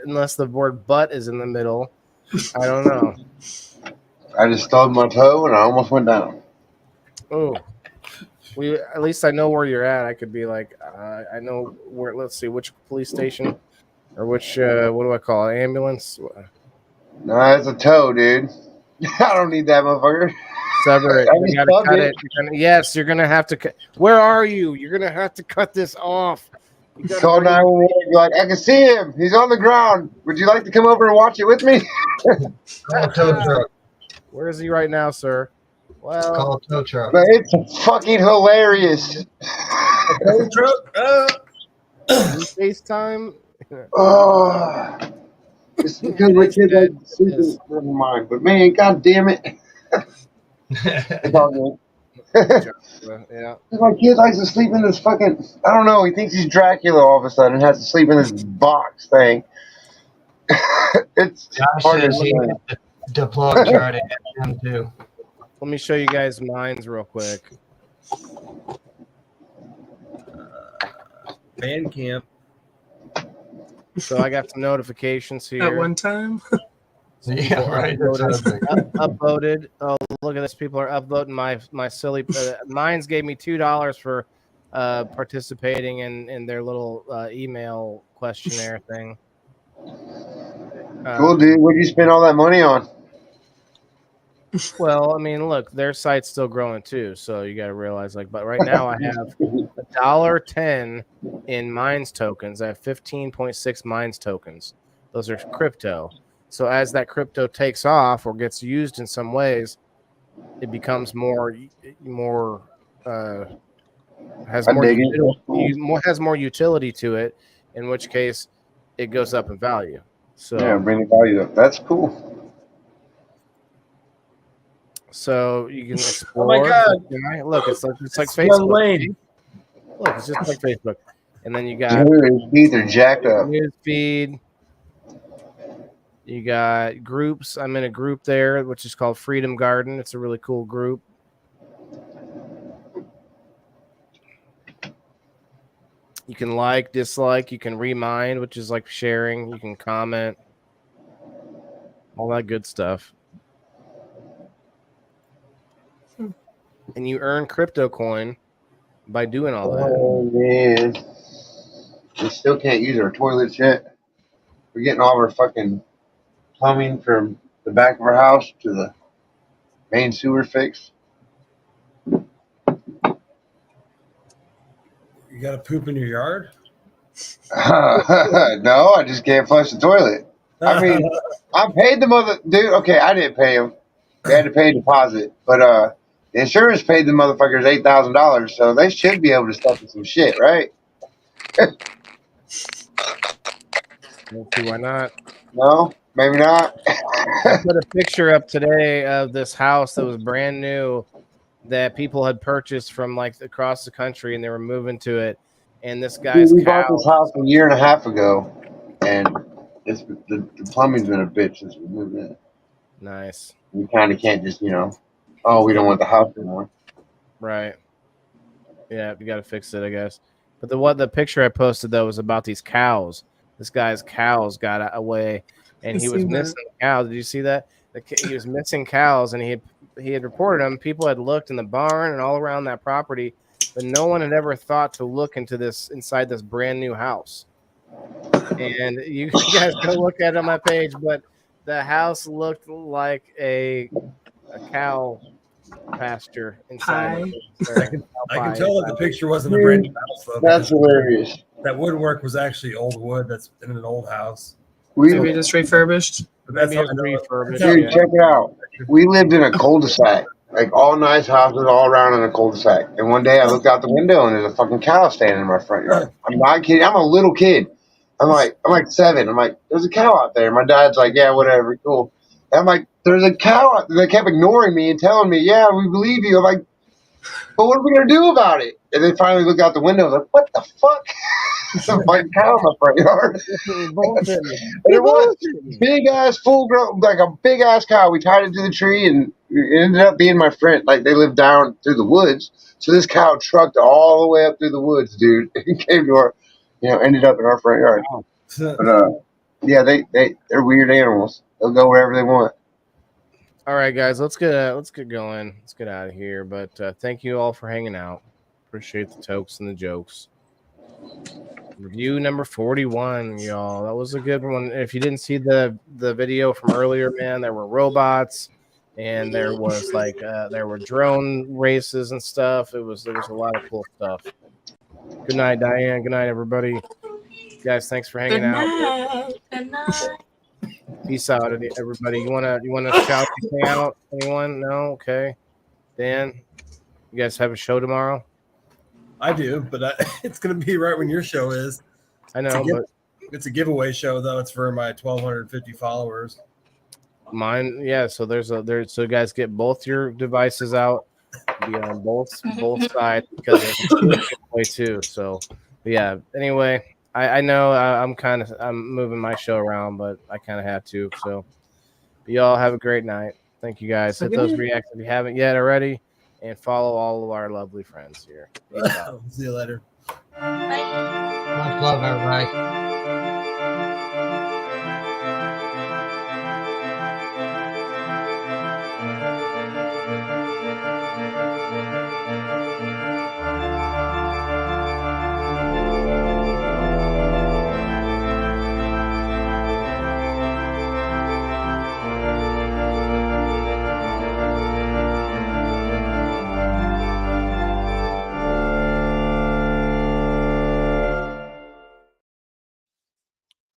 unless the word "but" is in the middle, I don't know.
I just stubbed my toe and I almost went down.
Oh, at least I know where you're at. I could be like, I know where. Let's see, which police station or which what do I call it? Ambulance?
Nah, it's a toe, dude. I don't need that motherfucker.
Sever it.
I
You
just
gotta
stubbed
cut
it.
it. Yes, you're gonna have to cut. Where are you? You're gonna have to cut this off. You gotta
Call
bring-
911. Be like, I can see him. He's on the ground. Would you like to come over and watch it with me?
Call a tow truck.
Where is he right now, sir? Well,
Call a tow truck.
But it's fucking hilarious.
Tow truck.
you FaceTime.
Oh, it's because my kids like sleeping. Never mind. But man, god damn it. It's all good.
Yeah.
My kid likes to sleep in this fucking. I don't know. He thinks he's Dracula all of a sudden and has to sleep in this box thing. It's
Josh
hard to
says he
look at.
the plug tried to hit him too.
Let me show you guys mines real quick.
Bandcamp.
So I got some notifications here.
At one time.
Yeah, right.
Upvoted. Oh, look at this! People are upvoting my silly. Mines gave me $2 for participating in their little email questionnaire thing.
Cool, dude. What'd you spend all that money on?
Well, I mean, look, their site's still growing too, so you got to realize, like, but right now I have $1.10 in Mines tokens. I have 15.6 Mines tokens. Those are crypto. So as that crypto takes off or gets used in some ways, it becomes has more utility to it. In which case, it goes up in value. So
Yeah, bring the value up. That's cool.
So you can explore.
Oh my God!
Look, it's like
Young
Facebook.
Lane.
Look, it's just like Facebook. And then you got
His feet are jacked up.
news feed. You got groups. I'm in a group there, which is called Freedom Garden. It's a really cool group. You can like, dislike. You can remind, which is like sharing. You can comment. All that good stuff. And you earn crypto coin by doing all that.
Oh, man. We still can't use our toilets yet. We're getting all our fucking plumbing from the back of our house to the main sewer fixed.
You got to poop in your yard?
No, I just can't flush the toilet. I mean, I paid the mother dude. Okay, I didn't pay him. They had to pay a deposit, but the insurance paid the motherfuckers $8,000, so they should be able to stuff in some shit, right?
Why not?
No, maybe not.
I put a picture up today of this house that was brand new that people had purchased from like across the country, and they were moving to it. And this guy's
We bought
cow.
this house a year and a half ago, and it's the plumbing's been a bitch since we moved in.
Nice.
We kind of can't just, we don't want the house anymore.
Right. Yeah, you got to fix it, I guess. But the picture I posted though was about these cows. This guy's cows got away, and he was missing cows. Did you see that? He was missing cows, and he had reported them. People had looked in the barn and all around that property, but no one had ever thought to look inside this brand new house. And you guys go look at it on my page, but the house looked like a cow pasture inside.
I can tell that the picture wasn't a brand new house, though.
That's hilarious.
That woodwork was actually old wood that's in an old house.
Maybe just refurbished.
But that's how I know
refurbished.
Dude, check it out. We lived in a cul-de-sac, like all nice houses all around in a cul-de-sac. And one day I looked out the window and there's a fucking cow standing in my front yard. I'm not kidding. I'm a little kid. I'm like 7. I'm like, there's a cow out there. My dad's like, yeah, whatever, cool. And I'm like, there's a cow out there. They kept ignoring me and telling me, yeah, we believe you. I'm like, But what are we gonna do about it? And they finally look out the window, like, what the fuck? Some fucking cow in my front yard. And it was big ass, full grown, like a big ass cow. We tied it to the tree, and it ended up being my friend. Like they lived down through the woods, so this cow trucked all the way up through the woods, dude. It came to our, ended up in our front yard. But yeah, they're weird animals. They'll go wherever they want.
All right, guys, let's get going. Let's get out of here. But thank you all for hanging out. Appreciate the tokes and the jokes. Review number 41, y'all. That was a good one. If you didn't see the video from earlier, man, there were robots and there was there were drone races and stuff. There was a lot of cool stuff. Good night, Diane. Good night, everybody. Guys, thanks for hanging out.
Good night.
Peace out, everybody. You wanna shout anything out? Anyone? No? Okay. Dan, you guys have a show tomorrow?
I do, but it's going to be right when your show is.
I know, but
it's a giveaway show, though. It's for my 1,250 followers.
Mine, yeah. So so guys, get both your devices out. Be on both sides because it's a giveaway too. So, yeah. Anyway, I know I'm moving my show around, but I kind of had to. So, y'all have a great night. Thank you guys. Hit those reacts if you haven't yet already. And follow all of our lovely friends here.
See you later.
Bye.
Much love, everybody.